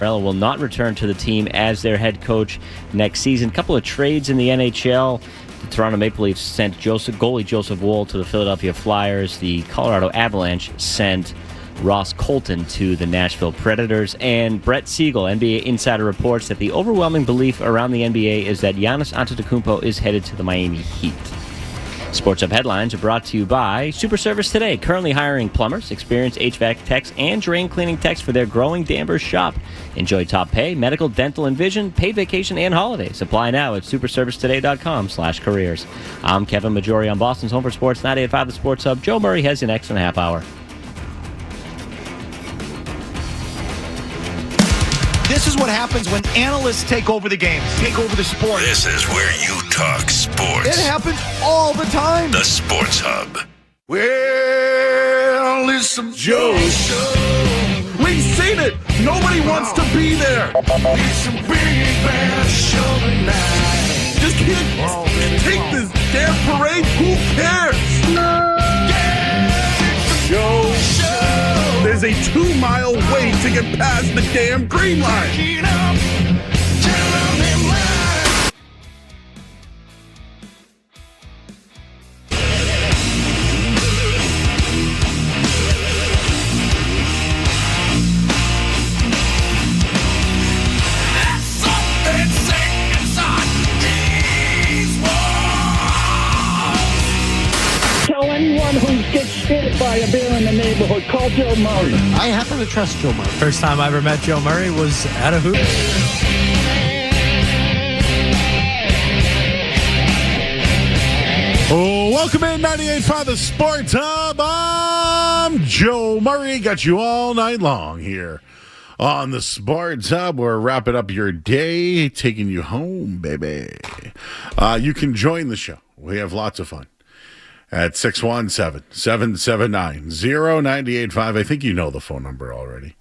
Tortorella will not return to the team as their head coach next season. A couple of trades in the NHL. The Toronto Maple Leafs sent goalie Joseph Woll to the Philadelphia Flyers. The Colorado Avalanche sent Ross Colton to the Nashville Predators. And Brett Siegel, NBA insider, reports that the overwhelming belief around the NBA is that Giannis Antetokounmpo is headed to the Miami Heat. Sports Hub headlines are brought to you by Super Service Today, currently hiring plumbers, experienced HVAC techs, and drain cleaning techs for their growing Danvers shop. Enjoy top pay, medical, dental, and vision, paid vacation, and holidays. Apply now at superservicetoday.com/careers. I'm Kevin Majori on Boston's Home for Sports 98.5 The Sports Hub. Joe Murray has you next in a half hour. This is what happens when analysts take over the game, take over the sport. This is where you talk sports. It happens all the time. The Sports Hub. Well, listen, Joe Show. We've seen it. Nobody wants to be there. It's a big bad show tonight. Just can't take this damn parade. Who cares? Joe Show. There's a 2-mile wait to get past the damn green line. Anyone who gets hit by a bear in the neighborhood, call Joe Murray. I happen to trust Joe Murray. First time I ever met Joe Murray was at a hoop. Oh, welcome in 98.5 The Sports Hub. I'm Joe Murray. Got you all night long here on The Sports Hub. We're wrapping up your day, taking you home, baby. You can join the show. We have lots of fun. At 617-779-0985. I think you know the phone number already.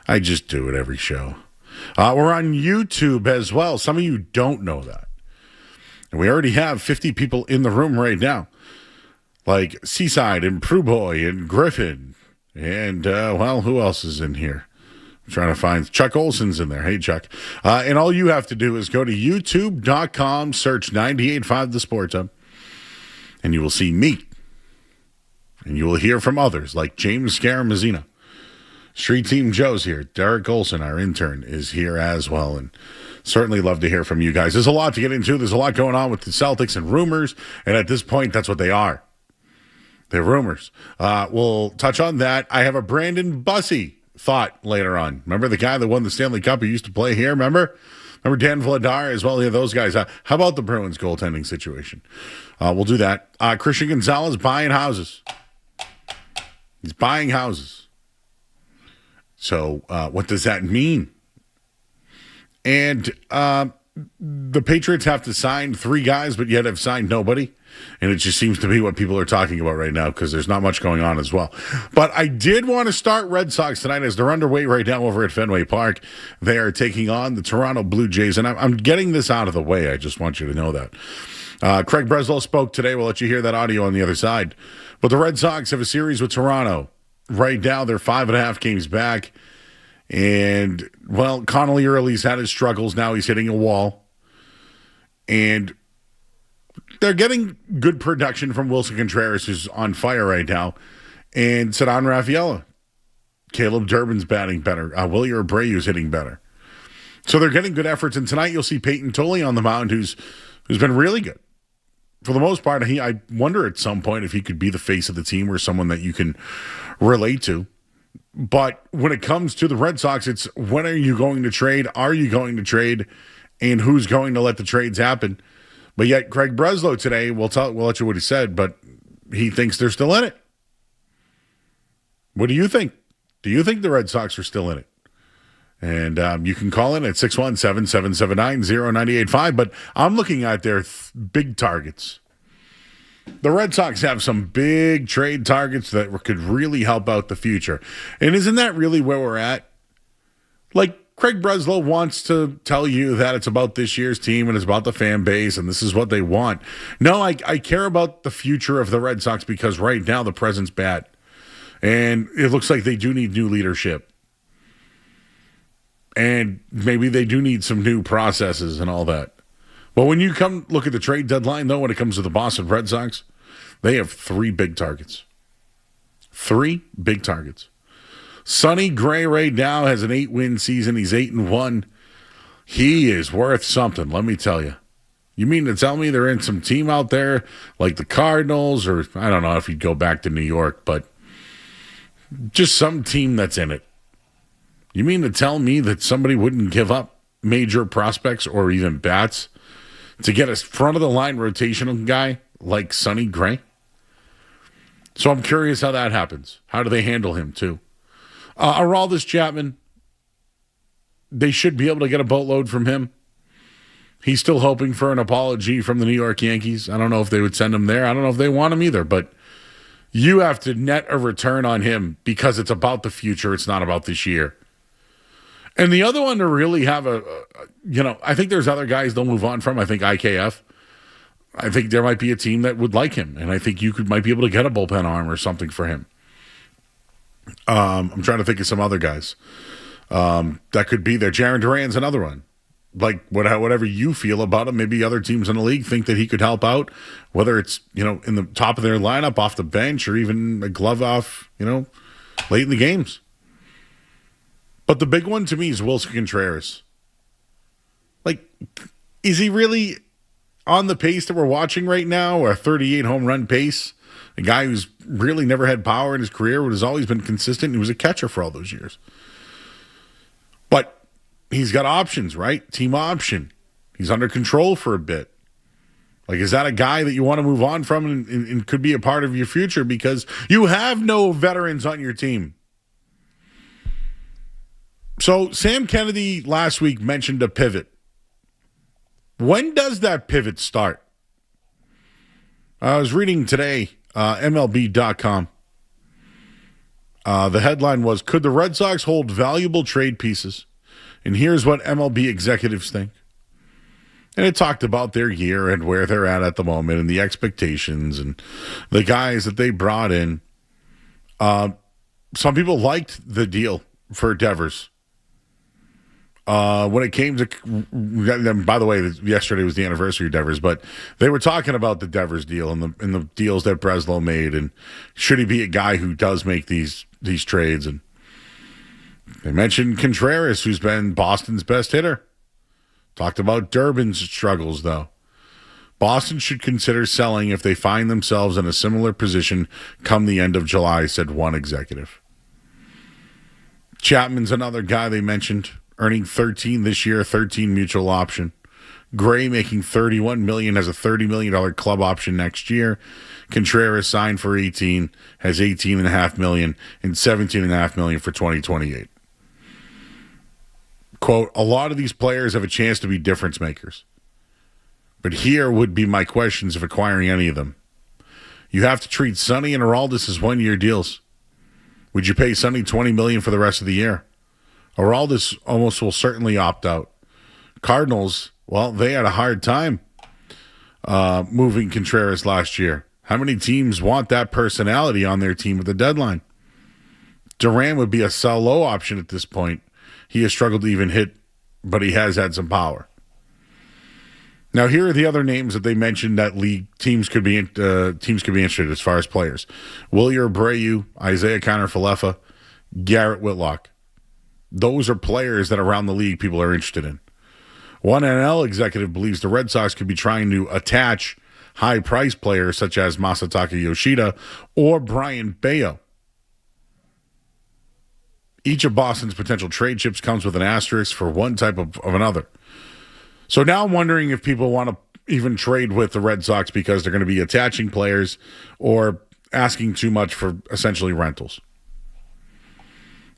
I just do it every show. We're on YouTube as well. Some of you don't know that. And we already have 50 people in the room right now. Like Seaside and Prue Boy and Griffin. And, who else is in here? I'm trying to find Chuck Olson's in there. Hey, Chuck. And all you have to do is go to youtube.com, search 98.5 The Sports Hub. And you will see me. And you will hear from others like James Scaramazino. Street Team Joe's here. Derek Olson, our intern, is here as well. And certainly love to hear from you guys. There's a lot to get into. There's a lot going on with the Celtics and rumors. And at this point, that's what they are. They're rumors. We'll touch on that. I have a Brandon Bussey thought later on. Remember the guy that won the Stanley Cup who used to play here? Remember Dan Vladar as well? Yeah, those guys. How about the Bruins goaltending situation? We'll do that. Christian Gonzalez buying houses. He's buying houses. So what does that mean? And the Patriots have to sign 3 guys, but yet have signed nobody. And it just seems to be what people are talking about right now because there's not much going on as well. But I did want to start Red Sox tonight as they're underway right now over at Fenway Park. They are taking on the Toronto Blue Jays. And I'm getting this out of the way. I just want you to know that. Craig Breslow spoke today. We'll let you hear that audio on the other side. But the Red Sox have a series with Toronto. Right now, they're 5.5 games back. And, Connolly Early's had his struggles. Now he's hitting a wall. And they're getting good production from Wilson Contreras, who's on fire right now, and Ceddanne Rafaela. Caleb Durbin's batting better. Willie Abreu's hitting better. So they're getting good efforts. And tonight you'll see Peyton Tully on the mound, who's been really good. For the most part, I wonder at some point if he could be the face of the team or someone that you can relate to. But when it comes to the Red Sox, it's when are you going to trade? Are you going to trade? And who's going to let the trades happen? But yet, Craig Breslow today, we'll let you what he said, but he thinks they're still in it. What do you think? Do you think the Red Sox are still in it? And you can call in at 617-779-0985, but I'm looking at their big targets. The Red Sox have some big trade targets that could really help out the future. And isn't that really where we're at? Like, Craig Breslow wants to tell you that it's about this year's team and it's about the fan base and this is what they want. No, I care about the future of the Red Sox because right now the present's bad. And it looks like they do need new leadership. And maybe they do need some new processes and all that. But when you come look at the trade deadline, though, when it comes to the Boston Red Sox, they have 3 big targets. 3 big targets. Sonny Gray right now has an 8-win season. He's 8-1. He is worth something, let me tell you. You mean to tell me they're in some team out there like the Cardinals, or I don't know if he'd go back to New York, but just some team that's in it. You mean to tell me that somebody wouldn't give up major prospects or even bats to get a front-of-the-line rotational guy like Sonny Gray? So I'm curious how that happens. How do they handle him, too? Aroldis Chapman, they should be able to get a boatload from him. He's still hoping for an apology from the New York Yankees. I don't know if they would send him there. I don't know if they want him either, but you have to net a return on him because it's about the future. It's not about this year. And the other one to really have I think there's other guys they'll move on from. I think IKF. I think there might be a team that would like him, and I think you might be able to get a bullpen arm or something for him. I'm trying to think of some other guys that could be there. Jarren Duran's another one. Like whatever you feel about him, maybe other teams in the league think that he could help out, whether it's in the top of their lineup, off the bench, or even a glove off, late in the games. But the big one to me is Wilson Contreras. Like, is he really on the pace that we're watching right now, a 38 home run pace? A guy who's really never had power in his career, but has always been consistent. He was a catcher for all those years. But he's got options, right? Team option. He's under control for a bit. Like, is that a guy that you want to move on from and could be a part of your future because you have no veterans on your team? So Sam Kennedy last week mentioned a pivot. When does that pivot start? I was reading today, MLB.com. The headline was, could the Red Sox hold valuable trade pieces? And here's what MLB executives think. And it talked about their year and where they're at the moment and the expectations and the guys that they brought in. Some people liked the deal for Devers. When it came to, by the way, yesterday was the anniversary of Devers, but they were talking about the Devers deal and the deals that Breslow made, and should he be a guy who does make these trades? And they mentioned Contreras, who's been Boston's best hitter. Talked about Durbin's struggles, though. Boston should consider selling if they find themselves in a similar position come the end of July, said one executive. Chapman's another guy they mentioned, earning 13 this year, 13 mutual option. Gray making $31 million, has a $30 million club option next year. Contreras signed for 18, has $18.5 million and $17.5 million for 2028. Quote, a lot of these players have a chance to be difference makers. But here would be my questions of acquiring any of them. You have to treat Sonny and Aroldis as one-year deals. Would you pay Sonny $20 million for the rest of the year? Aroldis almost will certainly opt out. Cardinals, well, they had a hard time moving Contreras last year. How many teams want that personality on their team at the deadline? Duran would be a sell low option at this point. He has struggled to even hit, but he has had some power. Now, here are the other names that they mentioned that league teams could be interested as far as players: Wilyer Abreu, Isaiah Kiner-Falefa, Garrett Whitlock. Those are players that around the league people are interested in. One NL executive believes the Red Sox could be trying to attach high-priced players such as Masataka Yoshida or Brian Bayo. Each of Boston's potential trade chips comes with an asterisk for one type of another. So now I'm wondering if people want to even trade with the Red Sox because they're going to be attaching players or asking too much for essentially rentals.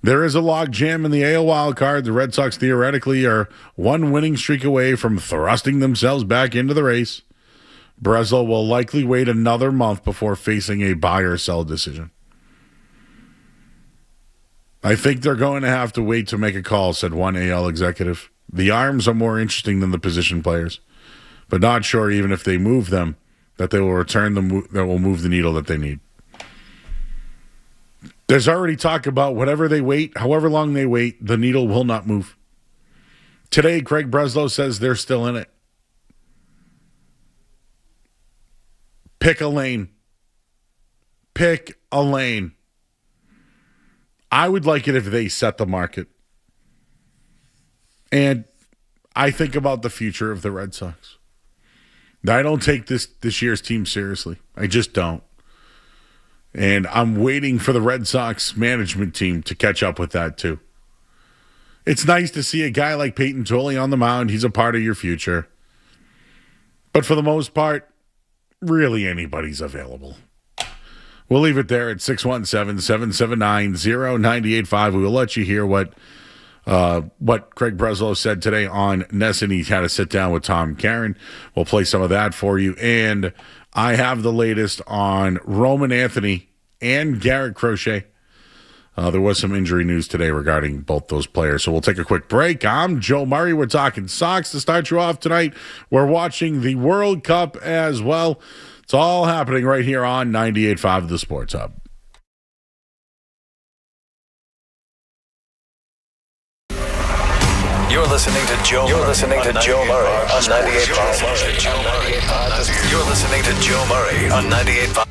There is a log jam in the AL wild card. The Red Sox theoretically are one winning streak away from thrusting themselves back into the race. Breslow will likely wait another month before facing a buy or sell decision. I think they're going to have to wait to make a call, said one AL executive. The arms are more interesting than the position players, but not sure even if they move them that they will return them, that will move the needle that they need. There's already talk about whatever they wait, however long they wait, the needle will not move. Today, Craig Breslow says they're still in it. Pick a lane. Pick a lane. I would like it if they set the market. And I think about the future of the Red Sox. I don't take this year's team seriously. I just don't. And I'm waiting for the Red Sox management team to catch up with that too. It's nice to see a guy like Peyton Tolley on the mound. He's a part of your future. But for the most part, really anybody's available. We'll leave it there at 617-779-0985. We will let you hear what Craig Breslow said today on Nesson. He had to sit down with Tom Caron. We'll play some of that for you. And I have the latest on Roman Anthony and Garrett Crochet. There was some injury news today regarding both those players. So we'll take a quick break. I'm Joe Murray. We're talking Sox to start you off tonight. We're watching the World Cup as well. It's all happening right here on 98.5 The Sports Hub. You're listening to Joe Murray on 98.5. You're listening to Joe Murray on 98.5.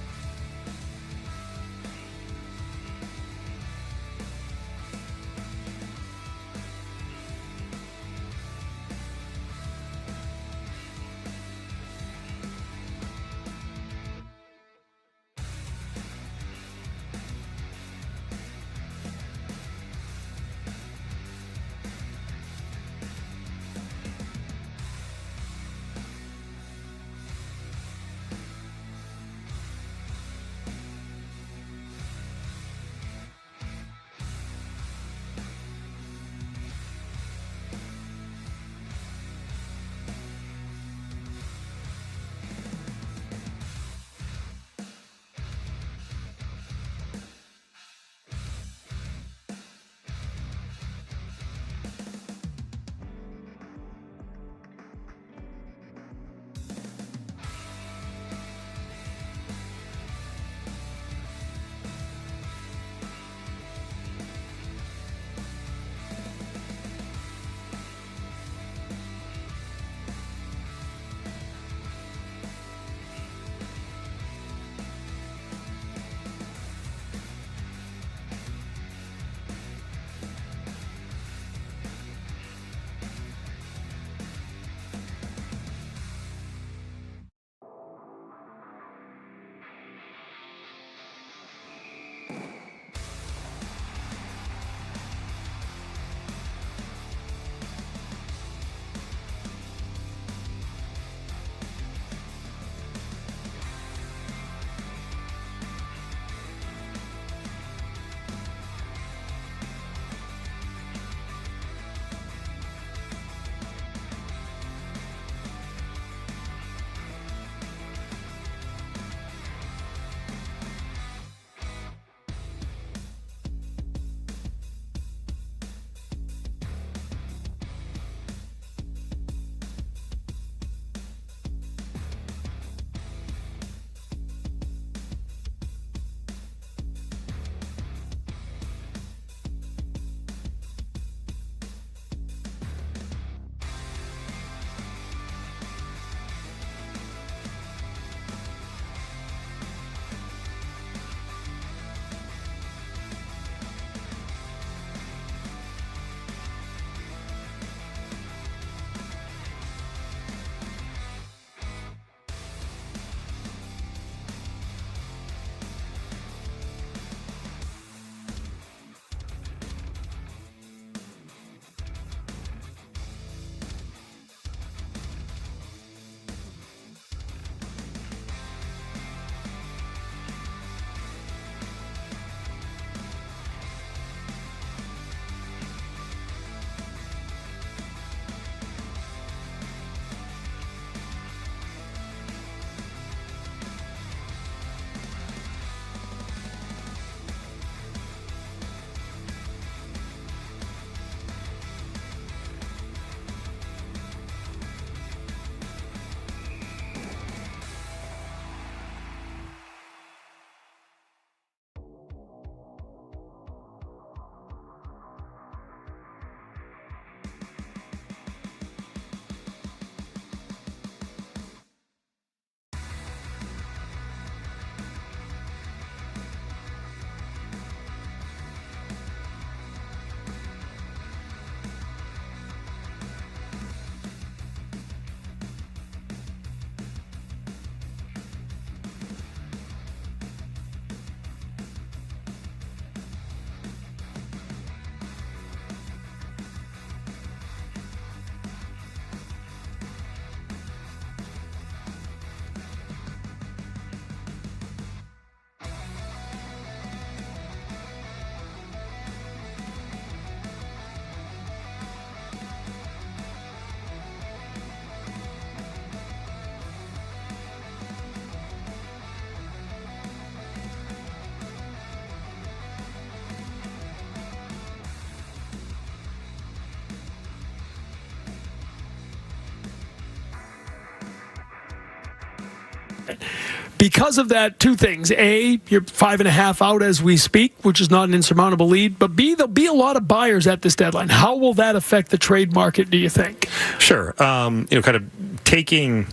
Because of that, two things. A, you're 5.5 out as we speak, which is not an insurmountable lead. But B, there'll be a lot of buyers at this deadline. How will that affect the trade market, do you think? Sure. Kind of taking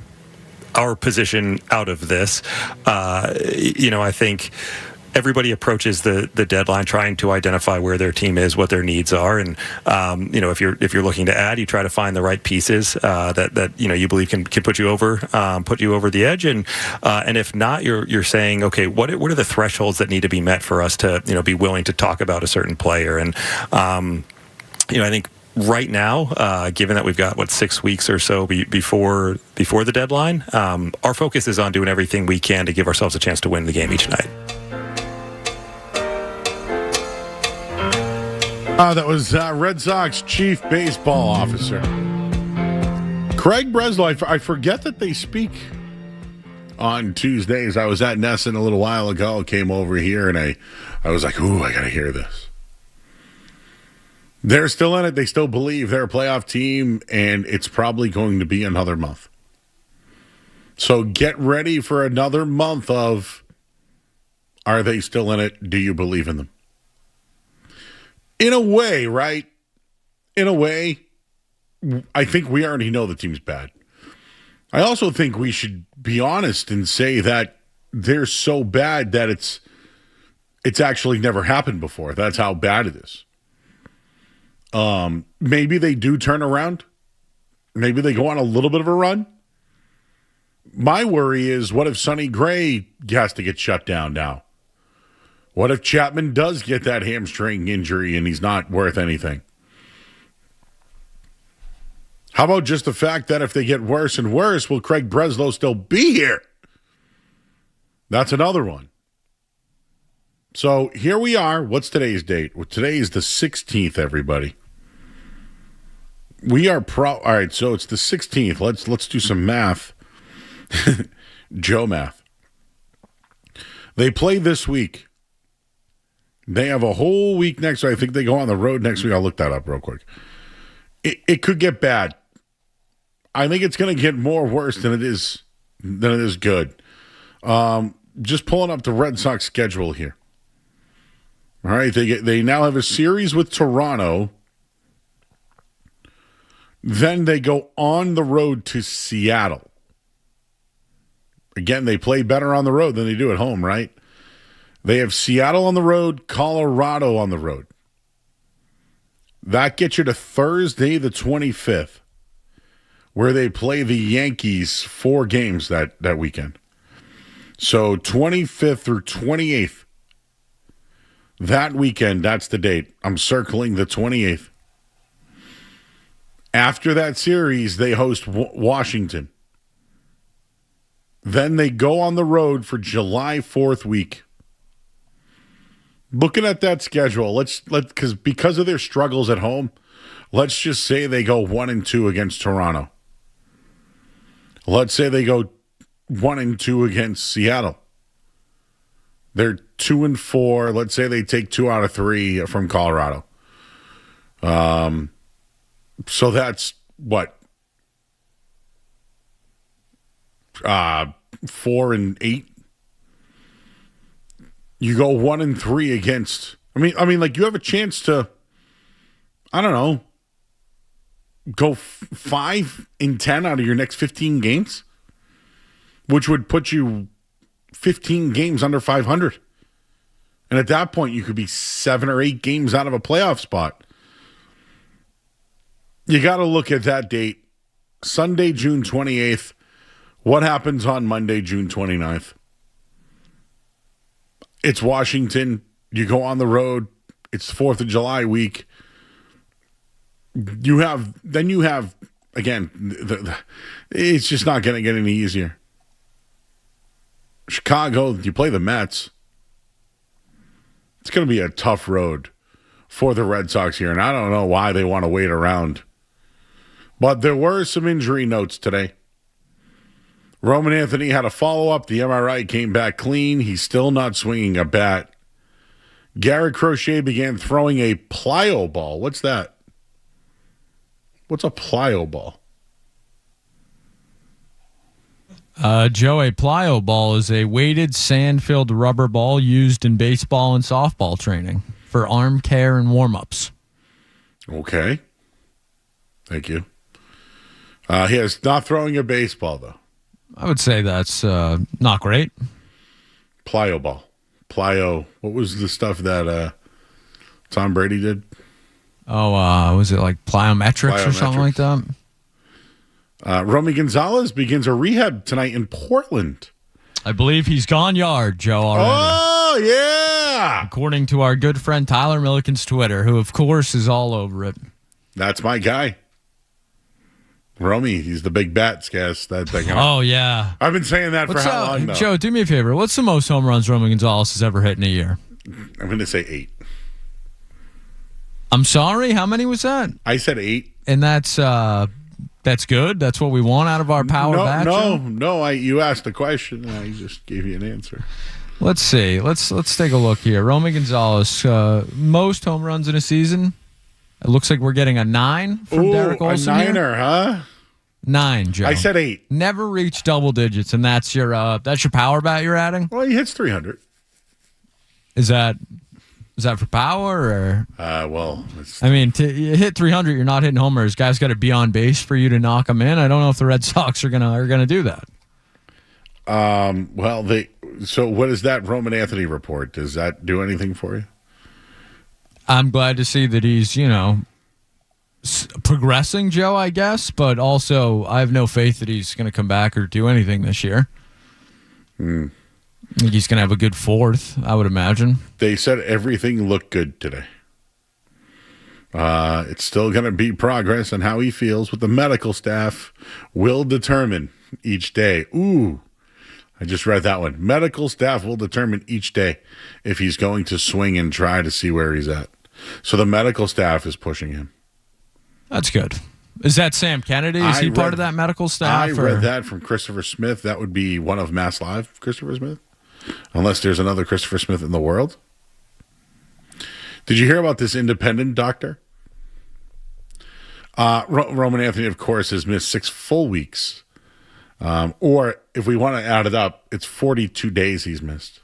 our position out of this, I think everybody approaches the deadline trying to identify where their team is, what their needs are, and if you're looking to add, you try to find the right pieces that you believe can put you over the edge, and if not, you're saying, okay, what are the thresholds that need to be met for us to be willing to talk about a certain player, and I think. Right now, given that we've got 6 weeks or so before the deadline, our focus is on doing everything we can to give ourselves a chance to win the game each night. That was Red Sox chief baseball officer Craig Breslow. I forget that they speak on Tuesdays. I was at Nesson a little while ago, came over here, and I was like, ooh, I got to hear this. They're still in it. They still believe they're a playoff team, and it's probably going to be another month. So get ready for another month of, are they still in it? Do you believe in them? In a way, right? In a way, I think we already know the team's bad. I also think we should be honest and say that they're so bad that it's actually never happened before. That's how bad it is. Maybe they do turn around. Maybe they go on a little bit of a run. My worry is, what if Sonny Gray has to get shut down now? What if Chapman does get that hamstring injury and he's not worth anything? How about just the fact that if they get worse and worse, will Craig Breslow still be here? That's another one. So here we are. What's today's date? Well, today is the 16th, everybody. We are all right, so it's the 16th. Let's do some math. Joe math. They play this week. They have a whole week next week. I think they go on the road next week. I'll look that up real quick. It could get bad. I think it's going to get more worse than it is good. Just pulling up the Red Sox schedule here. All right, they now have a series with Toronto. Then they go on the road to Seattle. Again, they play better on the road than they do at home, right? They have Seattle on the road, Colorado on the road. That gets you to Thursday the 25th, where they play the Yankees 4 games that weekend. So 25th through 28th. That weekend, that's the date. I'm circling the 28th. After that series, they host Washington. Then they go on the road for July 4th week. Looking at that schedule, because of their struggles at home, let's just say they go 1-2 against Toronto. Let's say they go 1-2 against Seattle. They're 2-4. Let's say they take 2 out of 3 from Colorado. So that's what? 4-8. You go 1-3 against. I mean, like, you have a chance to, I don't know, go 5-10 out of your next 15 games, which would put you 15 games under 500. And at that point, you could be 7 or 8 games out of a playoff spot. You got to look at that date, Sunday, June 28th. What happens on Monday, June 29th? It's Washington. You go on the road. It's 4th of July week. You have, again, it's just not going to get any easier. Chicago, you play the Mets. It's going to be a tough road for the Red Sox here, and I don't know why they want to wait around. But there were some injury notes today. Roman Anthony had a follow-up. The MRI came back clean. He's still not swinging a bat. Garrett Crochet began throwing a plyo ball. What's that? What's a plyo ball? Joe, a plyo ball is a weighted sand-filled rubber ball used in baseball and softball training for arm care and warm-ups. Okay. Thank you. He is not throwing a baseball, though. I would say that's not great. Plyo ball. Plyo. What was the stuff that Tom Brady did? Oh, was it like plyometrics or something like that? Romy Gonzalez begins a rehab tonight in Portland. I believe he's gone yard, Joe, already. Oh, yeah. According to our good friend Tyler Milliken's Twitter, who, of course, is all over it. That's my guy. Romy, he's the big bats, guys. Oh, yeah. I've been saying that for how long now? Joe, do me a favor. What's the most home runs Romy Gonzalez has ever hit in a year? I'm going to say 8. I'm sorry? How many was that? I said 8. And that's good? That's what we want out of our power bat? No. You asked a question, and I just gave you an answer. Let's see. Let's take a look here. Romy Gonzalez, most home runs in a season. It looks like we're getting a 9 from Derek Olsen. A 9er, huh? 9, Joe. I said 8. Never reached double digits, and that's your power bat you're adding? Well, he hits 300. Is that for power or? To you hit 300, you're not hitting homers. Guys got to be on base for you to knock them in. I don't know if the Red Sox are gonna do that. So what is that Roman Anthony report? Does that do anything for you? I'm glad to see that he's, progressing, Joe, I guess, but also I have no faith that he's going to come back or do anything this year. I think he's going to have a good 4th, I would imagine. They said everything looked good today. It's still going to be progress, and how he feels with the medical staff will determine each day. Ooh, I just read that one. Medical staff will determine each day if he's going to swing and try to see where he's at. So the medical staff is pushing him. That's good. Is that Sam Kennedy? Is he part of that medical staff? I read that from Christopher Smith. That would be one of Mass Live, Christopher Smith. Unless there's another Christopher Smith in the world. Did you hear about this independent doctor? Roman Anthony, of course, has missed 6 full weeks. Or if we want to add it up, it's 42 days he's missed.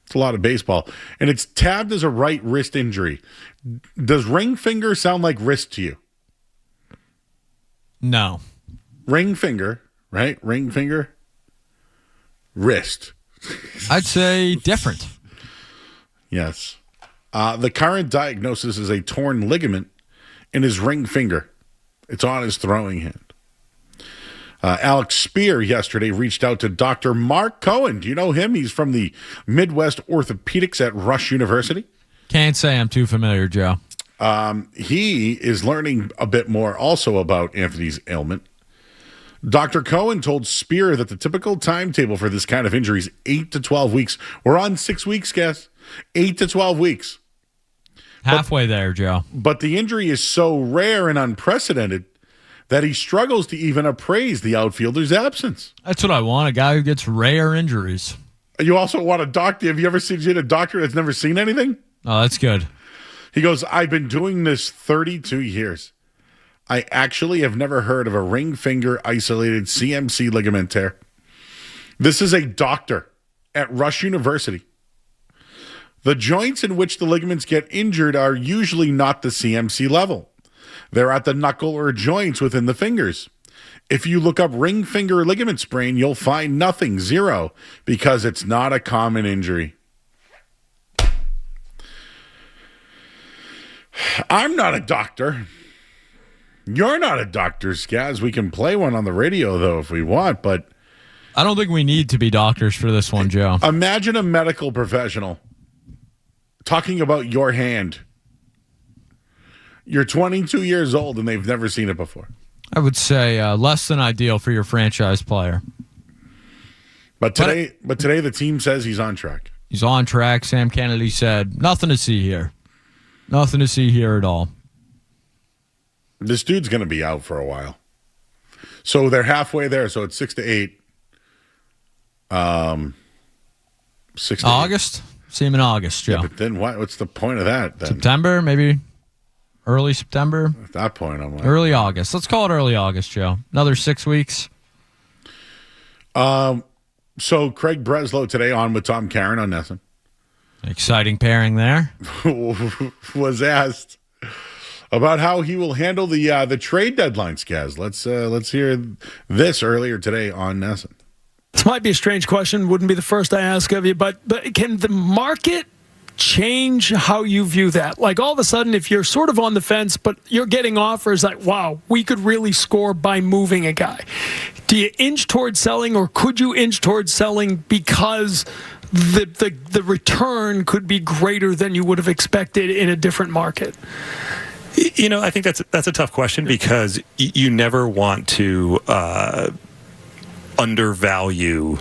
It's a lot of baseball. And it's tabbed as a right wrist injury. Does ring finger sound like wrist to you? No. Ring finger, right? Ring finger. Wrist. I'd say different. Yes. The current diagnosis is a torn ligament in his ring finger. It's on his throwing hand. Alex Spear yesterday reached out to Dr. Mark Cohen. Do you know him? He's from the Midwest Orthopedics at Rush University. Can't say I'm too familiar, Joe. He is learning a bit more also about Anthony's ailment. Dr. Cohen told Spear that the typical timetable for this kind of injury is 8 to 12 weeks. We're on 6 weeks, guys. 8 to 12 weeks. Halfway there, Joe. But the injury is so rare and unprecedented that he struggles to even appraise the outfielder's absence. That's what I want, a guy who gets rare injuries. You also want a doctor. Have you ever seen a doctor that's never seen anything? Oh, that's good. He goes, I've been doing this 32 years. I actually have never heard of a ring finger isolated CMC ligament tear. This is a doctor at Rush University. The joints in which the ligaments get injured are usually not the CMC level. They're at the knuckle or joints within the fingers. If you look up ring finger ligament sprain, you'll find nothing, 0, because it's not a common injury. I'm not a doctor. You're not a doctor, Skaz. We can play one on the radio, though, if we want, but I don't think we need to be doctors for this one, Joe. Imagine a medical professional talking about your hand. You're 22 years old and they've never seen it before. I would say less than ideal for your franchise player. But today the team says he's on track. He's on track. Sam Kennedy said, nothing to see here. Nothing to see here at all. This dude's going to be out for a while. So they're halfway there. So it's 6 to 8. 6 to August? 8. See him in August, Joe. Yeah, but then what's the point of that then? September, maybe early September? At that point, I'm like... Early August. Let's call it early August, Joe. Another 6 weeks. So Craig Breslow today on with Tom Caron on NESN Exciting pairing there. was asked about how he will handle the trade deadline, Skaz. Let's hear this earlier today on NESN. This might be a strange question. Wouldn't be the first I ask of you, but can the market change how you view that? Like all of a sudden, if you're sort of on the fence, but you're getting offers like, wow, we could really score by moving a guy. Do you inch towards selling, or could you inch towards selling because the return could be greater than you would have expected in a different market? I think that's a tough question because you never want to undervalue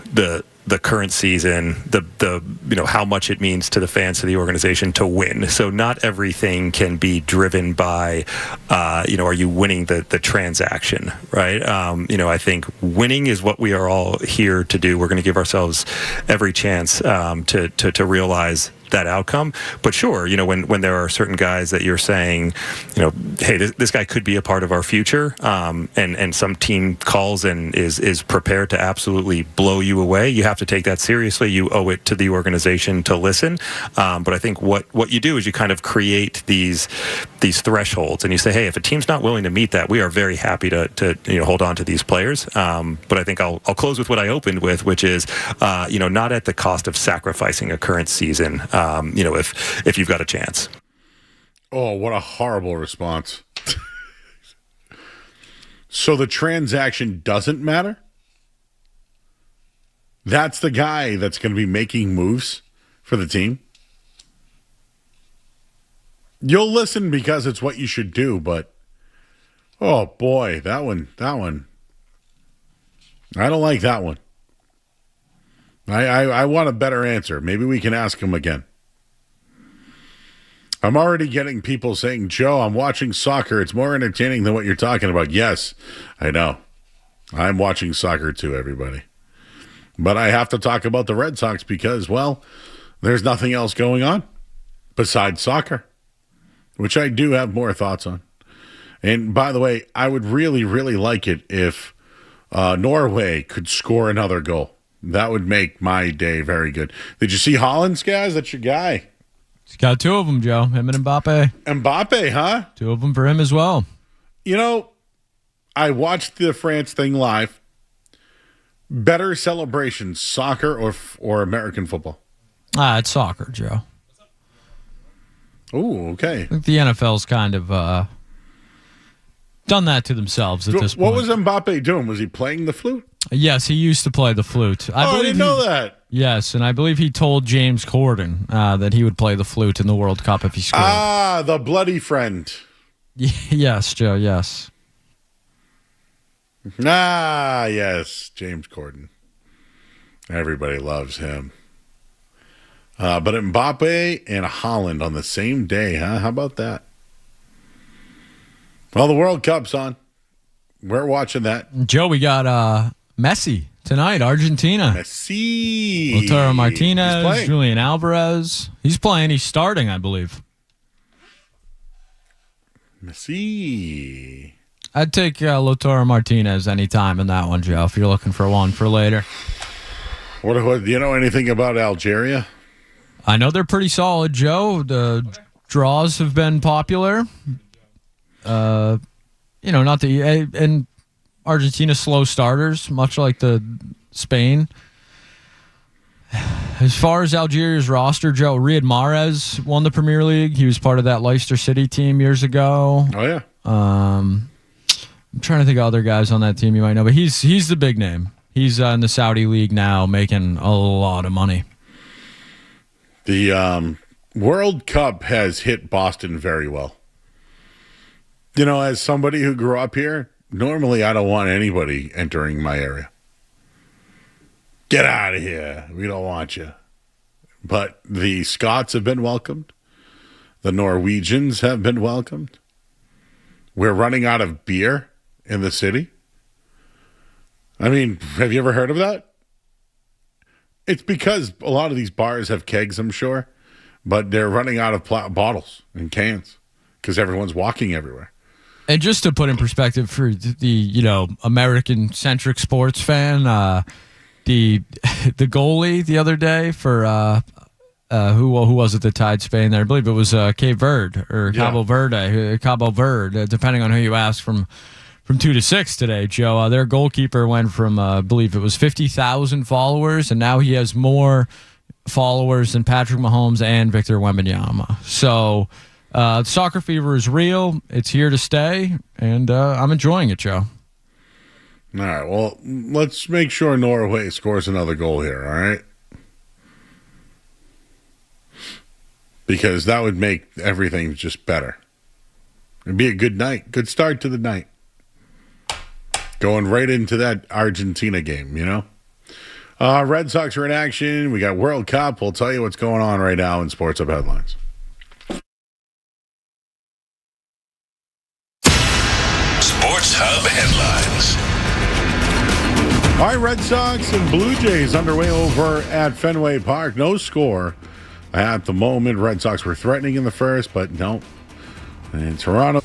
the current season, the how much it means to the fans, to the organization to win. So not everything can be driven by are you winning the transaction, right? I think winning is what we are all here to do. We're going to give ourselves every chance to realize that outcome. But sure, when there are certain guys that you're saying, hey, this guy could be a part of our future, and some team calls and is prepared to absolutely blow you away, you have to take that seriously. You owe it to the organization to listen. But I think what you do is you kind of create these thresholds, and you say, hey, if a team's not willing to meet that, we are very happy to hold on to these players. But I think I'll close with what I opened with, which is not at the cost of sacrificing a current season. If you've got a chance. Oh, what a horrible response. So the transaction doesn't matter? That's the guy that's going to be making moves for the team? You'll listen because it's what you should do, but oh boy, that one. I don't like that one. I want a better answer. Maybe we can ask him again. I'm already getting people saying, Joe, I'm watching soccer. It's more entertaining than what you're talking about. Yes, I know. I'm watching soccer too, everybody. But I have to talk about the Red Sox because, well, there's nothing else going on besides soccer, which I do have more thoughts on. And by the way, I would really, really like it if Norway could score another goal. That would make my day very good. Did you see Holland's guys? That's your guy. He's got two of them, Joe. Him and Mbappe. Mbappe, huh? Two of them for him as well. I watched the France thing live. Better celebration, soccer or American football? It's soccer, Joe. Oh, okay. I think the NFL's kind of done that to themselves at this point. What was Mbappe doing? Was he playing the flute? Yes, he used to play the flute. I didn't know that. Yes, and I believe he told James Corden that he would play the flute in the World Cup if he scored. The bloody friend. Yes, Joe, yes. Yes, James Corden. Everybody loves him. But Mbappe and Holland on the same day, huh? How about that? Well, the World Cup's on. We're watching that. Joe, we got Messi tonight, Argentina. Messi. Lautaro Martinez, Julian Alvarez. He's playing. He's starting, I believe. Messi. I'd take Lautaro Martinez anytime in that one, Joe, if you're looking for one for later. What do you know anything about Algeria? I know they're pretty solid, Joe. The draws have been popular. And Argentina slow starters, much like the Spain. As far as Algeria's roster, Joe, Riyad Mahrez won the Premier League. He was part of that Leicester City team years ago. Oh, yeah. I'm trying to think of other guys on that team you might know, but he's the big name. He's in the Saudi league now, making a lot of money. The World Cup has hit Boston very well. As somebody who grew up here, normally I don't want anybody entering my area. Get out of here. We don't want you. But the Scots have been welcomed. The Norwegians have been welcomed. We're running out of beer in the city. I mean, have you ever heard of that? It's because a lot of these bars have kegs, I'm sure, but they're running out of bottles and cans because everyone's walking everywhere. And just to put in perspective for the American-centric sports fan, the goalie the other day for who was it that tied Spain there? I believe it was Cape Verde or Cabo Verde, depending on who you ask from 2 to 6 today, Joe. Their goalkeeper went from, I believe it was 50,000 followers, and now he has more followers than Patrick Mahomes and Victor Wembanyama. So soccer fever is real. It's here to stay, and I'm enjoying it, Joe. All right, well, let's make sure Norway scores another goal here, all right? Because that would make everything just better. It'd be a good night, good start to the night. Going right into that Argentina game, you know? Red Sox are in action. We got World Cup. We'll tell you what's going on right now in Sports Hub Headlines. Sports Hub Headlines. All right, Red Sox and Blue Jays underway over at Fenway Park. No score at the moment. Red Sox were threatening in the first, but no. And Toronto.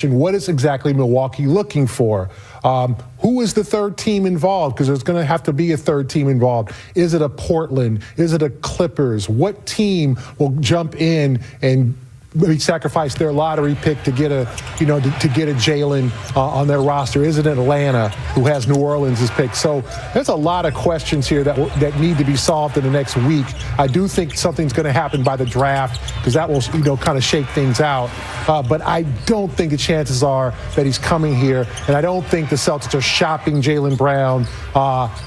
what is exactly Milwaukee looking for? Who is the third team involved? Because there's going to have to be a third team involved. Is it a Portland? Is it a Clippers? What team will jump in and maybe sacrifice their lottery pick to get a Jalen on their roster? Is it Atlanta, who has New Orleans' pick? So there's a lot of questions here that need to be solved in the next week. I do think something's going to happen by the draft because that will kind of shake things out. But I don't think the chances are that he's coming here, and I don't think the Celtics are shopping Jaylen Brown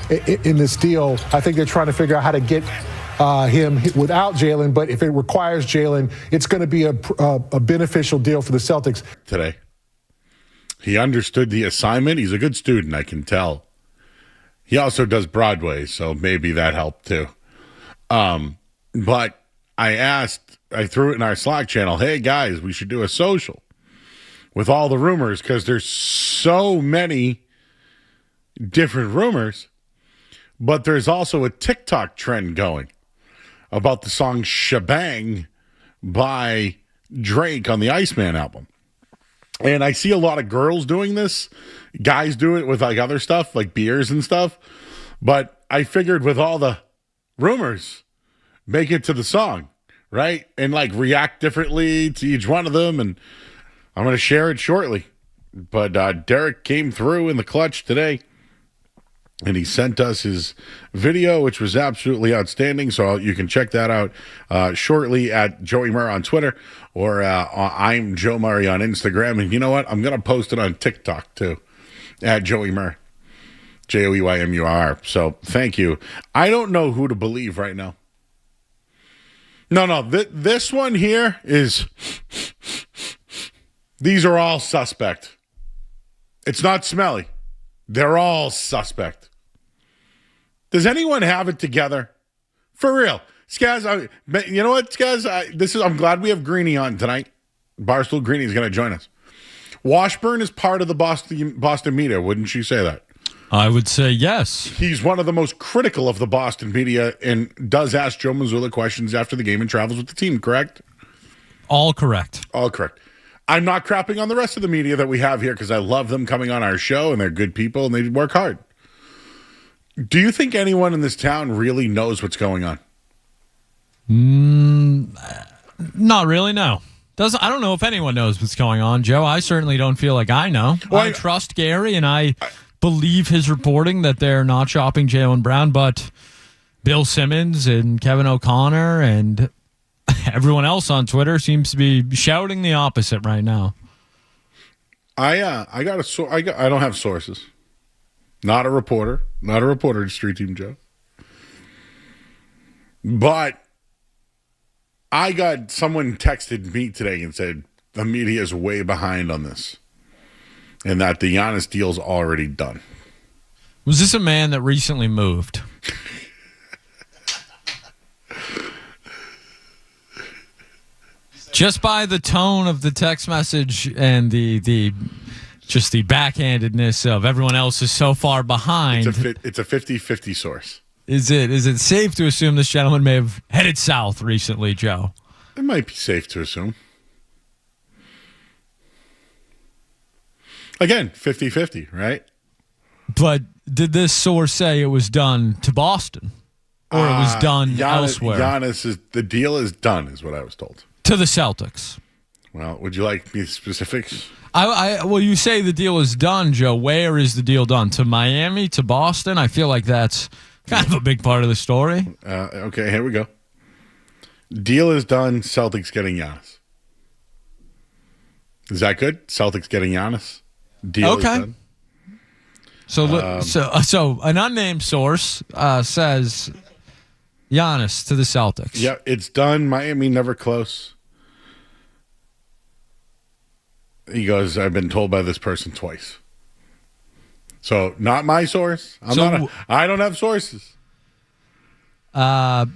in this deal. I think they're trying to figure out how to get him without Jalen, but if it requires Jalen, it's going to be a beneficial deal for the Celtics. Today, he understood the assignment. He's a good student, I can tell. He also does Broadway, so maybe that helped too. But I threw it in our Slack channel, hey guys, we should do a social with all the rumors because there's so many different rumors, but there's also a TikTok trend going about the song Shebang by Drake on the Iceman album. And I see a lot of girls doing this. Guys do it with like other stuff, like beers and stuff. But I figured with all the rumors, make it to the song, right? And like react differently to each one of them. And I'm going to share it shortly. But Derek came through in the clutch today. And he sent us his video, which was absolutely outstanding. So you can check that out shortly at Joey Murray on Twitter or I'm Joe Murray on Instagram. And you know what? I'm going to post it on TikTok too at Joey Murray, Joeymur. So thank you. I don't know who to believe right now. No. This one here is, these are all suspect. It's not smelly. They're all suspect. Does anyone have it together? For real. Skaz, you know what, Skaz? I'm glad we have Greeny on tonight. Barstool Greeny is going to join us. Washburn is part of the Boston media. Wouldn't you say that? I would say yes. He's one of the most critical of the Boston media and does ask Joe Mazzulla questions after the game and travels with the team, correct? All correct. All correct. I'm not crapping on the rest of the media that we have here because I love them coming on our show and they're good people and they work hard. Do you think anyone in this town really knows what's going on? Not really, no. I don't know if anyone knows what's going on, Joe. I certainly don't feel like I know. Well, I trust Gary and I believe his reporting that they're not shopping Jaylen Brown, but Bill Simmons and Kevin O'Connor and everyone else on Twitter seems to be shouting the opposite right now. I don't have sources. Not a reporter to Street Team Joe. But I got someone texted me today and said the media is way behind on this and that the Giannis deal's already done. Was this a man that recently moved? Just by the tone of the text message and the backhandedness of everyone else is so far behind. It's a 50-50 source. Is it safe to assume this gentleman may have headed south recently, Joe? It might be safe to assume. Again, 50-50, right? But did this source say it was done to Boston? Or it was done elsewhere? The deal is done, is what I was told. To the Celtics. Well, would you like me specifics? Well, you say the deal is done, Joe. Where is the deal done? To Miami? To Boston? I feel like that's kind of a big part of the story. Okay, here we go. Deal is done. Celtics getting Giannis. Is that good? Celtics getting Giannis. Deal is done. So an unnamed source says Giannis to the Celtics. Yeah, it's done. Miami never close. He goes, I've been told by this person twice. So, not my source. I don't have sources. How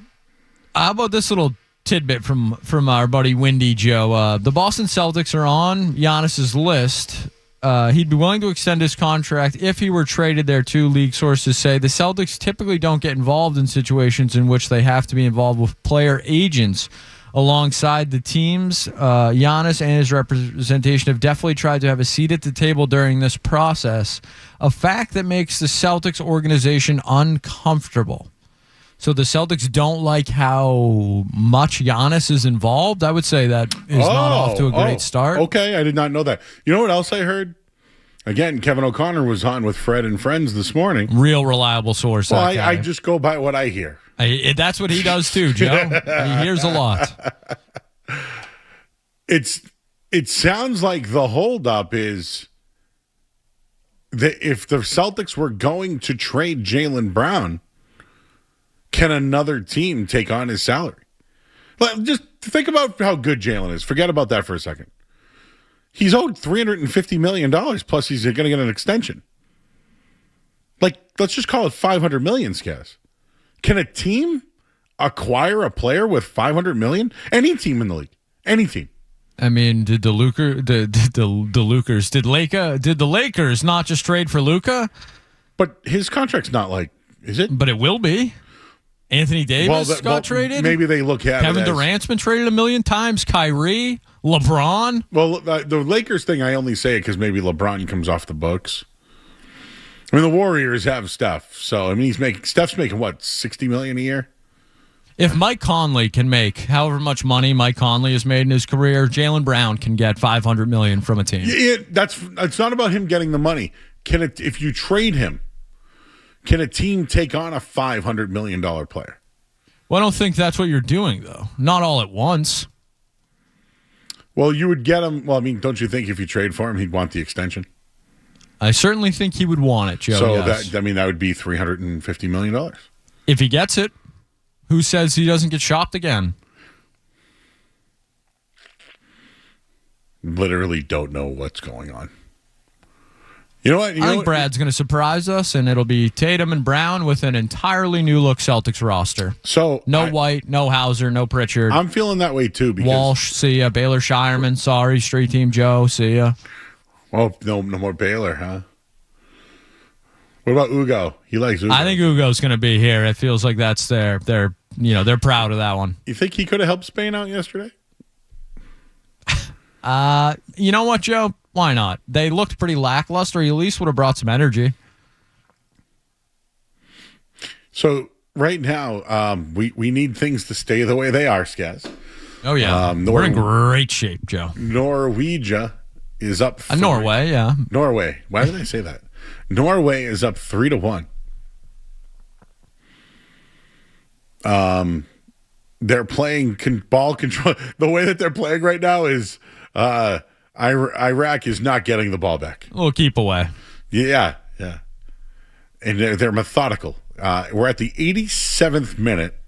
about this little tidbit from our buddy Windy Joe? The Boston Celtics are on Giannis's list. He'd be willing to extend his contract if he were traded there too, league sources say. The Celtics typically don't get involved in situations in which they have to be involved with player agents alongside the teams. Giannis and his representation have definitely tried to have a seat at the table during this process, a fact that makes the Celtics organization uncomfortable. So the Celtics don't like how much Giannis is involved. I would say that is not off to a great start. Okay, I did not know that. You know what else I heard? Again, Kevin O'Connor was on with Fred and Friends this morning. Real reliable source. Well, I just go by what I hear. That's what he does too, Joe. He hears a lot. It sounds like the holdup is that if the Celtics were going to trade Jaylen Brown, can another team take on his salary? Just think about how good Jaylen is. Forget about that for a second. He's owed $350 million, plus he's going to get an extension. Let's just call it $500 million, Skaz. Can a team acquire a player with $500 million? Any team in the league. Any team. I mean, did the Lakers not just trade for Luka? But his contract's not is it? But it will be. Anthony Davis got traded. Maybe they look at Kevin Durant's been traded a million times. Kyrie, LeBron. Well, the Lakers thing, I only say it because maybe LeBron comes off the books. I mean, the Warriors have Steph, so I mean, Steph's making what, $60 million a year? If Mike Conley can make however much money Mike Conley has made in his career, Jaylen Brown can get $500 million from a team. It's not about him getting the money. If you trade him? Can a team take on a $500 million player? Well, I don't think that's what you're doing, though. Not all at once. Well, you would get him. Well, I mean, don't you think if you trade for him, he'd want the extension? I certainly think he would want it, Joe. So yes. that would be $350 million. If he gets it, who says he doesn't get shopped again? Literally don't know what's going on. You know what? I think Brad's going to surprise us, and it'll be Tatum and Brown with an entirely new look Celtics roster. So White, no Hauser, no Pritchard. I'm feeling that way too. Because Walsh, see ya. Baylor Shireman, sorry. Street Team Joe, see ya. Oh, no more Baylor, huh? What about Ugo? He likes Ugo. I think Ugo's going to be here. It feels like that's they're proud of that one. You think he could have helped Spain out yesterday? You know what, Joe? Why not? They looked pretty lackluster. He at least would have brought some energy. So right now, we need things to stay the way they are, Skaz. Oh, yeah. We're in great shape, Joe. Norwegia is up. Norway, yeah. Norway. Why did I say that? Norway is up 3-1. They're playing ball control. The way that they're playing right now is Iraq is not getting the ball back. We'll keep away. Yeah. And they're methodical. We're at the 87th minute.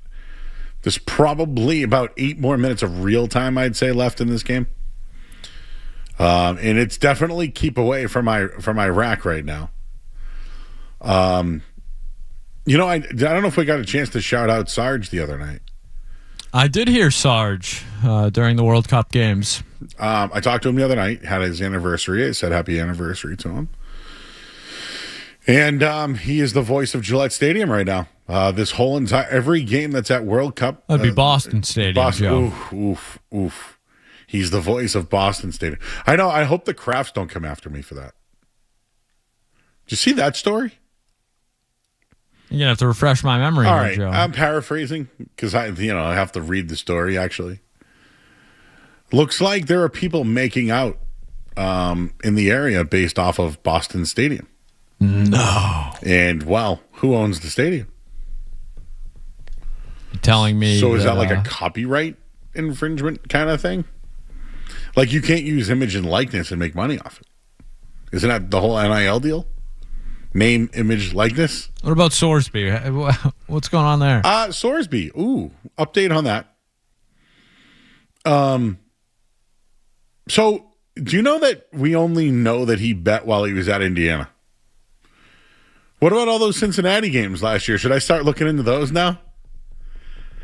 There's probably about 8 more minutes of real time, I'd say, left in this game. And it's definitely keep away from Iraq right now. I don't know if we got a chance to shout out Sarge the other night. I did hear Sarge during the World Cup games. I talked to him the other night, had his anniversary. I said happy anniversary to him. And he is the voice of Gillette Stadium right now. This whole every game that's at World Cup. That'd be Boston Stadium, Joe. Oof. He's the voice of Boston Stadium. I know. I hope the Crafts don't come after me for that. Did you see that story? You're going to have to refresh my memory All here, right. Joe. I'm paraphrasing because I have to read the story, actually. Looks like there are people making out in the area based off of Boston Stadium. No. And, well, who owns the stadium? You're telling me. So is that like a copyright infringement kind of thing? Like you can't use image and likeness and make money off it. Isn't that the whole NIL deal? Name, image, likeness. What about Sorsby? What's going on there? Sorsby. Ooh, update on that. So do you know that we only know that he bet while he was at Indiana? What about all those Cincinnati games last year? Should I start looking into those now?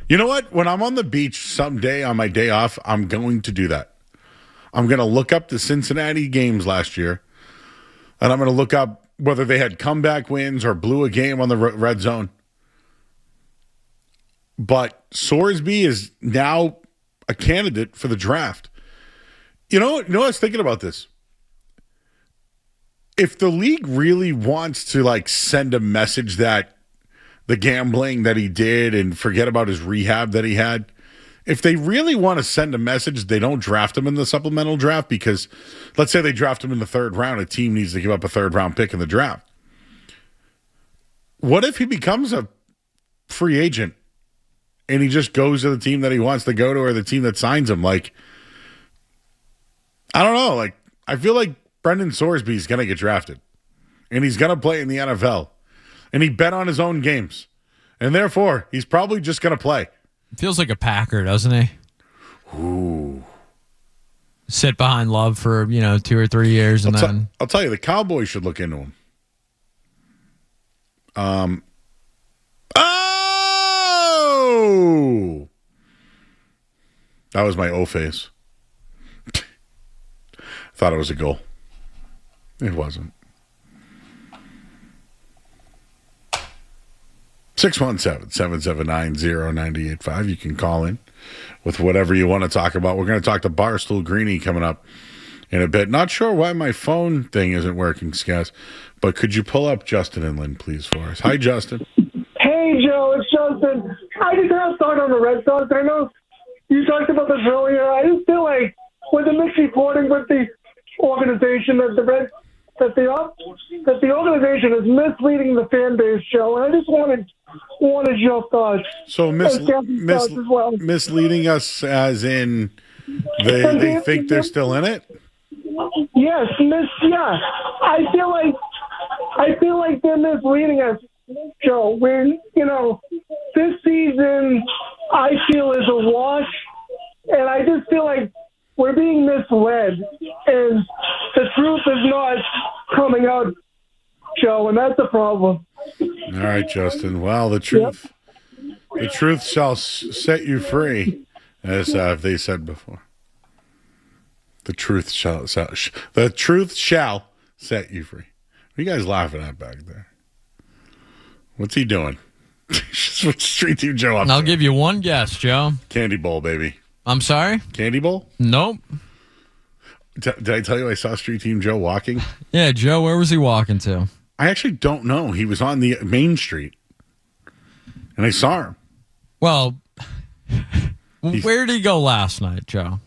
You know what? When I'm on the beach someday on my day off, I'm going to do that. I'm going to look up the Cincinnati games last year, and I'm going to look up whether they had comeback wins or blew a game on the red zone. But Sorsby is now, a candidate for the draft. You know, I was thinking about this. If the league really wants to like send a message that the gambling that he did and forget about his rehab that he had, if they really want to send a message, they don't draft him in the supplemental draft because let's say they draft him in the third round, a team needs to give up a third round pick in the draft. What if he becomes a free agent and he just goes to the team that he wants to go to or the team that signs him? Like, I don't know. Like, I feel like Brendan Sorsby is going to get drafted and he's going to play in the NFL and he bet on his own games and therefore he's probably just going to play. Feels like a Packer, doesn't he? Ooh. Sit behind Love for, 2 or 3 years and then... I'll tell you, the Cowboys should look into him. Oh! That was my O face. Thought it was a goal. It wasn't. 617-779-0985. You can call in with whatever you want to talk about. We're going to talk to Barstool Greeny coming up in a bit. Not sure why my phone thing isn't working, Skaz, but could you pull up Justin and Lynn, please, for us? Hi, Justin. Hey, Joe, it's Justin. I just have to start on the Red Sox. I know you talked about this earlier. I just feel like with the mixed reporting with the organization that the organization is misleading the fan base, Joe, and I just wanted your thoughts. So misleading us as in they think they're still in it? Yes, yeah. I feel like they're misleading us, Joe. When this season I feel is a wash, and I just feel like we're being misled, and the truth is not coming out, Joe, and that's the problem. All right, Justin. Well, the truth shall set you free, as they said before. The truth shall set you free. What are you guys laughing at back there? What's he doing? Street Team Joe up I'll there. give you one guess, Joe. Candy bowl, baby. I'm sorry? Candy bowl? Nope. Did I tell you I saw Street Team Joe walking? Yeah, Joe, where was he walking to? I actually don't know. He was on the main street, and I saw him. Well, where did he go last night, Joe?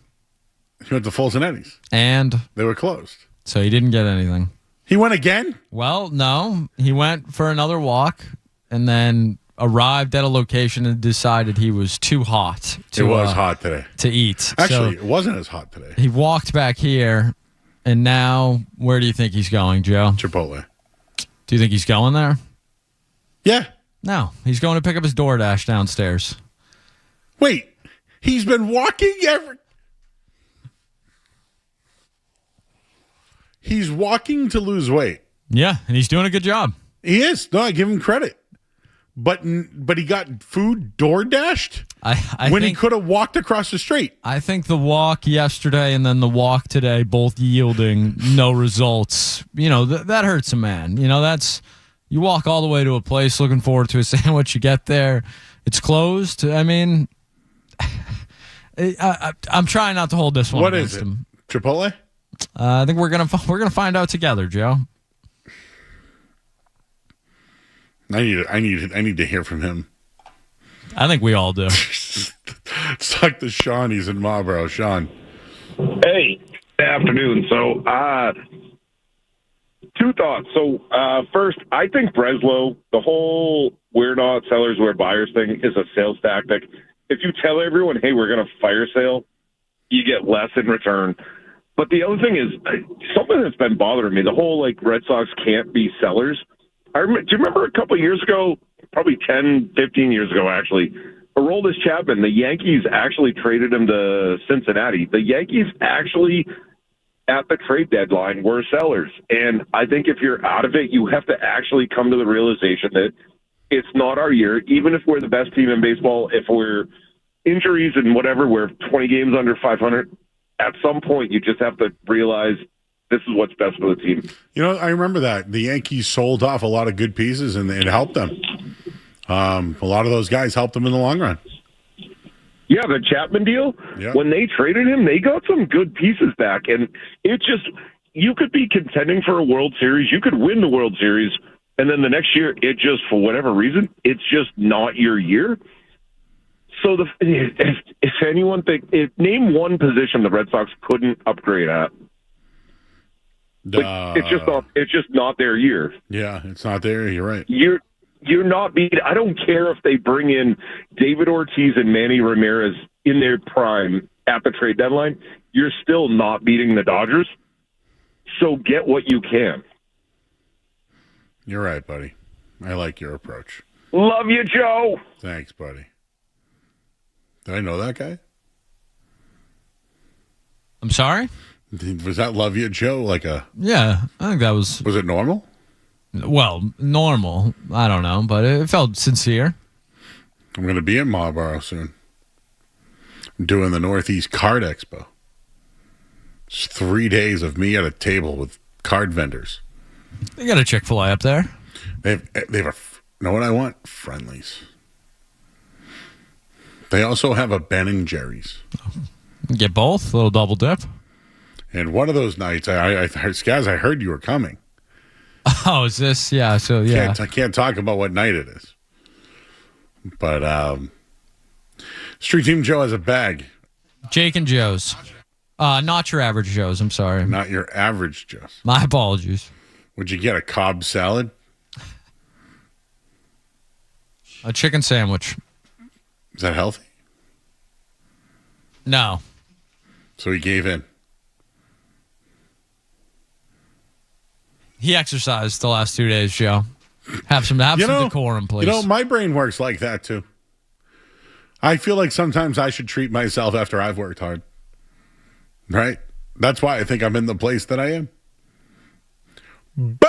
He went to Fulton Eddie's. And? They were closed. So he didn't get anything. He went again? Well, no. He went for another walk and then arrived at a location and decided he was too hot. It was hot today. To eat. Actually, so it wasn't as hot today. He walked back here, and now where do you think he's going, Joe? Chipotle. Do you think he's going there? Yeah. No. He's going to pick up his DoorDash downstairs. Wait. He's been walking He's walking to lose weight. Yeah, and he's doing a good job. He is. No, I give him credit. But he got food door-dashed when he could have walked across the street. I think the walk yesterday and then the walk today, both yielding no results. That hurts a man. That's you walk all the way to a place looking forward to a sandwich. You get there, it's closed. I mean, I'm trying not to hold this one against him. Chipotle? I think we're gonna find out together, Joe. I need to hear from him. I think we all do. Let's talk to Sean. He's in Marlboro. Sean. Hey, good afternoon. So, two thoughts. So, first, I think Breslow, the whole we're not sellers, we're buyers thing is a sales tactic. If you tell everyone, hey, we're going to fire sale, you get less in return. But the other thing is something that's been bothering me, the whole Red Sox can't be sellers. Do you remember a couple of years ago, probably 10, 15 years ago, actually, Aroldis Chapman, the Yankees actually traded him to Cincinnati. The Yankees actually, at the trade deadline, were sellers. And I think if you're out of it, you have to actually come to the realization that it's not our year. Even if we're the best team in baseball, if we're injuries and whatever, we're 20 games under 500, at some point you just have to realize this is what's best for the team. I remember that. The Yankees sold off a lot of good pieces, and it helped them. A lot of those guys helped them in the long run. Yeah, the Chapman deal. Yeah. When they traded him, they got some good pieces back, and it just you could be contending for a World Series, you could win the World Series, and then the next year, it just for whatever reason, it's just not your year. So if anyone name one position the Red Sox couldn't upgrade at. It's just not their year. Yeah, it's not there. You're right. You're not beat. I don't care if they bring in David Ortiz and Manny Ramirez in their prime at the trade deadline. You're still not beating the Dodgers. So get what you can. You're right, buddy. I like your approach. Love you, Joe. Thanks, buddy. Did I know that guy? I'm sorry? Was that Love You, Joe? Yeah, I think that was... Was it normal? Well, normal. I don't know, but it felt sincere. I'm going to be in Marlboro soon. I'm doing the Northeast Card Expo. It's 3 days of me at a table with card vendors. They got a Chick-fil-A up there. They have know what I want? Friendlies. They also have a Ben and Jerry's. Get both, a little double dip. And one of those nights, I heard you were coming. Oh, is this? Yeah, so yeah. I can't talk about what night it is. But Street Team Joe has a bag. Jake and Joe's. Not your average Joe's, I'm sorry. Not your average Joe's. My apologies. Would you get a Cobb salad? A chicken sandwich. Is that healthy? No. So he gave in. He exercised the last 2 days, Joe. Have some decorum, please. My brain works like that, too. I feel like sometimes I should treat myself after I've worked hard. Right? That's why I think I'm in the place that I am. Boo!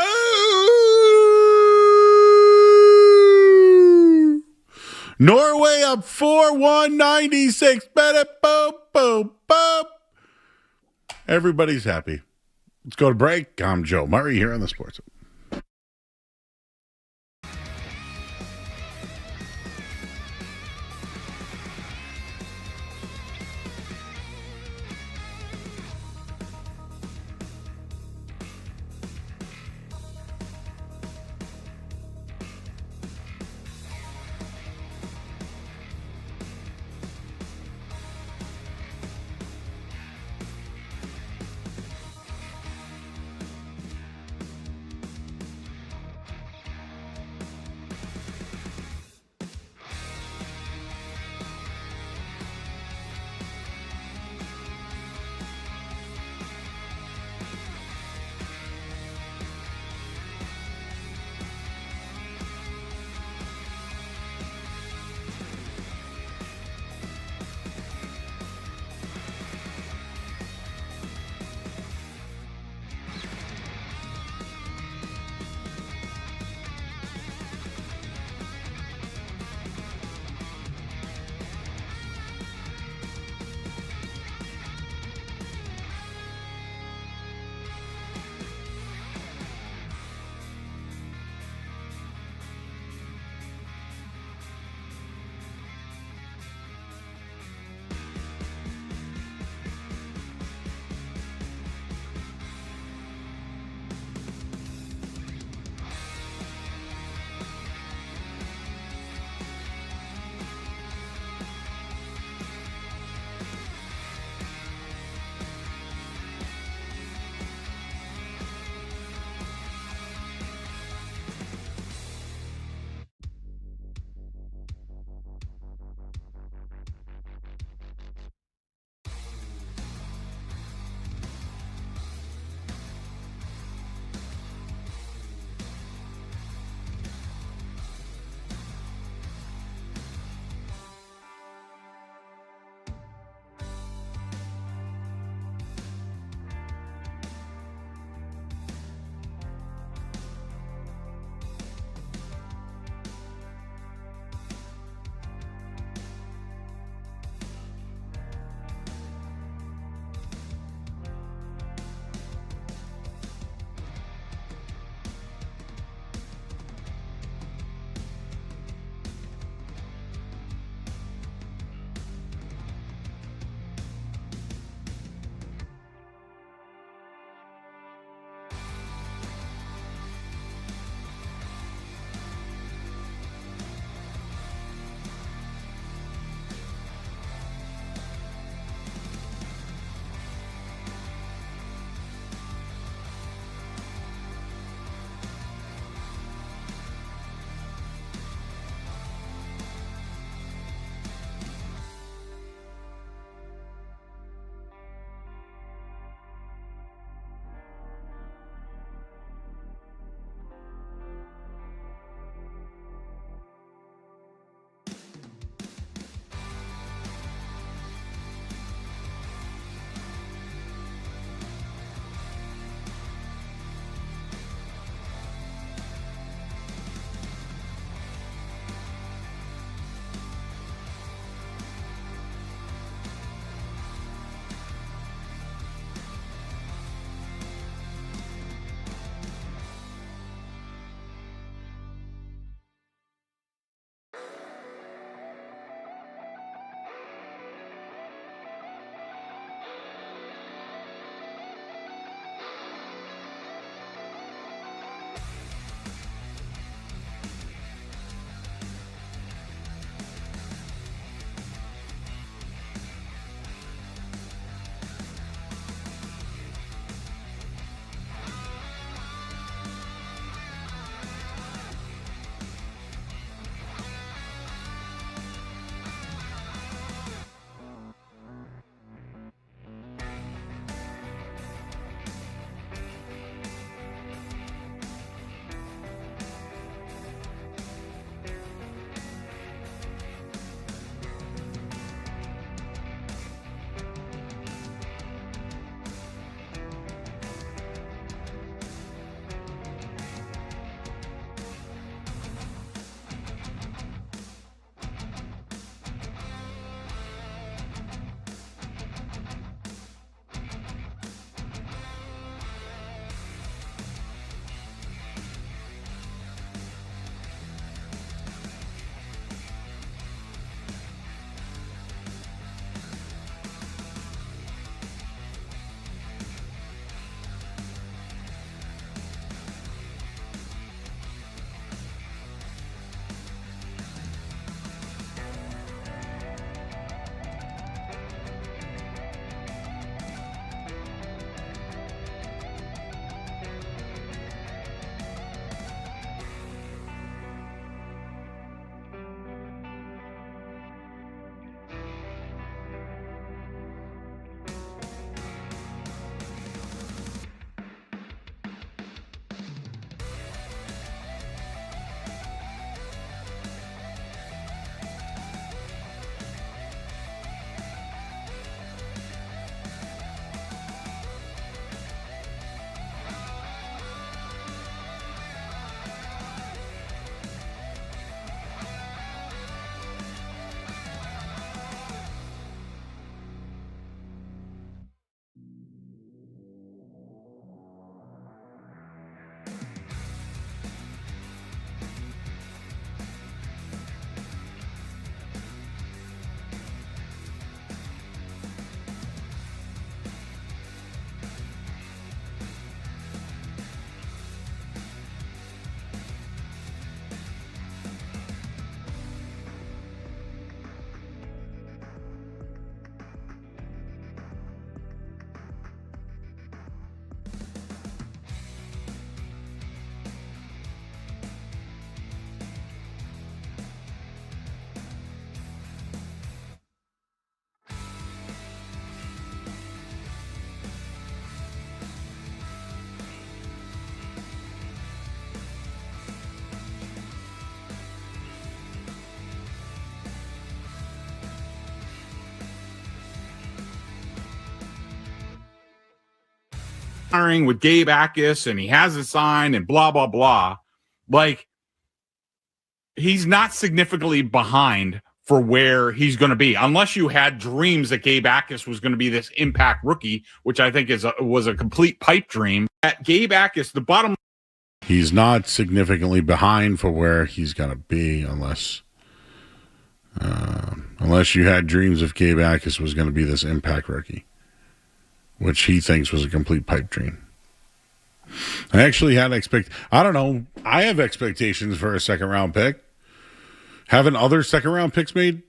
Norway up 4-1, 96. Everybody's happy. Let's go to break. I'm Joe Murray here on the Sports. hiring with Gabe Akis and he has a sign and blah, blah, blah. Like, he's not significantly behind for where he's going to be, unless you had dreams that Gabe Akis was going to be this impact rookie, which I think was a complete pipe dream. At Gabe Akis, the bottom. He's not significantly behind for where he's going to be, unless you had dreams of Gabe Akis was going to be this impact rookie, which he thinks was a complete pipe dream. I actually had I don't know. I have expectations for a second round pick. Haven't other second round picks made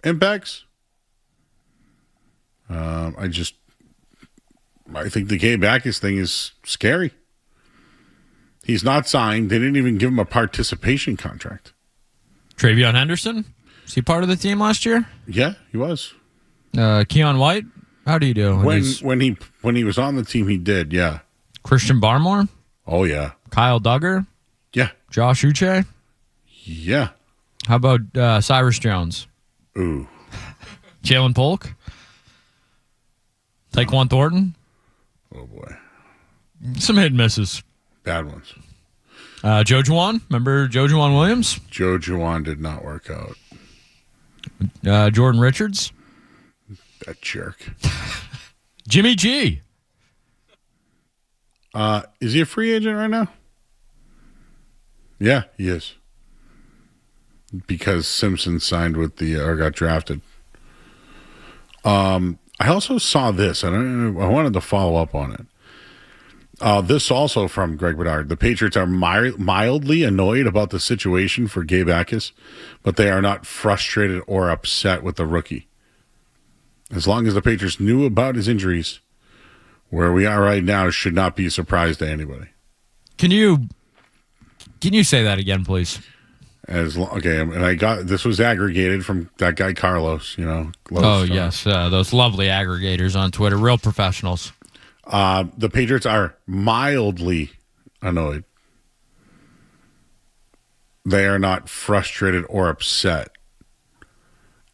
impacts? I think the Gabe Akis thing is scary. He's not signed. They didn't even give him a participation contract. Travion Henderson? Was he part of the team last year? Yeah, he was. Keon White? How do you do? When he was on the team, he did, yeah. Christian Barmore? Oh, yeah. Kyle Duggar? Yeah. Josh Uche? Yeah. How about Cyrus Jones? Ooh. Jalen Polk? Tyquan Thornton? Oh, boy. Some hit and misses. Bad ones. Joe Juwan? Remember Joe Juwan Williams? Joe Juwan did not work out. Jordan Richards? That jerk. Jimmy G? Is he a free agent right now? Yeah, he is. Because Simpson signed with or got drafted. I also saw this, and I wanted to follow up on it. This also from Greg Bedard. The Patriots are mildly annoyed about the situation for Gabe Akis, but they are not frustrated or upset with the rookie. As long as the Patriots knew about his injuries, where we are right now should not be a surprise to anybody. Can you say that again, please? And this was aggregated from that guy Carlos. Yes, those lovely aggregators on Twitter, real professionals. The Patriots are mildly annoyed. They are not frustrated or upset.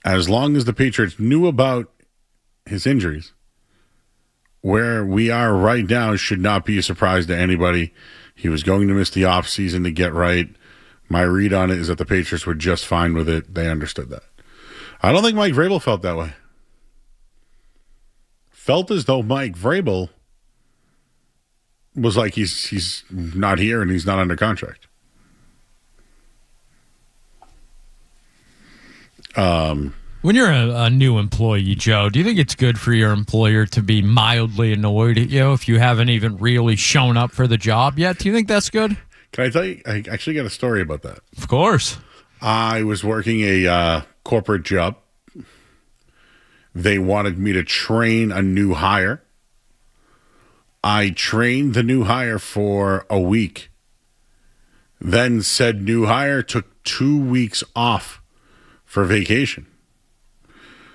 As long as the Patriots knew about his injuries, where we are right now should not be a surprise to anybody. He was going to miss the offseason to get right. My read on it is that the Patriots were just fine with it. They understood that. I don't think Mike Vrabel felt that way. Felt as though Mike Vrabel was like he's not here and he's not under contract. When you're a new employee, Joe, do you think it's good for your employer to be mildly annoyed at you if you haven't even really shown up for the job yet? Do you think that's good? Can I tell you? I actually got a story about that. Of course. I was working a corporate job. They wanted me to train a new hire. I trained the new hire for a week. Then said new hire took 2 weeks off for vacation.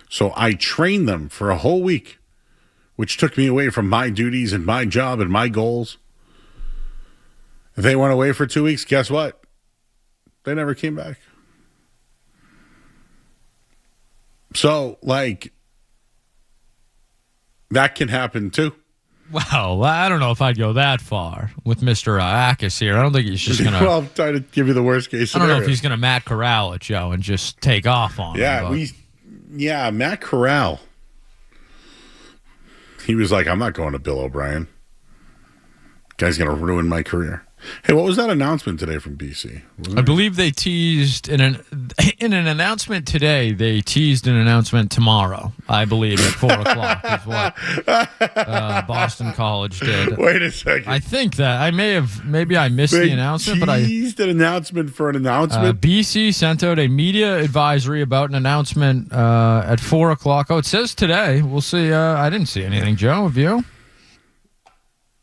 So I trained them for a whole week, which took me away from my duties and my job and my goals. They went away for 2 weeks. Guess what? They never came back. So, that can happen too. Well, I don't know if I'd go that far with Mr. Akis here. I don't think he's just going to... Well, I'm trying to give you the worst case scenario. I don't know if he's going to Matt Corral it, Joe, and just take off on him. Yeah, Matt Corral. He was like, I'm not going to Bill O'Brien. Guy's going to ruin my career. Hey, what was that announcement today from BC? I believe they teased in an announcement today. They teased an announcement tomorrow. I believe at 4:00 is what Boston College did. Wait a second. I think that maybe I missed the announcement, but I teased an announcement for an announcement. BC sent out a media advisory about an announcement at 4:00. Oh, it says today. We'll see. I didn't see anything, Joe. Have you?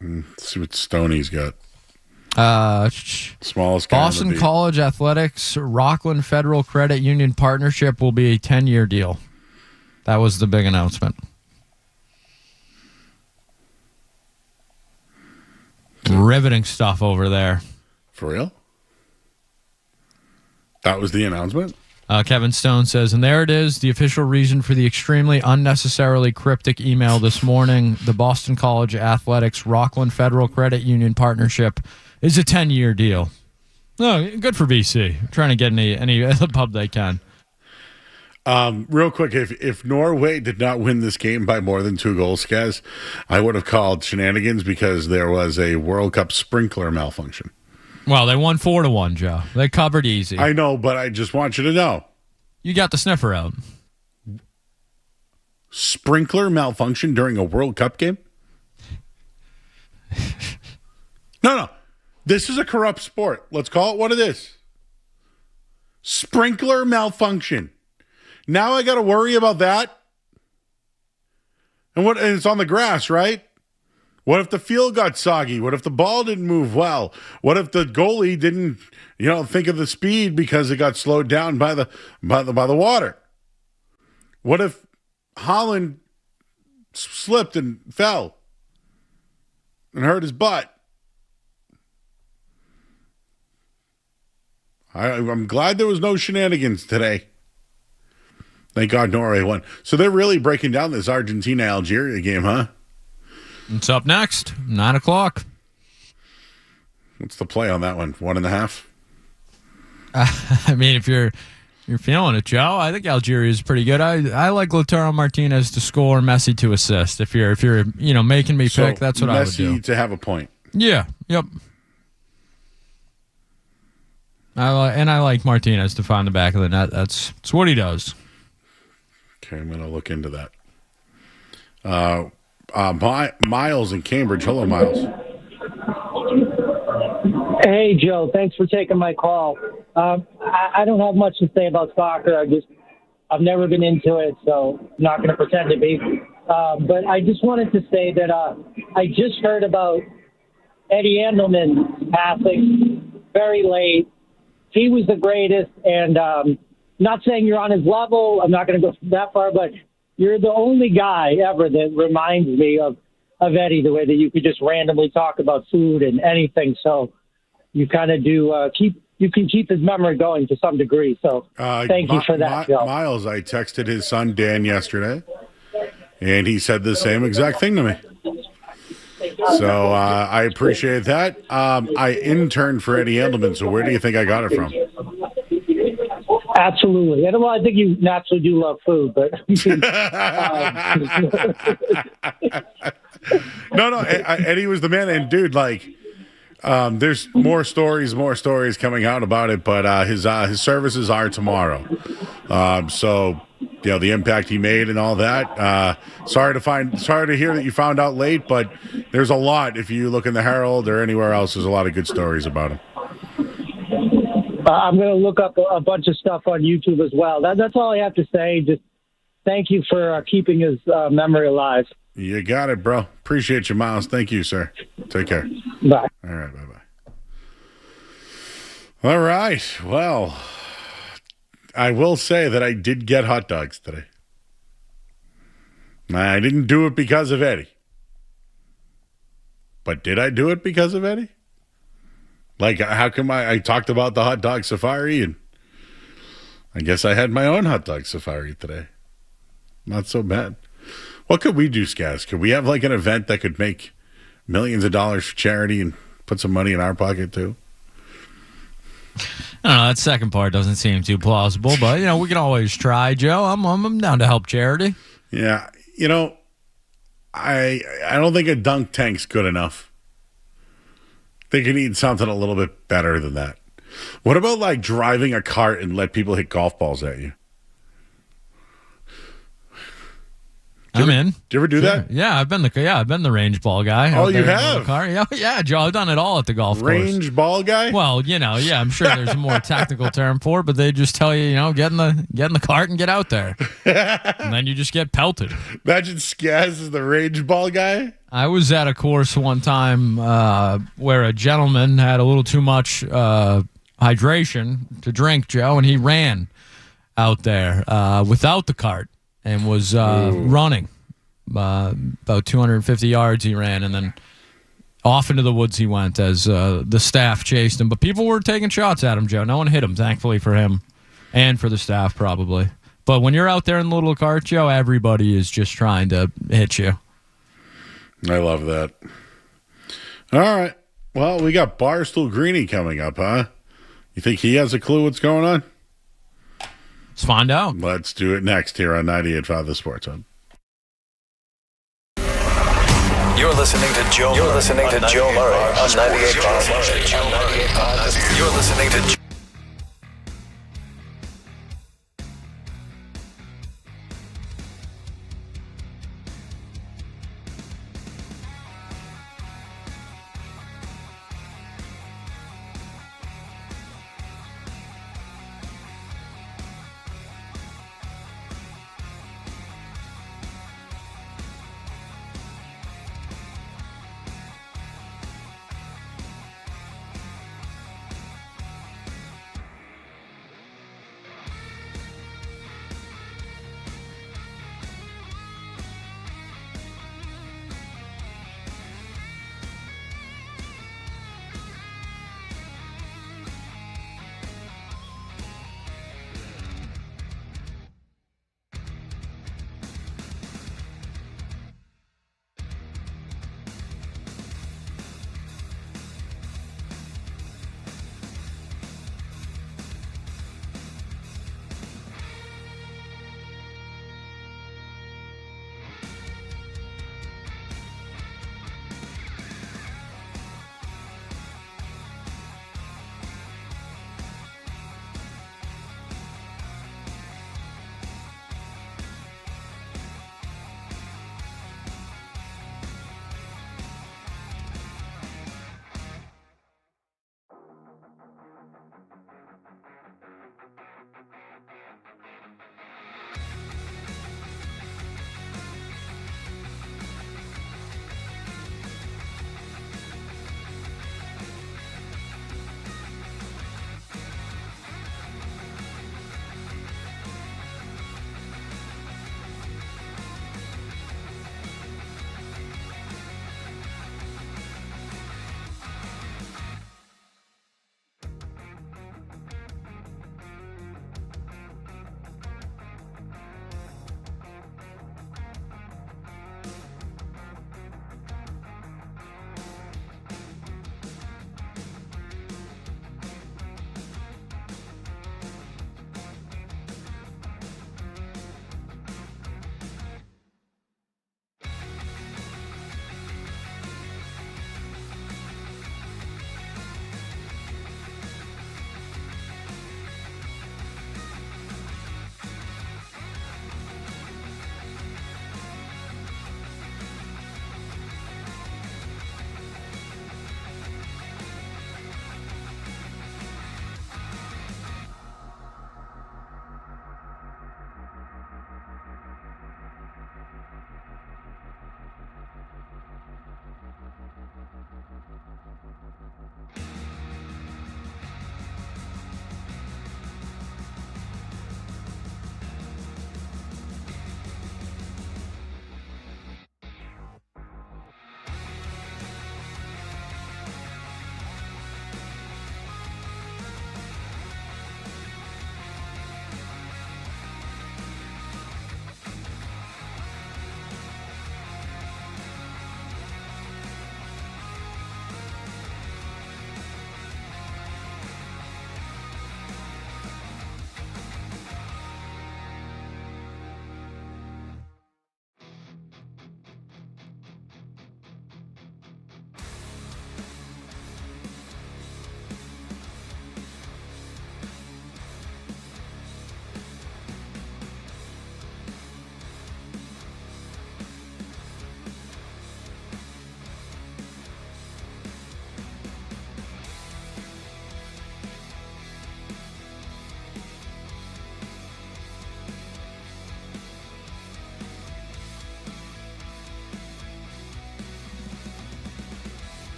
Let's see what Stoney's got. Smallest Boston College Athletics Rockland Federal Credit Union partnership will be a 10-year deal. That was the big announcement. Riveting stuff over there. For real? That was the announcement? Kevin Stone says, and there it is, the official reason for the extremely unnecessarily cryptic email this morning. The Boston College Athletics Rockland Federal Credit Union partnership is a 10-year deal. No, good for BC. Trying to get any of the pub they can. Real quick, if Norway did not win this game by more than 2 goals, Skaz, I would have called shenanigans because there was a World Cup sprinkler malfunction. Well, they won 4-1, Joe. They covered easy. I know, but I just want you to know. You got the sniffer out. Sprinkler malfunction during a World Cup game? No. This is a corrupt sport. Let's call it what it is. Sprinkler malfunction. Now I got to worry about that? And it's on the grass, right? What if the field got soggy? What if the ball didn't move well? What if the goalie didn't, think of the speed because it got slowed down by the water? What if Holland slipped and fell and hurt his butt? I'm glad there was no shenanigans today. Thank God Norway won. So they're really breaking down this Argentina-Algeria game, huh? It's up next, 9 o'clock. What's the play on that one? 1.5? I mean, if you're feeling it, Joe, I think Algeria is pretty good. I like Lautaro Martinez to score, Messi to assist. If you're making me pick, that's what I would do. Messi to have a point. Yeah. Yep. I like Martinez to find the back of the net. That's what he does. Okay, I'm going to look into that. Miles in Cambridge. Hello, Miles. Hey, Joe. Thanks for taking my call. I don't have much to say about soccer. I've never been into it, so I'm not going to pretend to be. But I just wanted to say that I just heard about Eddie Andelman passing very late. He was the greatest, and not saying you're on his level. I'm not going to go that far, but you're the only guy ever that reminds me of Eddie, the way that you could just randomly talk about food and anything. So you kind of do you can keep his memory going to some degree. So thank you for that, Joe. Miles, I texted his son Dan yesterday, and he said the same exact thing to me. So I appreciate that. I interned for Eddie Andelman, so where do you think I got it from? Absolutely. And well, I think you naturally do love food, but no. Eddie was the man, and dude, there's more stories coming out about it, but his services are tomorrow. So the impact he made and all that. Sorry to hear that you found out late, but there's a lot. If you look in the Herald or anywhere else, there's a lot of good stories about him. I'm going to look up a bunch of stuff on YouTube as well. That's all I have to say. Just thank you for keeping his memory alive. You got it, bro. Appreciate you, Miles. Thank you, sir. Take care. Bye. All right, bye-bye. All right. Well, I will say that I did get hot dogs today. I didn't do it because of Eddie. But did I do it because of Eddie? How come I talked about the hot dog safari, and I guess I had my own hot dog safari today. Not so bad. What could we do, Skaz? Could we have an event that could make millions of dollars for charity and put some money in our pocket too? I don't know. That second part doesn't seem too plausible, but we can always try, Joe. I'm down to help charity. Yeah, I don't think a dunk tank's good enough. They can need something a little bit better than that. What about driving a cart and let people hit golf balls at you? I'm in. Did you ever do that? Yeah, I've been the range ball guy. Oh, you have? Yeah, Joe. I've done it all at the golf course. Range ball guy? Well, I'm sure there's a more technical term for it, but they just tell you, get in the cart and get out there, and then you just get pelted. Imagine Skaz is the range ball guy. I was at a course one time where a gentleman had a little too much hydration to drink, Joe, and he ran out there without the cart. And was running about 250 yards. He ran, and then off into the woods he went as the staff chased him. But people were taking shots at him, Joe. No one hit him, thankfully for him. And for the staff, probably. But when you're out there in the little cart, Joe, everybody is just trying to hit you. I love that. All right. Well, we got Barstool Greeny coming up, huh? You think he has a clue what's going on? Let's find out. Let's do it next here on 98.5 The Sports Hub. You're listening to Joe. You're listening to Joe Murray on 98.5. You're listening to.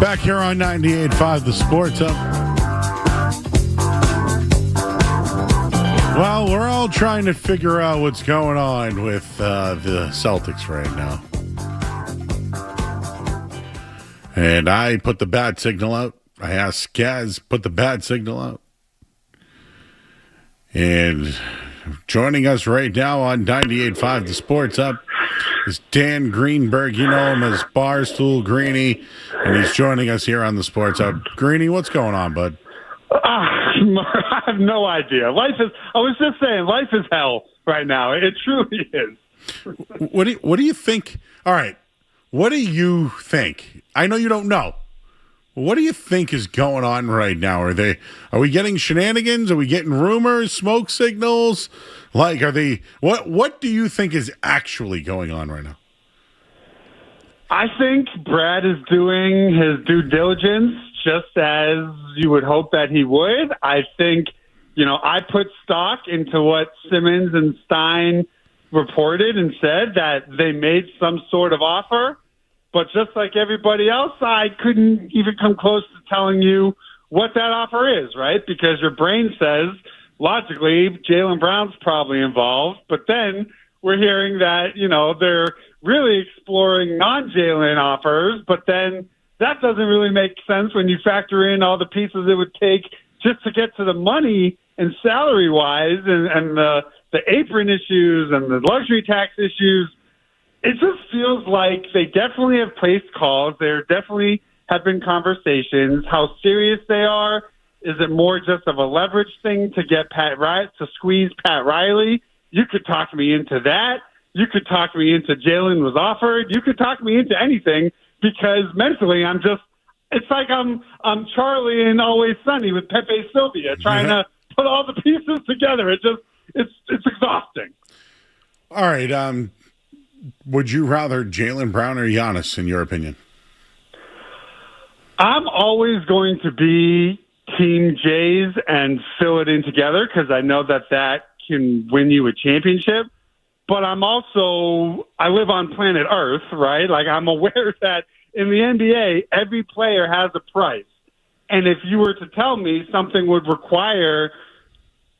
Back here on 98.5 The Sports Hub. Well, we're all trying to figure out what's going on with the Celtics right now. And I put the bat signal out. I asked Skaz, put the bat signal out. And joining us right now on 98.5 The Sports Up is Dan Greenberg. You know him as Barstool Greeny, and he's joining us here on The Sports Up. Greeny, what's going on, bud? I have no idea. I was just saying, life is hell right now. It truly is. What do you think? All right. What do you think? I know you don't know. What do you think is going on right now? Are we getting shenanigans? Are we getting rumors, smoke signals? Like, what do you think is actually going on right now? I think Brad is doing his due diligence just as you would hope that he would. I think, I put stock into what Simmons and Stein reported and said that they made some sort of offer. But just like everybody else, I couldn't even come close to telling you what that offer is, right? Because your brain says, logically, Jaylen Brown's probably involved. But then we're hearing that, they're really exploring non-Jaylen offers. But then that doesn't really make sense when you factor in all the pieces it would take just to get to the money and salary-wise and the apron issues and the luxury tax issues. It just feels like they definitely have placed calls. There definitely have been conversations. How serious they are? Is it more just of a leverage thing to get to squeeze Pat Riley? You could talk me into that. You could talk me into Jaylen was offered. You could talk me into anything because mentally it's like I'm Charlie in Always Sunny with Pepe Sylvia trying to put all the pieces together. It's exhausting. All right. Would you rather Jaylen Brown or Giannis, in your opinion? I'm always going to be Team Jays and fill it in together because I know that can win you a championship. But I live on planet Earth, right? Like I'm aware that in the NBA, every player has a price. And if you were to tell me something would require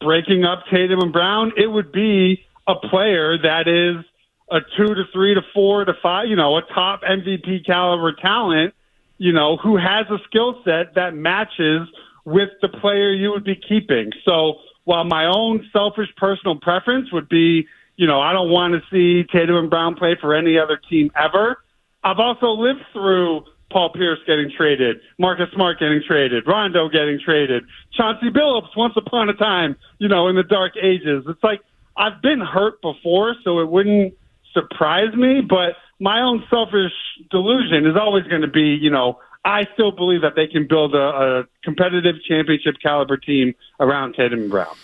breaking up Tatum and Brown, it would be a player that is a 2 to 3 to 4 to 5, a top MVP caliber talent, who has a skill set that matches with the player you would be keeping. So while my own selfish personal preference would be, I don't want to see Tatum and Brown play for any other team ever. I've also lived through Paul Pierce getting traded, Marcus Smart getting traded, Rondo getting traded, Chauncey Billups once upon a time, in the dark ages. It's like I've been hurt before, so it wouldn't surprise me, but my own selfish delusion is always going to be, I still believe that they can build a competitive championship caliber team around Tatum and Brown.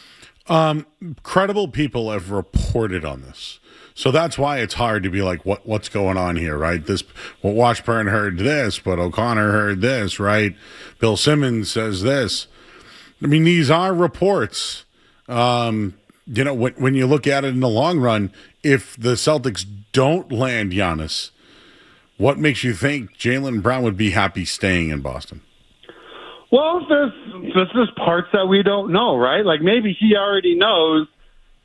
Credible people have reported on this. So that's why it's hard to be like, what's going on here, right? Washburn heard this, but O'Connor heard this, right? Bill Simmons says this. I mean, these are reports. When you look at it in the long run, if the Celtics don't land Giannis, what makes you think Jaylen Brown would be happy staying in Boston? Well, there's just parts that we don't know, right? Like maybe he already knows,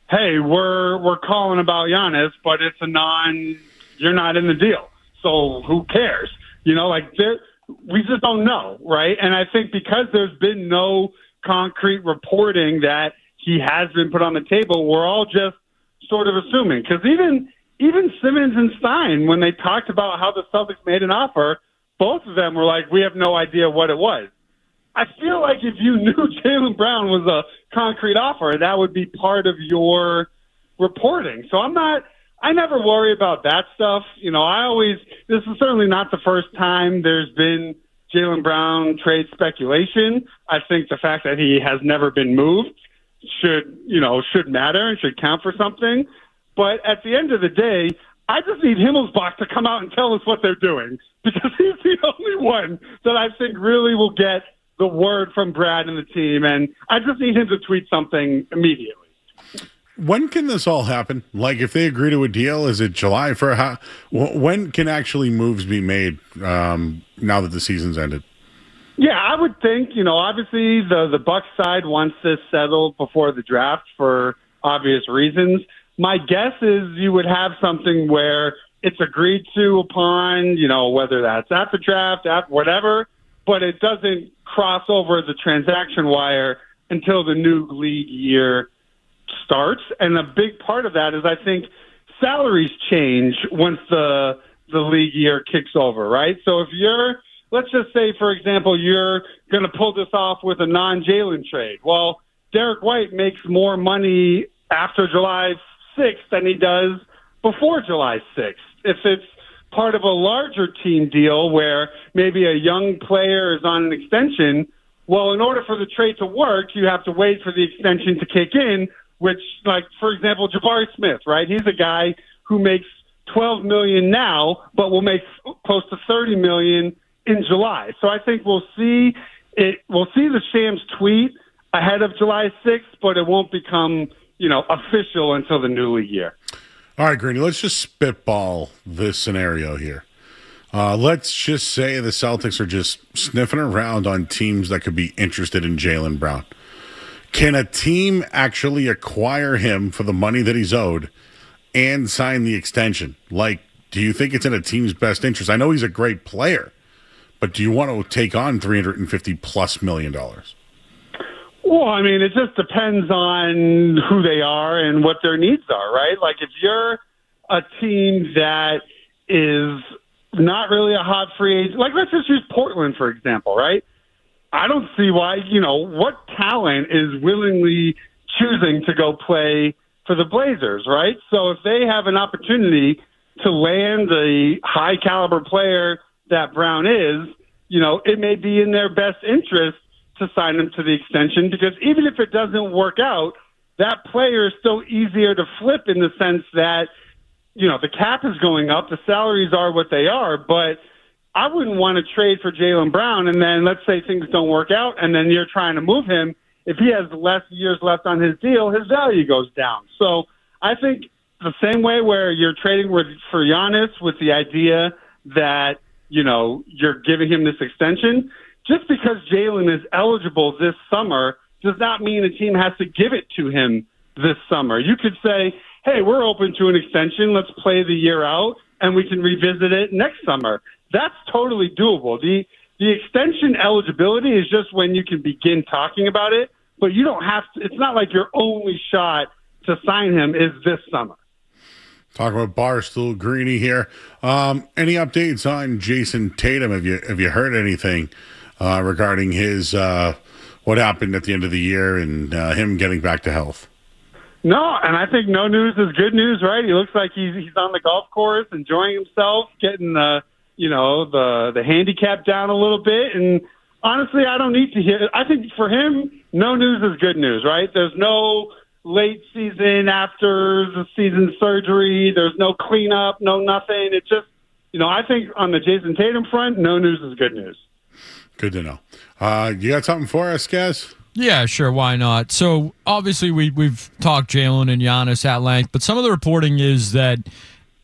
hey, we're calling about Giannis, but it's you're not in the deal. So who cares? We just don't know, right? And I think because there's been no concrete reporting that he has been put on the table, we're all just sort of assuming. Because even Simmons and Stein, when they talked about how the Celtics made an offer, both of them were like, we have no idea what it was. I feel like if you knew Jaylen Brown was a concrete offer, that would be part of your reporting. So I never worry about that stuff. This is certainly not the first time there's been Jaylen Brown trade speculation. I think the fact that he has never been moved should matter and should count for something. But at the end of the day, I just need Himmelsbach to come out and tell us what they're doing because he's the only one that I think really will get the word from Brad and the team. And I just need him to tweet something immediately. When can this all happen? Like if they agree to a deal, is it July? When can actually moves be made now that the season's ended? Yeah, I would think, obviously the Bucks side wants this settled before the draft for obvious reasons. My guess is you would have something where it's agreed to upon, whether that's at the draft, at whatever, but it doesn't cross over the transaction wire until the new league year starts. And a big part of that is I think salaries change once the league year kicks over, right? So if let's just say, for example, you're going to pull this off with a non-Jalen trade. Well, Derek White makes more money after July 6th than he does before July 6th. If it's part of a larger team deal where maybe a young player is on an extension, well, in order for the trade to work, you have to wait for the extension to kick in, which, like, for example, Jabari Smith, right? He's a guy who makes $12 million now, but will make close to $30 million in July. So I think we'll see the Shams tweet ahead of July 6th, but it won't become, official until the new league year. All right, Greeny, let's just spitball this scenario here. Let's just say the Celtics are just sniffing around on teams that could be interested in Jaylen Brown. Can a team actually acquire him for the money that he's owed and sign the extension? Like, do you think it's in a team's best interest? I know he's a great player, but do you want to take on $350+ million? Well, I mean, it just depends on who they are and what their needs are, right? Like, if you're a team that is not really a hot free agent, like, let's just use Portland, for example, right? I don't see why, what talent is willingly choosing to go play for the Blazers, right? So if they have an opportunity to land a high caliber player that Brown is, it may be in their best interest to sign him to the extension, because even if it doesn't work out, that player is still easier to flip in the sense that, the cap is going up, the salaries are what they are, but I wouldn't want to trade for Jaylen Brown and then let's say things don't work out and then you're trying to move him. If he has less years left on his deal, his value goes down. So I think the same way where you're trading for Giannis with the idea that, you're giving him this extension, just because Jaylen is eligible this summer does not mean a team has to give it to him this summer. You could say, hey, we're open to an extension. Let's play the year out, and we can revisit it next summer. That's totally doable. The extension eligibility is just when you can begin talking about it, but you don't have to. It's not like your only shot to sign him is this summer. Talking about Barstool Greeny here. Any updates on Jason Tatum? Have you heard anything regarding his what happened at the end of the year and him getting back to health? No, and I think no news is good news, right? He looks like he's on the golf course, enjoying himself, getting the handicap down a little bit. And honestly, I don't need to hear. I think for him, no news is good news, right? There's no late season after the season surgery. There's no cleanup, no nothing. It's just, I think on the Jason Tatum front, no news is good news. Good to know. You got something for us, Gaz? Yeah, sure. Why not? So obviously we've talked Jalen and Giannis at length, but some of the reporting is that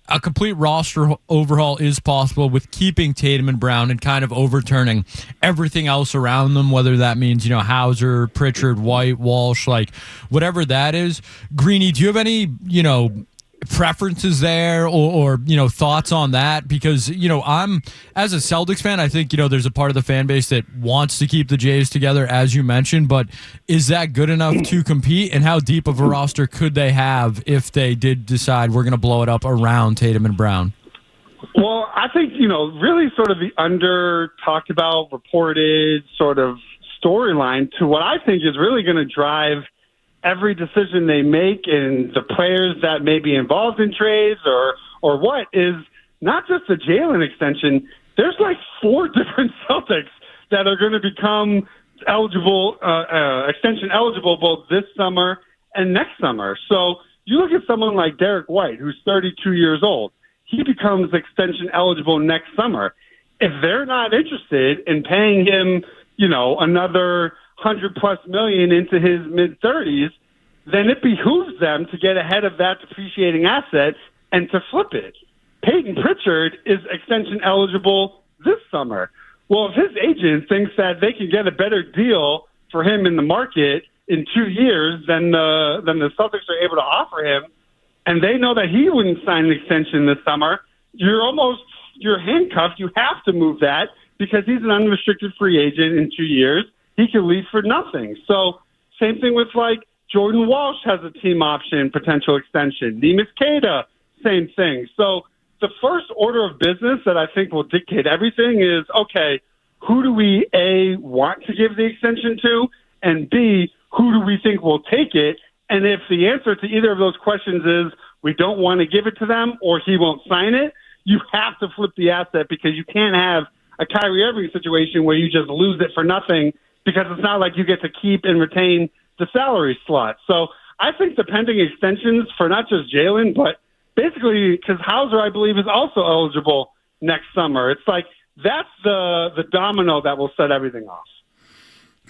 a complete roster overhaul is possible with keeping Tatum and Brown and kind of overturning everything else around them, whether that means, Hauser, Pritchard, White, Walsh, like whatever that is. Greeny, do you have any, preferences there or thoughts on that? Because, I'm, as a Celtics fan, I think, there's a part of the fan base that wants to keep the Jays together, as you mentioned, but is that good enough to compete? And how deep of a roster could they have if they did decide we're going to blow it up around Tatum and Brown? Well, I think, really sort of the under talked about, reported sort of storyline to what I think is really going to drive every decision they make and the players that may be involved in trades or what is not just the Jalen extension. There's like 4 different Celtics that are going to become eligible, extension eligible both this summer and next summer. So you look at someone like Derek White, who's 32 years old. He becomes extension eligible next summer. If they're not interested in paying him, another $100+ million into his mid-30s, then it behooves them to get ahead of that depreciating asset and to flip it. Peyton Pritchard is extension eligible this summer. Well, if his agent thinks that they can get a better deal for him in the market in 2 years than the Celtics are able to offer him, and they know that he wouldn't sign an extension this summer, you're handcuffed. You have to move that because he's an unrestricted free agent in 2 years. He can leave for nothing. So same thing with like Jordan Walsh has a team option potential extension. Neemias Queta, same thing. So the first order of business that I think will dictate everything is, okay, who do we, A, want to give the extension to, and B, who do we think will take it? And if the answer to either of those questions is we don't want to give it to them or he won't sign it, you have to flip the asset because you can't have a Kyrie Irving situation where you just lose it for nothing because it's not like you get to keep and retain the salary slot. So I think the pending extensions for not just Jalen, but basically because Hauser, I believe, is also eligible next summer. It's like that's the domino that will set everything off.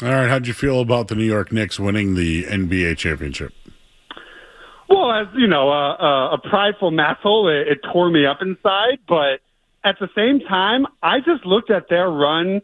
All right, how'd you feel about the New York Knicks winning the NBA championship? Well, as you know, a prideful masshole, it tore me up inside. But at the same time, I just looked at their run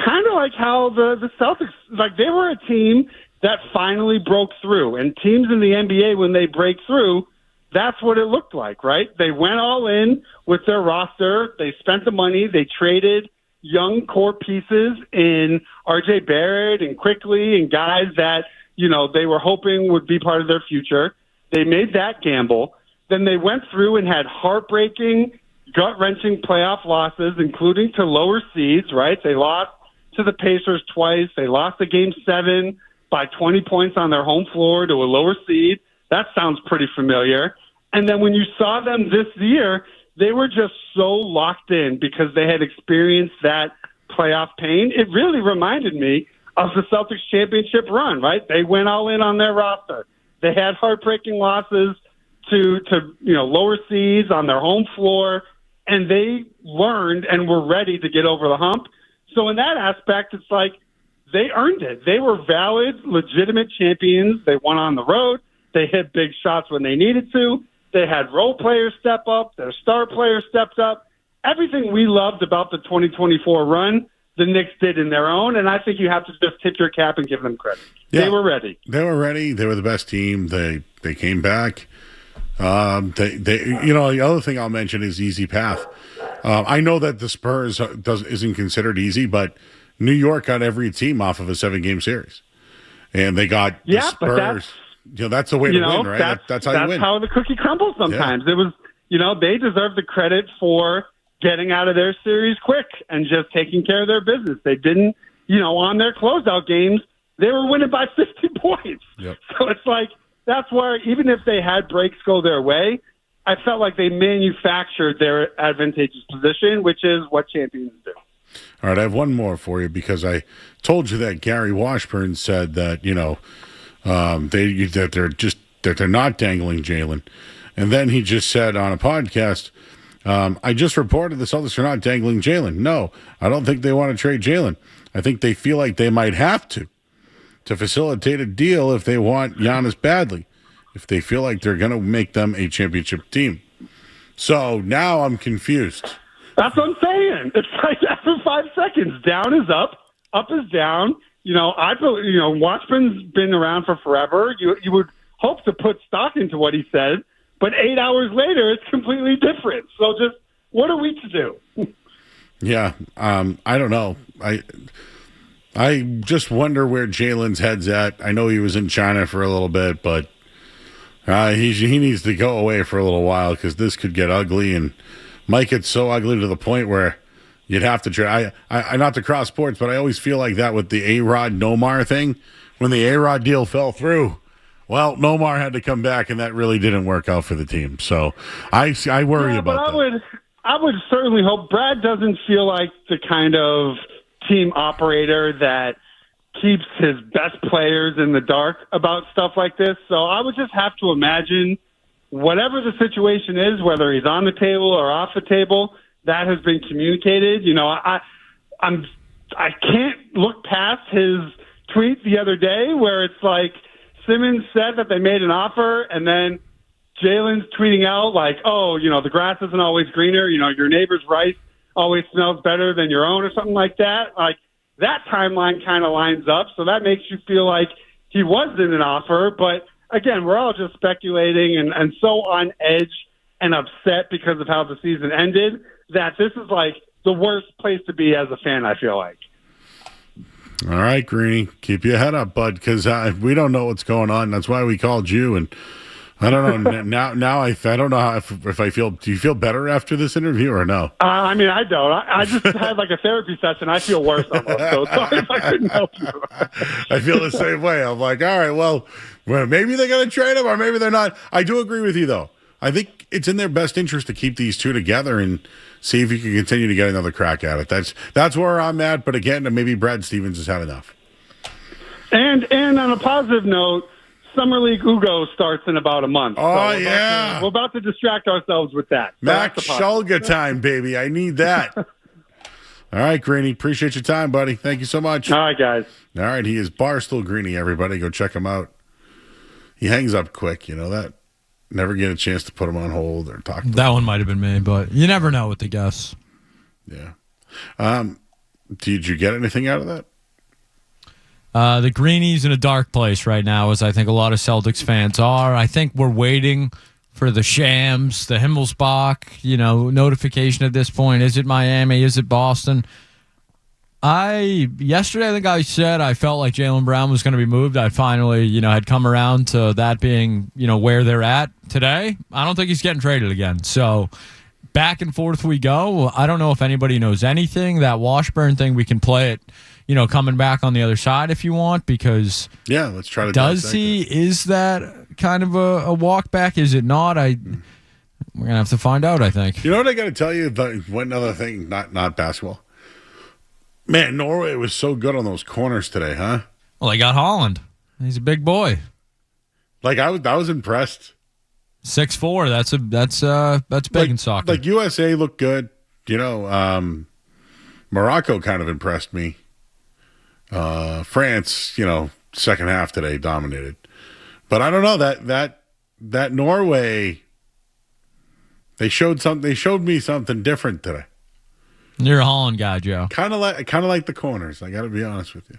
kind of like how the Celtics, like they were a team that finally broke through. And teams in the NBA, when they break through, that's what it looked like, right? They went all in with their roster. They spent the money. They traded young core pieces in R.J. Barrett and Quickly and guys that, you know, they were hoping would be part of their future. They made that gamble. Then they went through and had heartbreaking, gut-wrenching playoff losses, including to lower seeds, right? They lost to the Pacers twice. They lost a Game 7 by 20 points on their home floor to a lower seed. That sounds pretty familiar. And then when you saw them this year, they were just so locked in because they had experienced that playoff pain. It really reminded me of the Celtics championship run, right? They went all in on their roster. They had heartbreaking losses to lower seeds on their home floor, and they learned and were ready to get over the hump. So in that aspect, it's like they earned it. They were valid, legitimate champions. They won on the road. They hit big shots when they needed to. They had role players step up. Their star players stepped up. Everything we loved about the 2024 run, the Knicks did in their own, and I think you have to just tip your cap and give them credit. Yeah, they were ready. They were ready. They were the best team. They came back. The other thing I'll mention is easy path. I know that the Spurs isn't considered easy, but New York got every team off of a 7-game series, and they got the Spurs. That's the way to win, right? That's how you win. That's how the cookie crumbles sometimes. Yeah. It was, they deserve the credit for getting out of their series quick and just taking care of their business. They didn't, on their closeout games, they were winning by 50 points. Yep. So it's like, that's where even if they had breaks go their way, I felt like they manufactured their advantageous position, which is what champions do. All right, I have one more for you because I told you that Gary Washburn said that, that they're not dangling Jalen. And then he just said on a podcast, I just reported the Celtics are not dangling Jalen. No, I don't think they want to trade Jalen. I think they feel like they might have to facilitate a deal if they want Giannis badly, if they feel like they're going to make them a championship team. So now I'm confused. That's what I'm saying. It's like after 5 seconds, down is up is down. Washburn's been around for forever. You would hope to put stock into what he said, but 8 hours later, it's completely different. So just what are we to do? Yeah, I don't know. I just wonder where Jalen's head's at. I know he was in China for a little bit, but he needs to go away for a little while because this could get ugly and might get so ugly to the point where you'd have to try. I not to cross sports, but I always feel like that with the A-Rod Nomar thing. When the A-Rod deal fell through, well, Nomar had to come back, and that really didn't work out for the team. So I worry about that. I would certainly hope Brad doesn't feel like the kind of team operator that keeps his best players in the dark about stuff like this. So I would just have to imagine whatever the situation is, whether he's on the table or off the table, that has been communicated. I can't look past his tweet the other day where it's like Simmons said that they made an offer and then Jalen's tweeting out like, the grass isn't always greener. Your neighbor's rice always smells better than your own or something like that. Like that timeline kind of lines up. So that makes you feel like he was in an offer. But again, we're all just speculating and so on edge and upset because of how the season ended, that this is like the worst place to be as a fan, I feel like. All right, Greeny, keep your head up, bud, because we don't know what's going on. That's why we called you, and I don't know. now I don't know how, if I feel. Do you feel better after this interview or no? I mean, I don't. I just had like a therapy session. I feel worse almost. So sorry if I couldn't help you. I feel the same way. I'm like, all right, well, maybe they're going to trade him, or maybe they're not. I do agree with you, though. I think it's in their best interest to keep these two together and see if you can continue to get another crack at it. That's where I'm at. But again, maybe Brad Stevens has had enough. And on a positive note, Summer League Ugo starts in about a month. Oh, so we're about to distract ourselves with that. So Max Shulga time, baby. I need that. All right, Greeny. Appreciate your time, buddy. Thank you so much. All right, guys. All right, he is Barstool Greeny, everybody. Go check him out. He hangs up quick, you know that? Never get a chance to put him on hold or talk to That him. one might have been me, but you never know with the guests. Yeah. Did you get anything out of that? The Greenies in a dark place right now, as I think a lot of Celtics fans are. I think we're waiting for the Shams, the Himmelsbach, notification at this point. Is it Miami? Is it Boston? Yesterday, I think I said I felt like Jaylen Brown was going to be moved. I finally, had come around to that being, where they're at today. I don't think he's getting traded again. So back and forth we go. I don't know if anybody knows anything. That Washburn thing, we can play it, coming back on the other side if you want, because yeah, let's try to. Does he? Is that kind of a walk back? Is it not? We're gonna have to find out. I think. You know what I got to tell you? One other thing, not basketball. Man, Norway was so good on those corners today, huh? Well, they got Holland. He's a big boy. Like I was impressed. 6'4". That's big in soccer. Like USA looked good. Morocco kind of impressed me. France, second half today dominated. But I don't know that Norway. They showed me something different today. You're a Holland guy, Joe. Kind of like the corners. I got to be honest with you.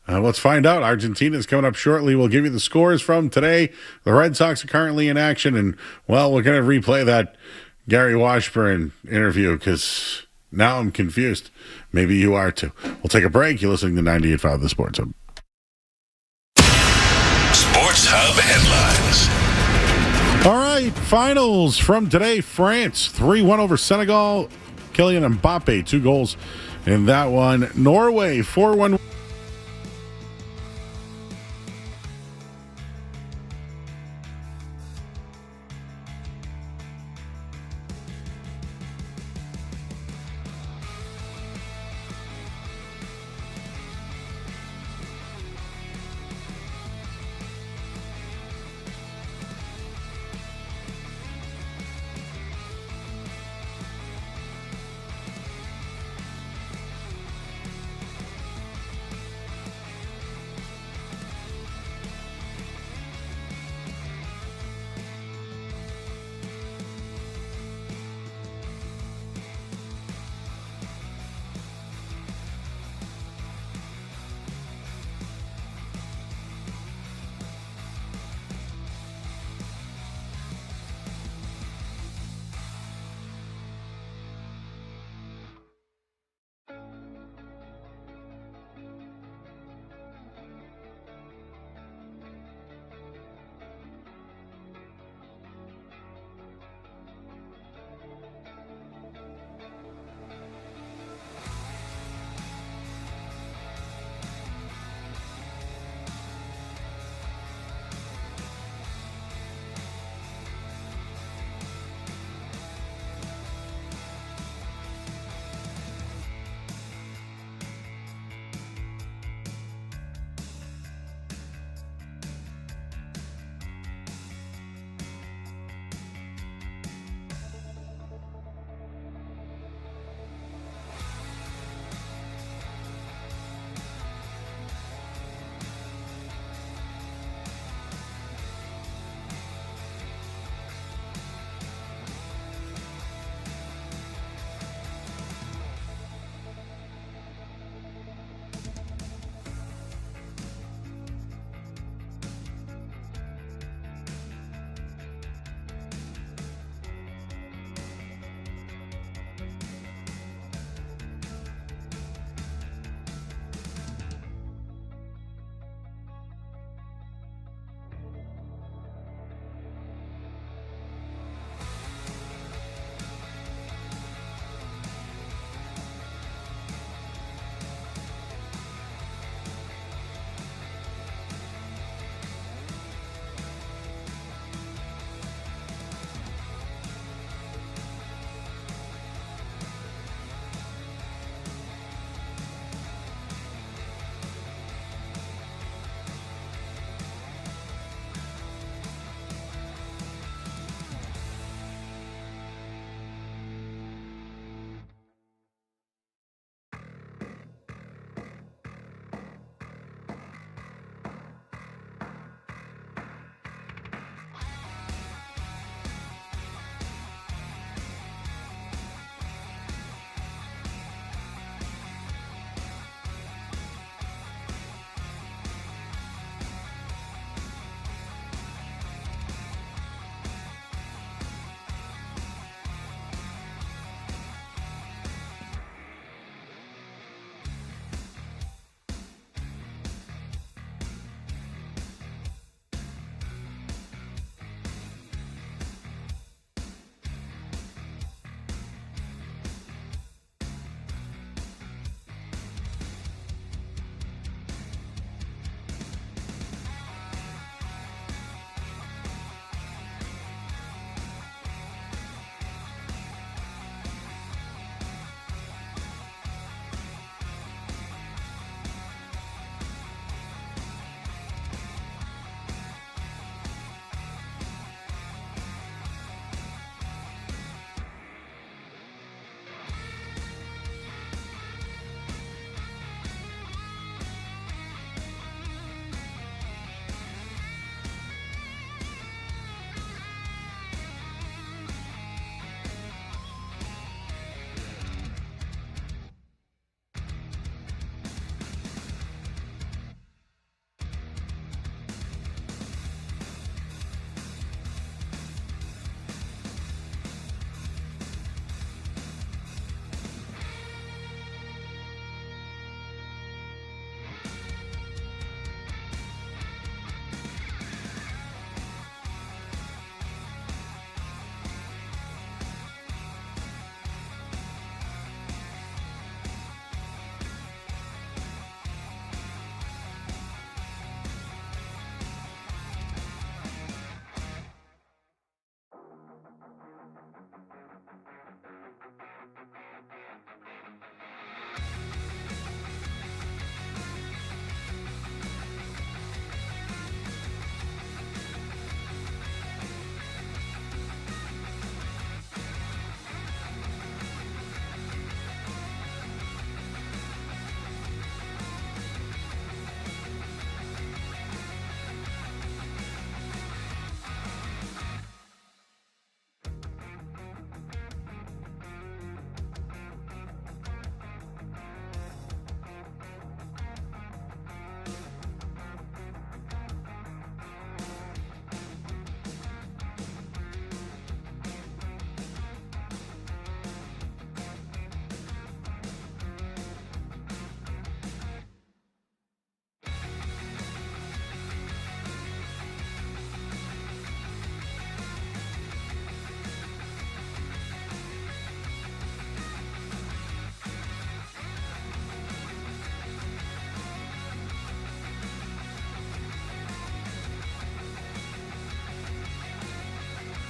Let's find out. Argentina's coming up shortly. We'll give you the scores from today. The Red Sox are currently in action, and we're going to replay that Gary Washburn interview because now I'm confused. Maybe you are too. We'll take a break. You're listening to 98.5 The Sports Hub. Sports Hub headlines. All right, finals from today. France 3-1 over Senegal. Kylian Mbappe, 2 goals in that one. Norway, 4-1.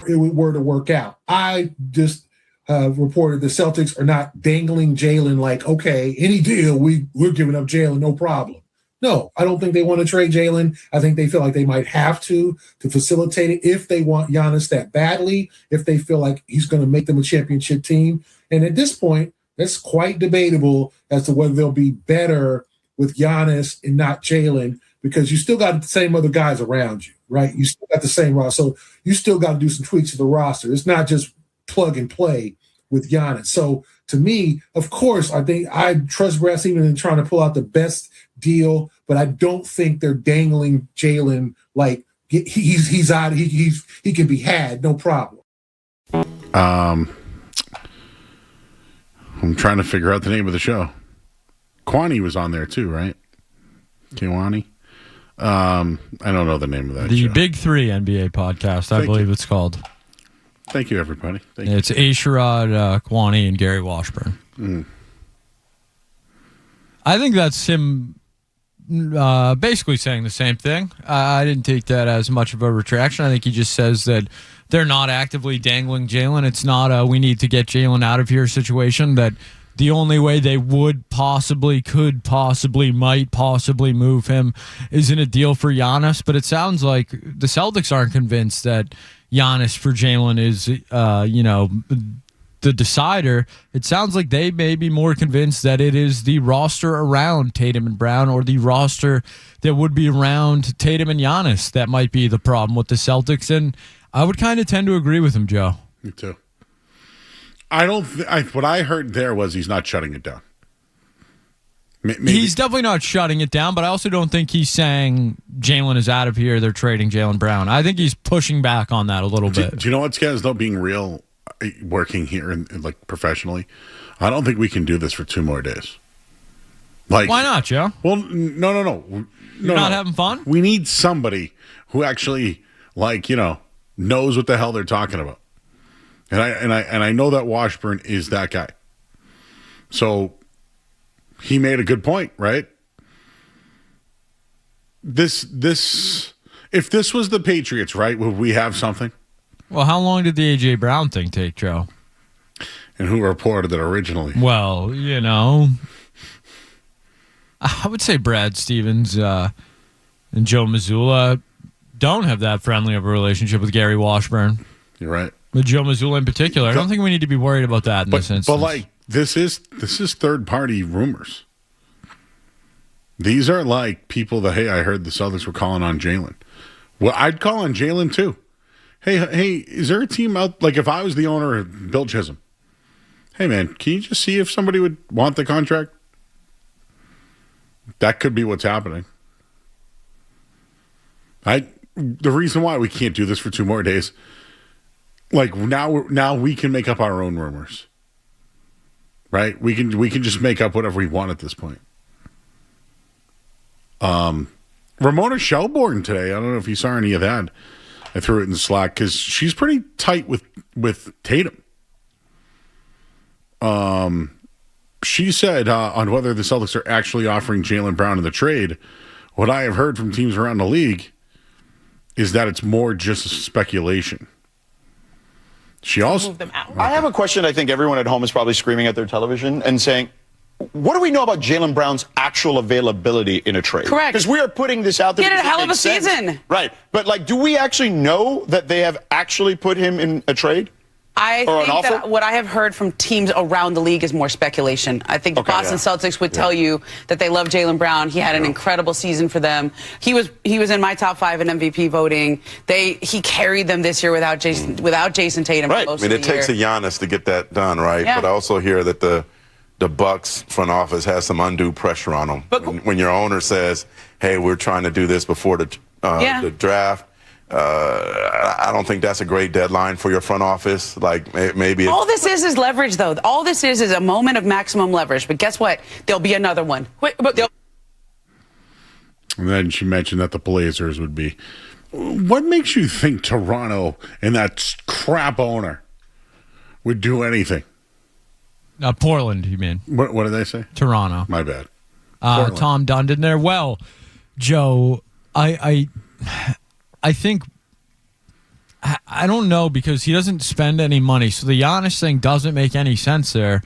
it were to work out. I just reported the Celtics are not dangling Jalen like, okay, any deal, we're giving up Jalen, no problem. No, I don't think they want to trade Jalen. I think they feel like they might have to facilitate it if they want Giannis that badly, if they feel like he's going to make them a championship team. And at this point, that's quite debatable as to whether they'll be better with Giannis and not Jalen, because you still got the same other guys around you, right? You still got the same roster. So you still got to do some tweaks to the roster. It's not just plug and play with Giannis. So to me, of course, I think I trust Brass even in trying to pull out the best deal, but I don't think they're dangling Jalen like he's out. He can be had, no problem. I'm trying to figure out the name of the show. Kwani was on there too, right? Kiwani. I don't know the name of that The show. Big Three NBA podcast, I believe it's called. Thank you, everybody. Thank you. It's Asherrod, Kwani, and Gary Washburn. I think that's him basically saying the same thing. I didn't take that as much of a retraction. I think he just says that they're not actively dangling Jalen. It's not a we need to get Jalen out of here situation, that the only way they would possibly, could possibly, might possibly move him is in a deal for Giannis. But it sounds like the Celtics aren't convinced that Giannis for Jalen is, the decider. It sounds like they may be more convinced that it is the roster around Tatum and Brown, or the roster that would be around Tatum and Giannis that might be the problem with the Celtics. And I would kind of tend to agree with him, Joe. Me too. I don't. What I heard there was he's not shutting it down. Maybe. He's definitely not shutting it down, but I also don't think he's saying Jalen is out of here, they're trading Jalen Brown. I think he's pushing back on that a little bit. Do you know what's guys? Though, being real, working here and like professionally, I don't think we can do this for 2 more days. Like, why not, Joe? Well, no. You're not having fun? We need somebody who actually, knows what the hell they're talking about. And I know that Washburn is that guy. So he made a good point, right? If this was the Patriots, right, would we have something? Well, how long did the A.J. Brown thing take, Joe? And who reported it originally? Well, I would say Brad Stevens and Joe Mazzulla don't have that friendly of a relationship with Gary Washburn. You're right. With Joe Mazzulla in particular. I don't think we need to be worried about that in this instance. But this is third-party rumors. These are like people that, hey, I heard the Celtics were calling on Jalen. Well, I'd call on Jalen too. Hey, is there a team out, like if I was the owner of Bill Chisholm, hey man, can you just see if somebody would want the contract? That could be what's happening. The reason why we can't do this for 2 more days, like now we can make up our own rumors. Right? We can just make up whatever we want at this point. Ramona Shelbourne today, I don't know if you saw any of that. I threw it in Slack because she's pretty tight with Tatum. She said on whether the Celtics are actually offering Jalen Brown in the trade, what I have heard from teams around the league is that it's more just speculation. She also move them out. I have a question. I think everyone at home is probably screaming at their television and saying, what do we know about Jalen Brown's actual availability in a trade? Correct. Because we are putting this out there. He had a hell of a sense. season. Right. But, do we actually know that they have actually put him in a trade? I think that what I have heard from teams around the league is more speculation. I think the Boston Celtics would tell you that they love Jalen Brown. He had an incredible season for them. He was in my top 5 in MVP voting. He carried them this year without Jason Tatum. Right. Most I mean, of it the takes year. a Giannis to get that done, right? Yeah. But I also hear that the Bucks front office has some undue pressure on them. When your owner says, "Hey, we're trying to do this before the draft." I don't think that's a great deadline for your front office. Maybe all this is leverage, though. All this is a moment of maximum leverage. But guess what? There'll be another one. And then she mentioned that the Blazers would be. What makes you think Toronto and that crap owner would do anything? Portland, you mean? What did they say? Toronto. My bad. Tom Dundon there. Well, Joe, I think I don't know because he doesn't spend any money. So the Giannis thing doesn't make any sense there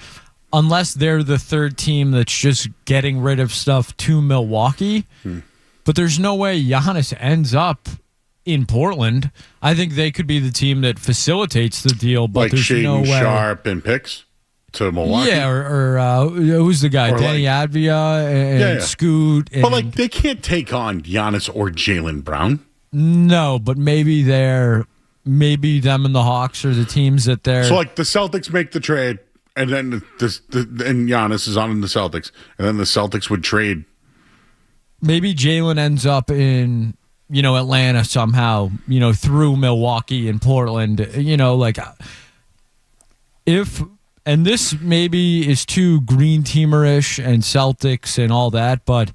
unless they're the third team that's just getting rid of stuff to Milwaukee. But there's no way Giannis ends up in Portland. I think they could be the team that facilitates the deal, but like there's Shaedon no way. Sharp and picks to Milwaukee. Yeah, or who's the guy? Or Danny Advia and Scoot. But like they can't take on Giannis or Jaylen Brown. No, but maybe them and the Hawks are the teams that they're. So like the Celtics make the trade, and then and Giannis is on in the Celtics, and then the Celtics would trade. Maybe Jaylen ends up in Atlanta somehow, through Milwaukee and Portland, and this maybe is too green teamer-ish and Celtics and all that, but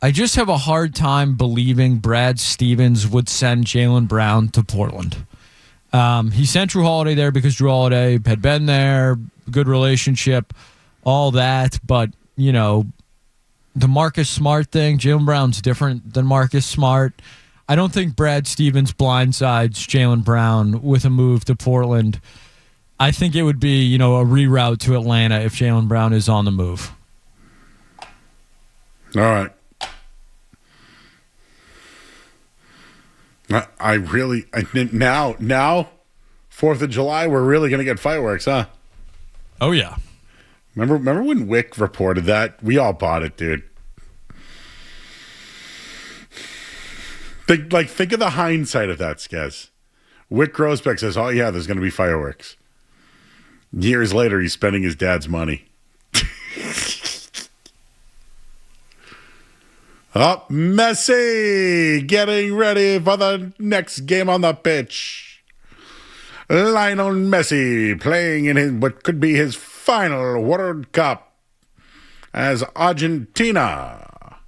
I just have a hard time believing Brad Stevens would send Jaylen Brown to Portland. He sent Drew Holiday there because Drew Holiday had been there, good relationship, all that, but, the Marcus Smart thing, Jaylen Brown's different than Marcus Smart. I don't think Brad Stevens blindsides Jaylen Brown with a move to Portland. I think it would be, a reroute to Atlanta if Jaylen Brown is on the move. All right. Now, 4th of July, we're really going to get fireworks, huh? Oh, yeah. Remember when Wick reported that? We all bought it, dude. Think of the hindsight of that, Skez. Wick Grosbeck says, oh, yeah, there's going to be fireworks. Years later, he's spending his dad's money. Messi getting ready for the next game on the pitch. Lionel Messi playing in what could be his final World Cup as Argentina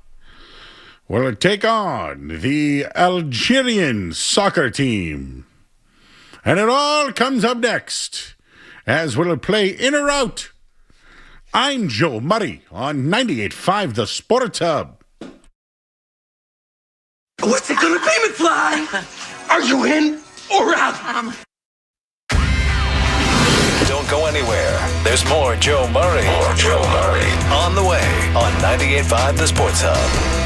will take on the Algerian soccer team. And it all comes up next as we'll play In or Out. I'm Joe Murray on 98.5 The Sports Hub. What's it gonna be, McFly? Are you in or out? Don't go anywhere. There's more Joe Murray. On the way on 98.5 The Sports Hub.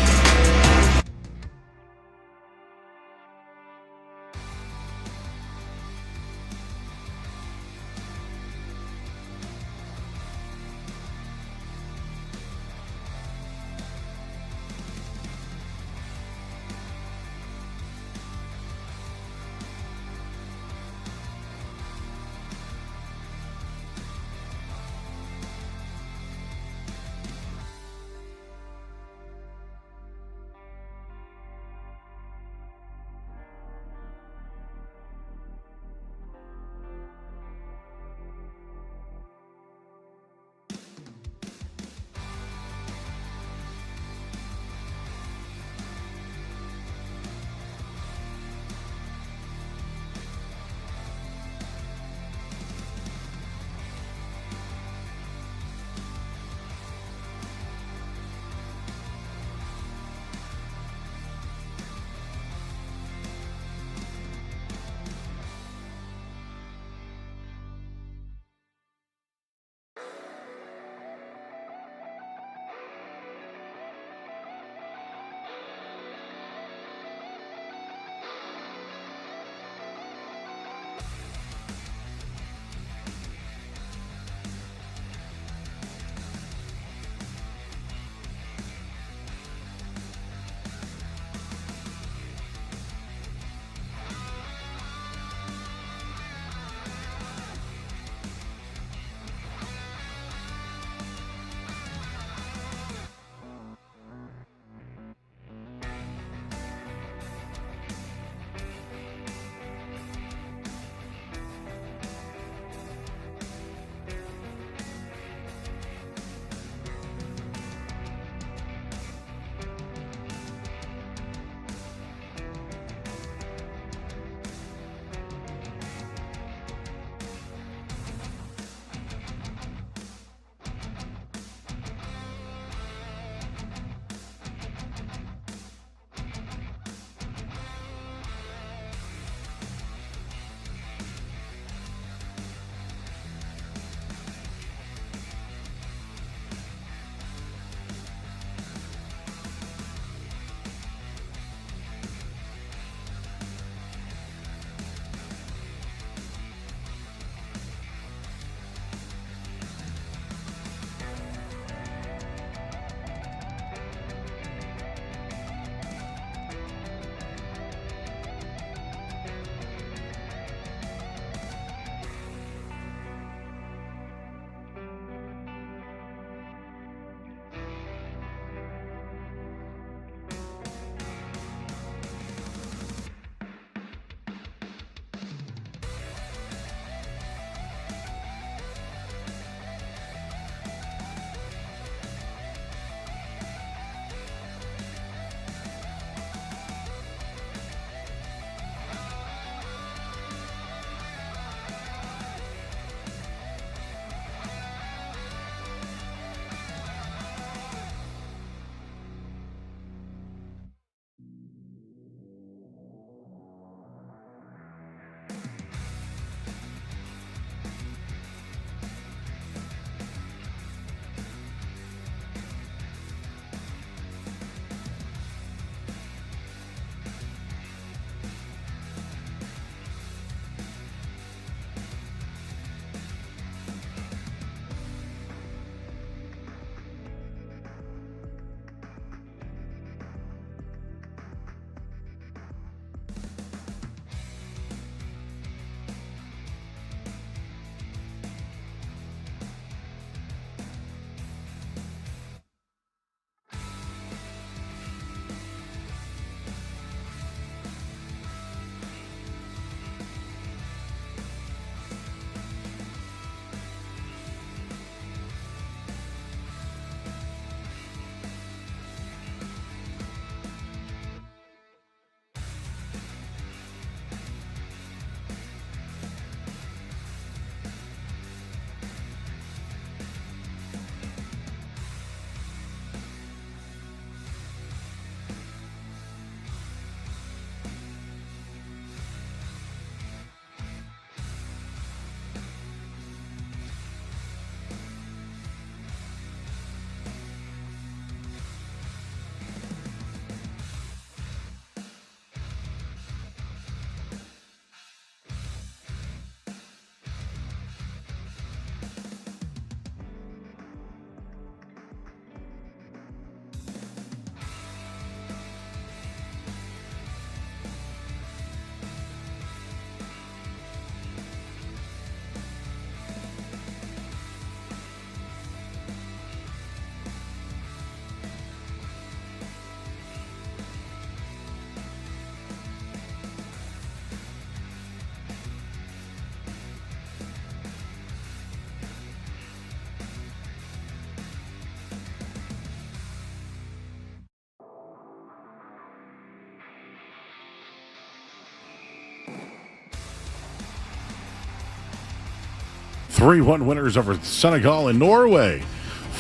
3-1 winners over Senegal and Norway.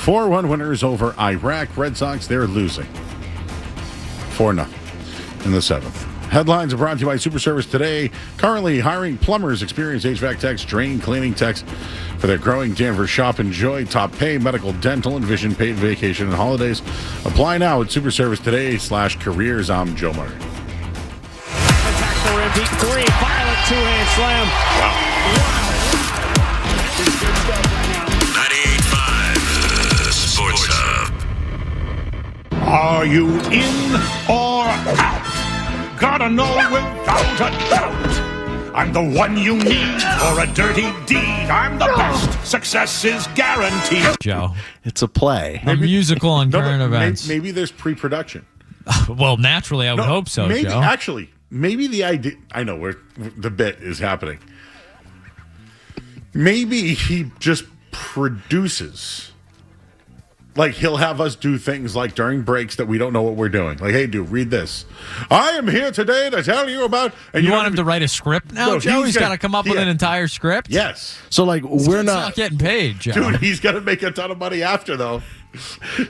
4-1 winners over Iraq. Red Sox, they're losing 4-0 in the 7th. Headlines are brought to you by Super Service Today. Currently hiring plumbers, experienced HVAC techs, drain cleaning techs for their growing Danvers shop. Enjoy top pay, medical, dental, and vision, paid vacation, and holidays. Apply now at Super Service Today/careers. I'm Joe Murray. Attack for him, deep three, violent two-hand slam. Wow. 98.5 Sports Hub. Are you in or out? Gotta know without a doubt. I'm the one you need for a dirty deed. I'm the best. Success is guaranteed. Joe. It's a play. A musical on current events. Maybe there's pre-production. Well, naturally, I would hope so, maybe, Joe. Actually, maybe the idea... I know where the bit is happening. Maybe he just produces... Like, he'll have us do things like during breaks that we don't know what we're doing. Like, hey, dude, read this. I am here today to tell you about... And you want him to write a script now, Joe? He's got to come up with an entire script? Yes. So, like, we're not getting paid, Joe. Dude, he's got to make a ton of money after, though.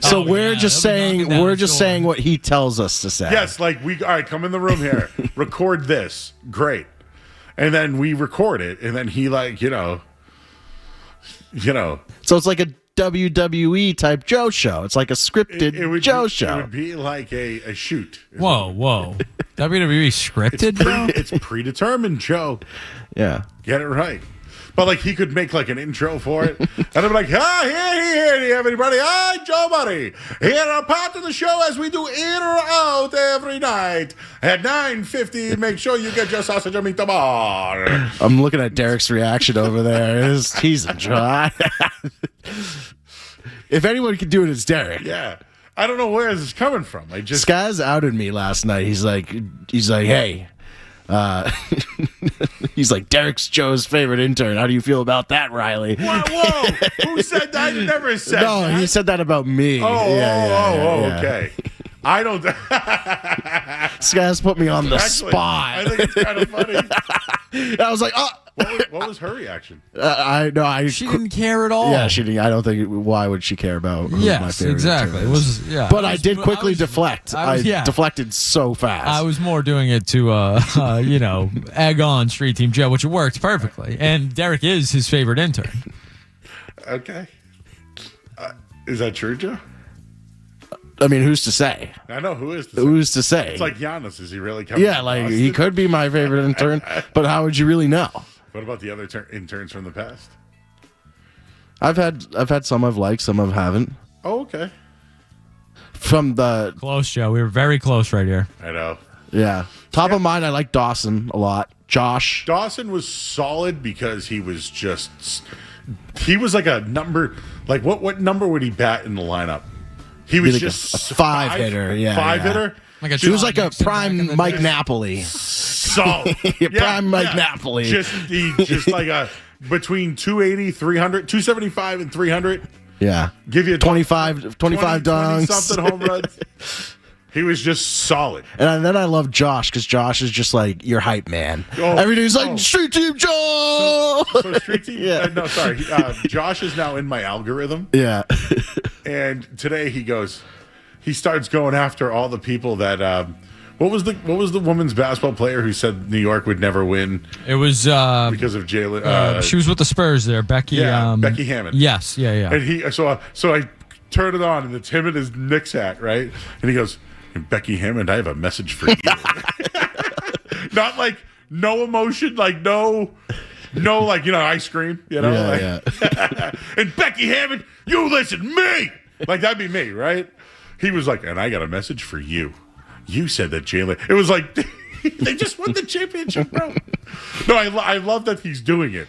So we're just saying what he tells us to say. Yes, like, all right, come in the room here. Record this. Great. And then we record it, and then he, like, you know. So it's like a WWE type Joe show. It's like a scripted Joe show. It would be like a shoot. Whoa. WWE scripted, Joe? It's predetermined, Joe. Yeah. Get it right. But, like, he could make, like, an intro for it. And I'd be like, here, do you have anybody? I'm Joe Murray. Here are part of the show as we do in or out every night. At 9:50, make sure you get your sausage and meatball. I'm looking at Derek's reaction over there. He's a dry. If anyone can do it, it's Derek. Yeah. I don't know where this is coming from. Skaz outed me last night. He's like, hey. He's like, Derek's Joe's favorite intern. How do you feel about that, Riley? Whoa. Who said that? You never said that. No, he said that about me. Yeah. Okay. I don't. Skaz put me on the spot. I think it's kind of funny. I was like, oh. What was her reaction? She didn't care at all. Yeah, she didn't. I don't think. Why would she care about? Who my favorite exactly. intern is? But I did quickly deflect. I deflected so fast. I was more doing it to, egg on Street Team Joe, which worked perfectly. And Derek is his favorite intern. Okay. Is that true, Joe? I mean, who's to say? I know who is to say. Who's to say? It's like Giannis. Is he really coming? Yeah, like Boston? He could be my favorite intern, but how would you really know? What about the other interns from the past? I've had some I've liked, some I haven't. Oh, okay. From the close, Joe. We were very close right here. I know. Yeah. Top of mind, I like Dawson a lot. Josh. Dawson was solid because he was like a number. Like what number would he bat in the lineup? He was like just a five hitter. Yeah, five hitter. He was like a prime Mike Napoli. Solid. Prime Mike Napoli. Just like a between 280, 300, 275 and 300. Yeah. Give you 25 dunks. 20 something home runs. He was just solid. And then I love Josh because Josh is just like your hype man. Every day he's like, Street Team Joe! So Street Team... no, sorry. Josh is now in my algorithm. Yeah. And today he starts going after all the people that... What was the women's basketball player who said New York would never win? It was... because of Jalen... she was with the Spurs there, Becky... Becky Hammond. Yes, yeah. And so I turn it on, and it's him in his Knicks hat, right? And he goes... Becky Hammond, I have a message for you. Not like no emotion, like no, like ice cream, Yeah. And Becky Hammond, you listen to me. Like that'd be me, right? He was like, and I got a message for you. You said that Jalen. It was like they just won the championship, bro. No, I love that he's doing it,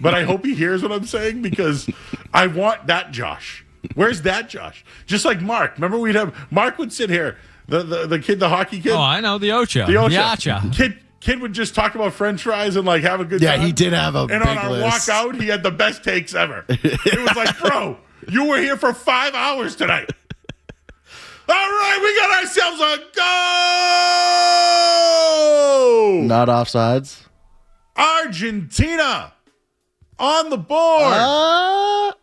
but I hope he hears what I'm saying because I want that Josh. Where's that Josh? Just like Mark. Remember Mark would sit here. The kid, the hockey kid. Oh, I know, the Ocho. The Yacha. Kid would just talk about French fries and like have a good time. Yeah, he did have a big And on our list. walk out, he had the best takes ever. It was like, bro, you were here for 5 hours tonight. All right, we got ourselves a goal. Not offsides. Argentina On the board.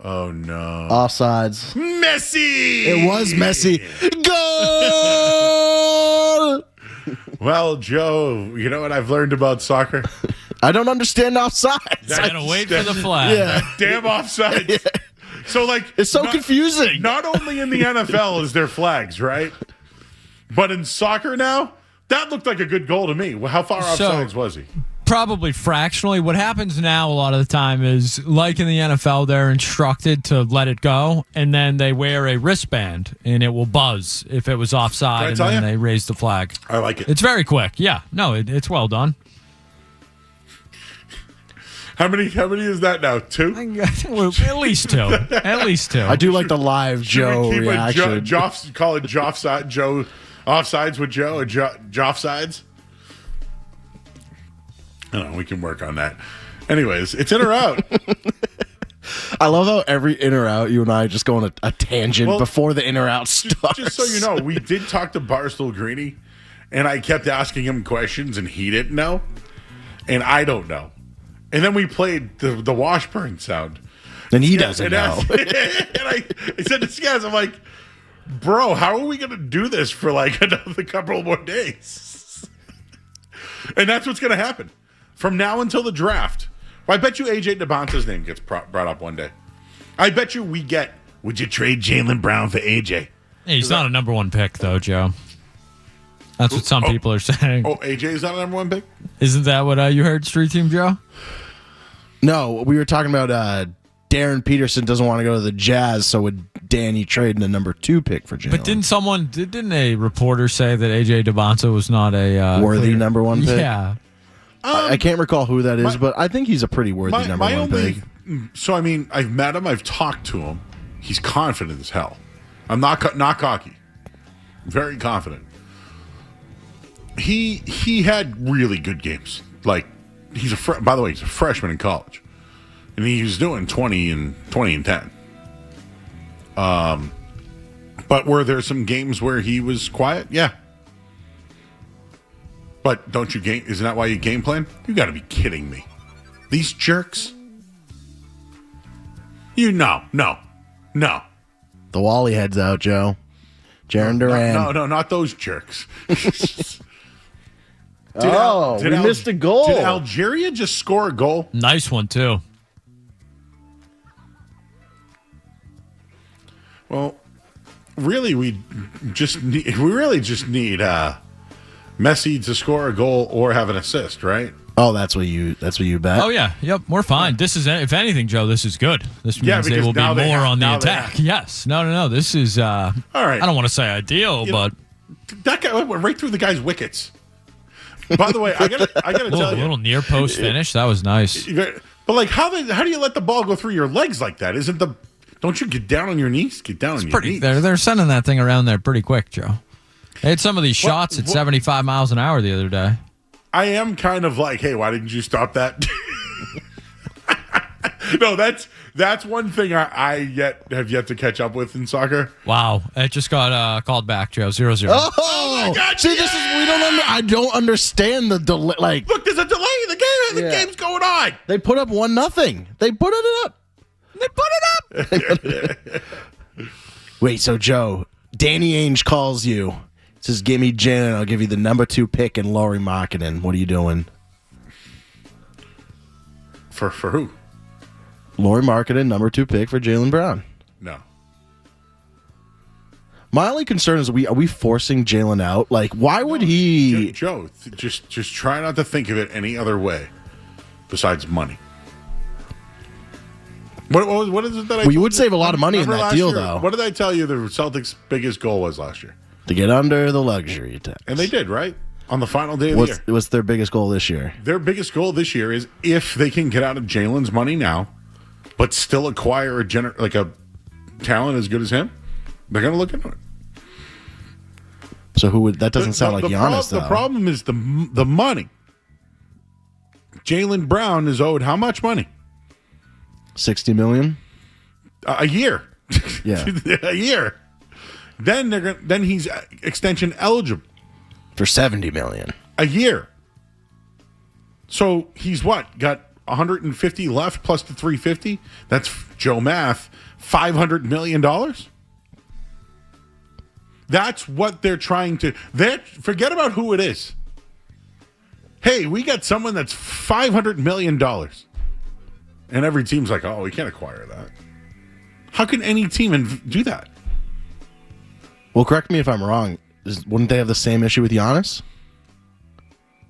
Oh, no. Offsides. Messi. It was Messi. Goal! Well, Joe, you know what I've learned about soccer? I don't understand offsides. I gotta wait for the flag. Yeah. Damn offsides. Yeah. So, like, it's so confusing. Not only in the NFL is there flags, right? But in soccer now, that looked like a good goal to me. How far offsides was he? Probably fractionally. What happens now a lot of the time is, like in the NFL, they're instructed to let it go, and then they wear a wristband, and it will buzz if it was offside, and then they raise the flag. I like it. It's very quick. Yeah. No, it's well done. How many is that now? 2? At least 2. At least 2. I do like the live Joe reaction. Call it Joe offsides with Joe or Joffsides. I don't know. We can work on that. Anyways, it's in or out. I love how every in or out, you and I just go on a tangent before the in or out starts. Just so you know, we did talk to Barstool Greeny, and I kept asking him questions, and he didn't know, and I don't know. And then we played the Washburn sound. And he doesn't know. And I said to Skaz, I'm like, bro, how are we going to do this for like another couple more days? And that's what's going to happen. From now until the draft. Well, I bet you AJ DeBonta's name gets brought up one day. I bet you would you trade Jaylen Brown for AJ? Hey, he's not a number 1 pick, though, Joe. That's what some people are saying. Oh, AJ is not a number 1 pick? Isn't that what you heard, Street Team Joe? No, we were talking about Darren Peterson doesn't want to go to the Jazz, so would Danny trade in a number 2 pick for Jaylen? But didn't a reporter say that AJ DeBonta was not a worthy number 1 pick? Yeah. I can't recall who that is, but I think he's a pretty worthy number 1 pick. So, I mean, I've met him. I've talked to him. He's confident as hell. I'm not cocky. Very confident. He had really good games. Like, by the way, he's a freshman in college. And he was doing 20 and 10. But were there some games where he was quiet? Yeah. But isn't that why you game plan? You got to be kidding me. These jerks? No. The Wally heads out, Joe. Jaron Duran. No, not those jerks. We missed a goal. Did Algeria just score a goal? Nice one, too. Well, really, we really just need Messi to score a goal or have an assist, right? Oh, that's what you bet. Oh yeah, yep, we're fine. This is, if anything, Joe, this is good. This means they will be more on the attack. Yes, no. This is all right. I don't want to say ideal, but that guy went right through the guy's wickets. By the way, I gotta tell you, a little near post finish. That was nice. But like, how do you let the ball go through your legs like that? Don't you get down on your knees? Get down on your knees. They're sending that thing around there pretty quick, Joe. They had some of these shots at 75 miles an hour the other day. I am kind of like, hey, why didn't you stop that? No, that's one thing I have yet to catch up with in soccer. Wow, it just got called back, Joe. 0-0. Oh my God! See, this is I don't understand the delay. Like, look, there's a delay in the game. The game's going on. They put up 1-0. They put it up. Wait, so Joe, Danny Ainge calls you. Says, give me Jalen, I'll give you the number 2 pick in Lauri Markkanen. What are you doing? For who? Lauri Markkanen, number 2 pick for Jaylen Brown. No. My only concern is, are we forcing Jalen out? Like, why would he... Joe, just try not to think of it any other way besides money. What is it that I... Well, you would save a lot of money in that deal, though. What did I tell you the Celtics' biggest goal was last year? To get under the luxury tax. And they did, right? On the final day of the year. What's their biggest goal this year? Their biggest goal this year is if they can get out of Jalen's money now, but still acquire a talent as good as him, they're going to look into it. So who would... That doesn't sound like Giannis, though. The problem is the money. Jaylen Brown is owed how much money? $60 million? A year. Yeah. A year. Then he's extension eligible for $70 million a year. So he's what? Got 150 left plus the 350? That's Joe math. $500 million? That's what they're trying to. Forget about who it is. Hey, we got someone that's $500 million. And every team's like, oh, we can't acquire that. How can any team do that? Well, correct me if I'm wrong. Wouldn't they have the same issue with Giannis?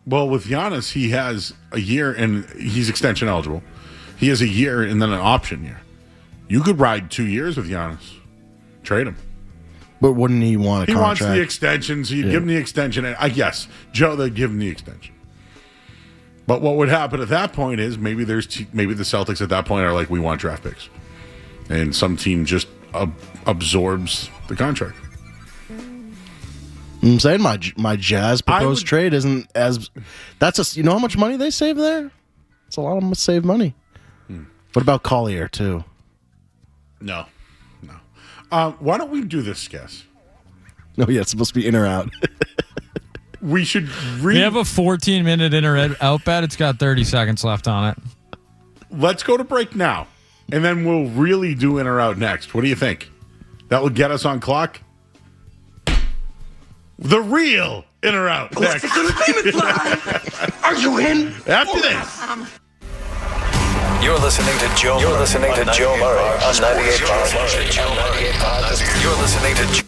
Well, with Giannis, he has a year and he's extension eligible. He has a year and then an option year. You could ride 2 years with Giannis. Trade him. But wouldn't he want a contract? He wants the extension, so you give him the extension. And yes, Joe, they'd give him the extension. But what would happen at that point is maybe the Celtics at that point are like, we want draft picks. And some team just absorbs the contract. I'm saying my Jazz proposed trade isn't as. You know how much money they save there? It's a lot of them save money. What about Collier too? No. Why don't we do this, guess? No, yeah, it's supposed to be in or out. We should We have a 14-minute in or out bet. It's got 30 seconds left on it. Let's go to break now, and then we'll really do in or out next. What do you think? That will get us on clock? The real in or out next. Are you in? After this. You're listening to Joe. You're listening to Joe Murray on 98.5. You're listening to.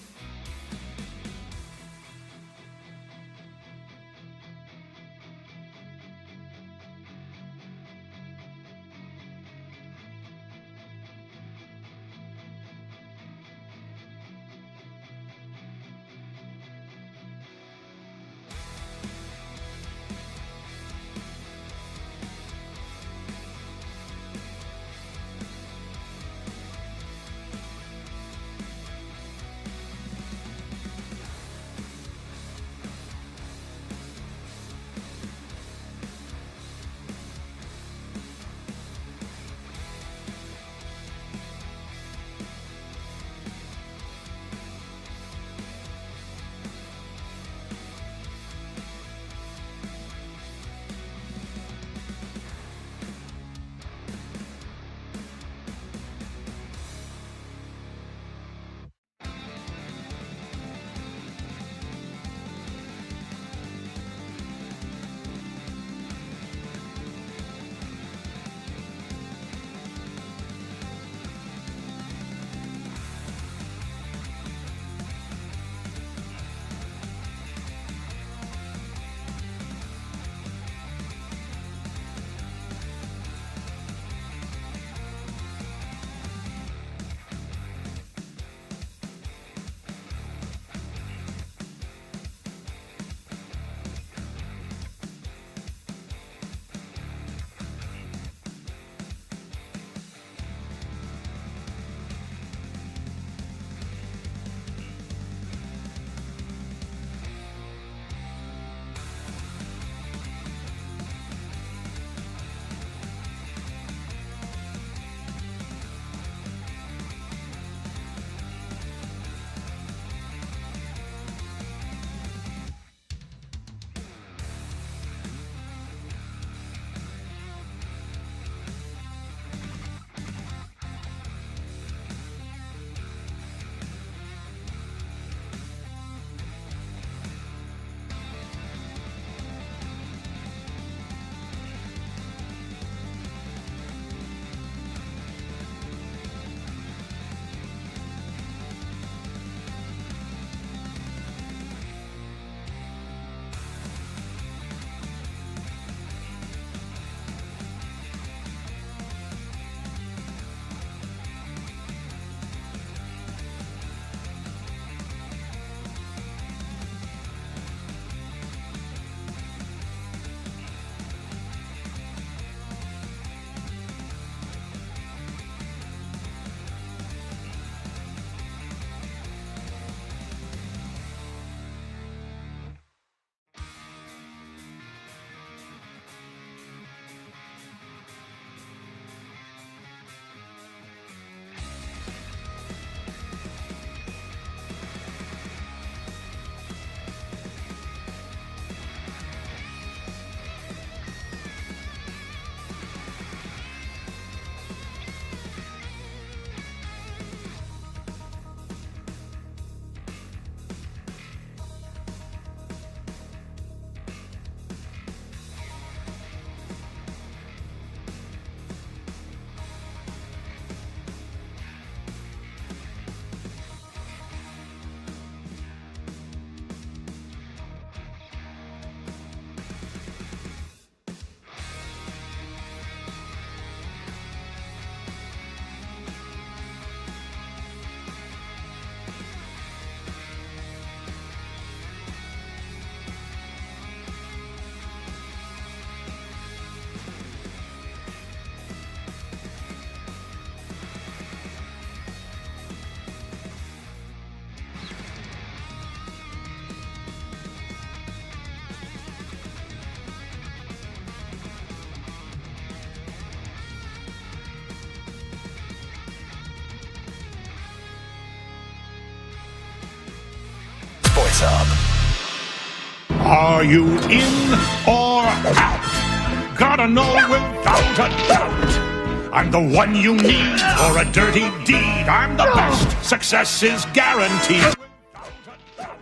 Are you in or out? Gotta know without a doubt. I'm the one you need for a dirty deed. I'm the best. Success is guaranteed. Without a doubt.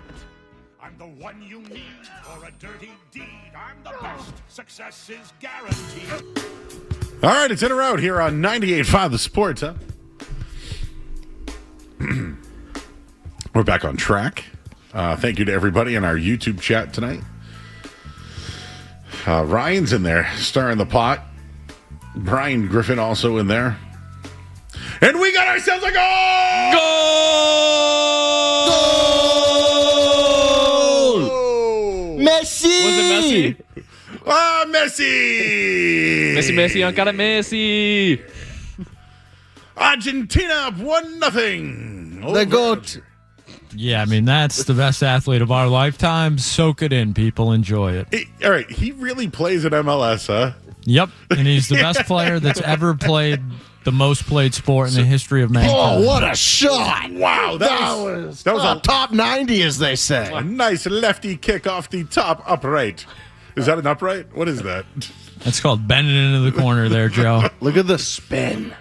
I'm the one you need for a dirty deed. I'm the best. Success is guaranteed. All right, it's in or out here on 98.5 The Sports, huh? We're back on track. Thank you to everybody in our YouTube chat tonight. Ryan's in there, stirring the pot. Brian Griffin also in there. And we got ourselves a goal! Goal! Messi! Was it Messi? Ah, Messi! Messi, I got it, Messi! Argentina up 1-0. The GOAT. Yeah, I mean, that's the best athlete of our lifetime. Soak it in, people. Enjoy it. All right, he really plays at MLS, huh? Yep, and he's the best player that's ever played the most played sport in the history of mankind. Oh, what a shot! Wow, that was a top 90, as they say. a nice lefty kick off the top upright. Is that an upright? What is that? That's called bending into the corner there, Joe. Look at the spin.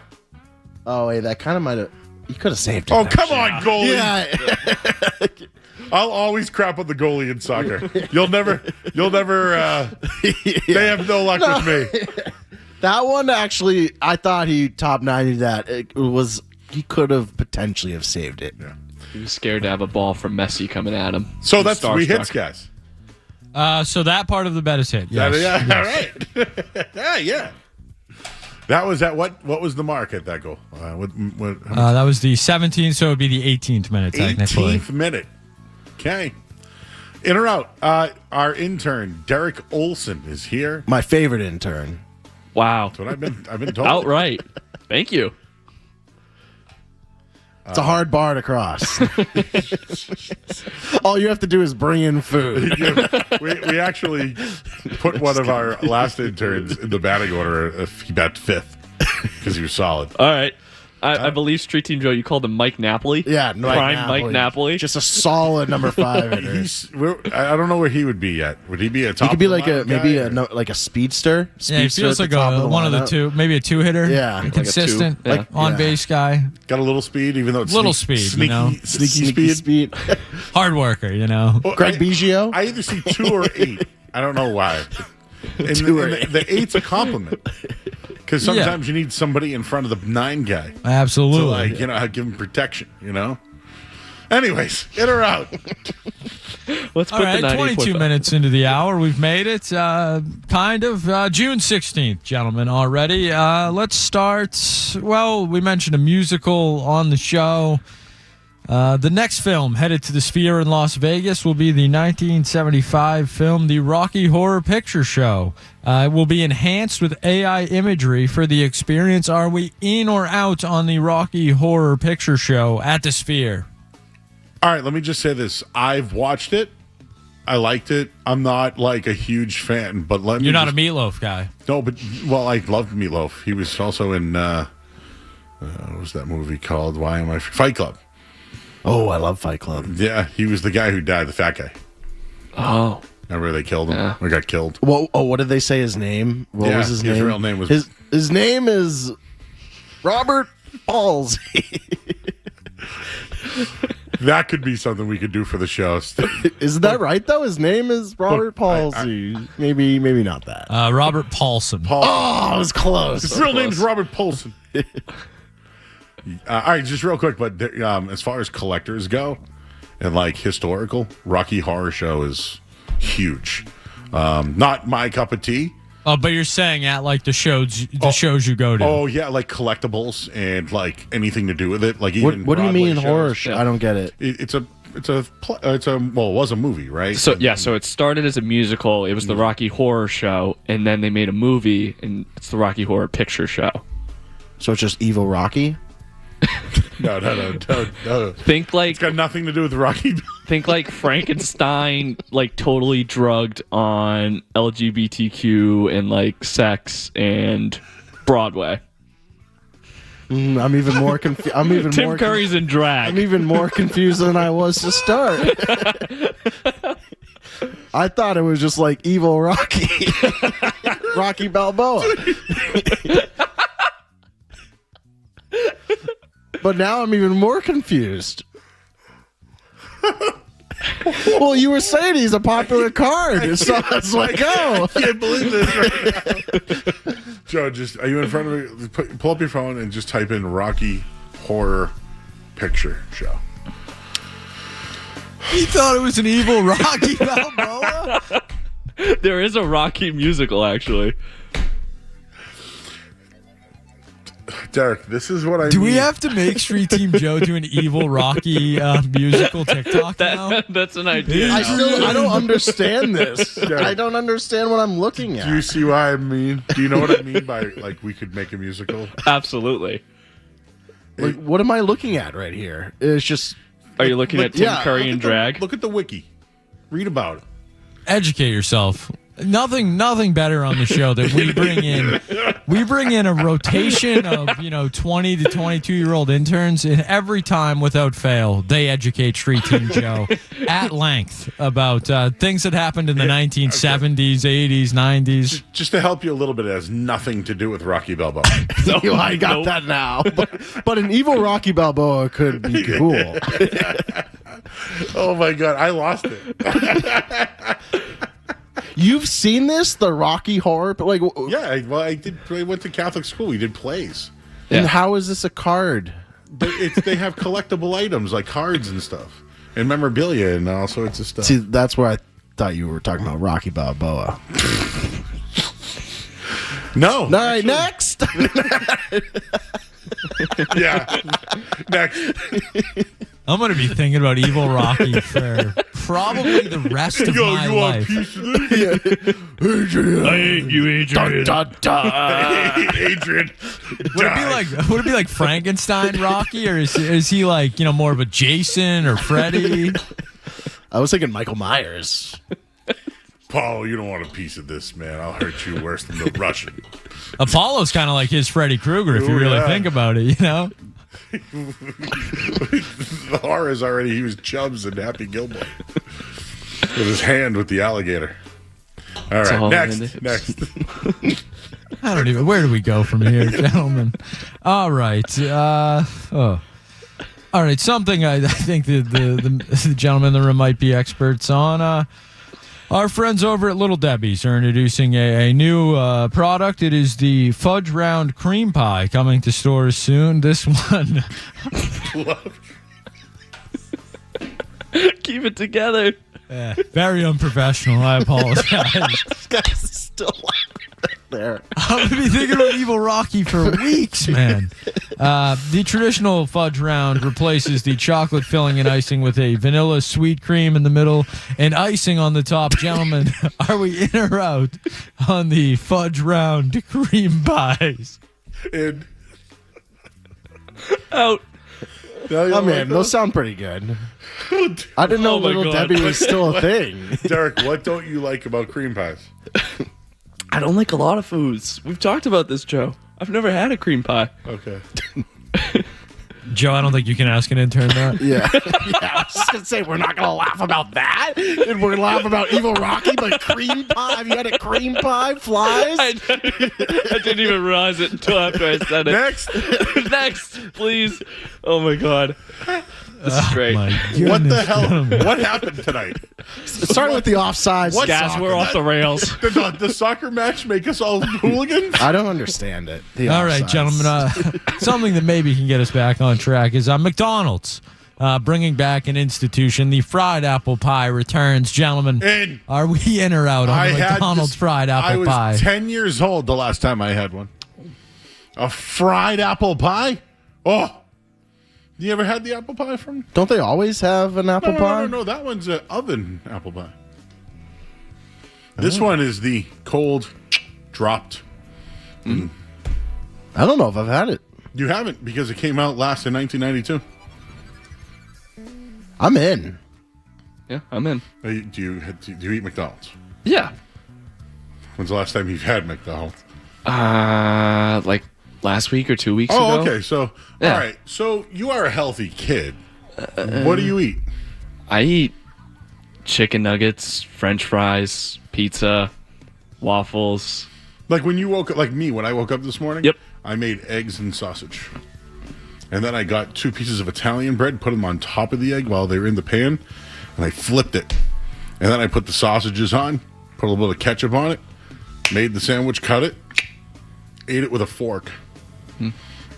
Oh, wait, that kind of might have... You could have saved it. Oh, come on, goalie. Yeah. I'll always crap on the goalie in soccer. You'll never, they have no luck with me. That one, actually, I thought he top 90 that. It was, he could have potentially have saved it. Yeah. He was scared to have a ball from Messi coming at him. So that's 3 hits, guys. So that part of the bet is hit. Yes. Yeah, yes. all right. yeah. That was at what was the mark at that goal? How much? That was the 17th, so it would be the 18th minute, technically. 18th minute. Okay. In or out, our intern, Derek Olson, is here. My favorite intern. Wow. That's what I've been told. Outright. Thank you. It's a hard bar to cross. All you have to do is bring in food. we actually put one of our last interns in the batting order if he bat 5th because he was solid. All right. I believe Street Team Joe, you called him Mike Napoli. Yeah, Mike Napoli. Just a solid number 5 hitter. I don't know where he would be yet. Would he be a top? He could be like guy, a speedster. Yeah, he feels like one of the two, maybe a 2-hitter. Yeah, consistent, on base guy. Got a little speed, even though it's little speed, sneaky speed. Hard worker, Well, Greg Biggio. I either see 2 or 8. I don't know why. The 8's a compliment. Because sometimes you need somebody in front of the 9 guy. Absolutely. To give him protection, Anyways, in or out? Let's put All right, the 22 minutes into the hour. We've made it. Kind of. June 16th, gentlemen, already. Let's start. Well, we mentioned a musical on the show. The next film headed to the Sphere in Las Vegas will be the 1975 film The Rocky Horror Picture Show. It will be enhanced with AI imagery for the experience. Are we in or out on the Rocky Horror Picture Show at the Sphere? All right, let me just say this. I've watched it. I liked it. I'm not like a huge fan, but You're not a Meatloaf guy. No, but I loved Meatloaf. He was also in what was that movie called? Fight Club. Oh, I love Fight Club. Yeah, he was the guy who died, the fat guy. Oh. Remember they killed him? Or got killed? Well, what did they say his name? What was his name? His real name was... His name is Robert Palsy. That could be something we could do for the show. Isn't that right, though? His name is Robert Palsy. Maybe not that. Robert Paulson. Oh, it was close. His real name's Robert Paulson. All right, just real quick, but as far as collectors go and like historical, Rocky Horror Show is huge. Not my cup of tea. Oh, but you're saying at like the shows you go to. Oh yeah, like collectibles and like anything to do with it. Like even what do you mean shows. horror show? I don't get it. It was a movie, right? So it started as a musical. It was the Rocky Horror Show, and then they made a movie, and it's the Rocky Horror Picture Show. So it's just Evil Rocky? No. Think like it's got nothing to do with Rocky. Think like Frankenstein, like totally drugged on LGBTQ and like sex and Broadway. I'm even more confused. Tim Curry's in drag. I'm even more confused than I was to start. I thought it was just like evil Rocky. Rocky Balboa. But now I'm even more confused. Well, you were saying he's a popular card, so it's like, oh. I can't believe this right now. Joe, are you in front of me? Pull up your phone and just type in Rocky Horror Picture Show. He thought it was an evil Rocky Balboa? There is a Rocky musical, actually. Derek, this is what I Do mean. we have to make Street Team Joe do an evil Rocky musical TikTok now? That's an idea. I don't understand this. I don't understand what I'm looking at. Do you see what I mean? Do you know what I mean by, like, we could make a musical? Absolutely. Like, what am I looking at right here? It's just... Are you looking at Tim Curry and drag? Look at the wiki. Read about it. Educate yourself. Nothing better on the show that we bring in a rotation of 20 to 22-year-old interns, and every time without fail they educate Street Team Joe at length about things that happened in the 1970s, 80s, 90s. Just to help you a little bit, it has nothing to do with Rocky Balboa. I got that now. But an evil Rocky Balboa could be cool. Oh my God, I lost it. You've seen this, the Rocky Horror? Like, yeah, well, I went to Catholic school. We did plays. And how is this a card? They have collectible items like cards and stuff, and memorabilia and all sorts of stuff. See, that's where I thought you were talking about Rocky Balboa. No. All right, next. Yeah, next. I'm going to be thinking about evil Rocky for probably the rest of my life. Adrian. I hate you, Adrian. Dun, dun, dun. Adrian. Would it be like Frankenstein Rocky, or is he like, more of a Jason or Freddy? I was thinking Michael Myers. Paul, you don't want a piece of this, man. I'll hurt you worse than the Russian. Apollo's kind of like his Freddy Krueger, if you really think about it, The horror is already, he was Chubbs and Happy Gilmore. With his hand with the alligator. All right, next. I don't even, where do we go from here, gentlemen? All right. All right, something I think the gentlemen in the room might be experts on. Our friends over at Little Debbie's are introducing a new product. It is the Fudge Round Cream Pie, coming to stores soon. This one. Keep it together. Very unprofessional. I apologize. This guy's still there. I'm going to be thinking about Evil Rocky for weeks, man. The traditional fudge round replaces the chocolate filling and icing with a vanilla sweet cream in the middle and icing on the top. Gentlemen, are we in or out on the fudge round cream pies? In. Out. Oh, man, those sound pretty good. I didn't know Little Debbie was still a thing. Derek, what don't you like about cream pies? I don't like a lot of foods. We've talked about this, Joe. I've never had a cream pie. Okay. Joe, I don't think you can ask an intern that. Yeah. I was just going to say, we're not going to laugh about that. And we're going to laugh about Evil Rocky, but cream pie. Have you had a cream pie? Flies? I didn't even realize it until after I said it. Next, please. Oh, my God. This is great. What the hell? What happened tonight? Starting with the offsides. Guys, we're off the rails. Did the soccer match make us all hooligans? I don't understand it. All right, gentlemen. Something that maybe can get us back on track is McDonald's bringing back an institution. The fried apple pie returns. Gentlemen, are we in or out on the McDonald's fried apple pie? I was 10 years old the last time I had one. A fried apple pie? Oh. You ever had the apple pie from? Don't they always have an apple pie? No. That one's an oven apple pie. This one is the cold, dropped. I don't know if I've had it. You haven't, because it came out last in 1992. I'm in. Yeah, I'm in. Do you eat McDonald's? Yeah. When's the last time you've had McDonald's? Like last week or 2 weeks ago. Oh, okay. So, all right. So you are a healthy kid. What do you eat? I eat chicken nuggets, French fries, pizza, waffles. Like when you woke up, like me, when I woke up this morning, Yep. I made eggs and sausage. And then I got 2 pieces of Italian bread, put them on top of the egg while they were in the pan, and I flipped it. And then I put the sausages on, put a little bit of ketchup on it, made the sandwich, cut it, ate it with a fork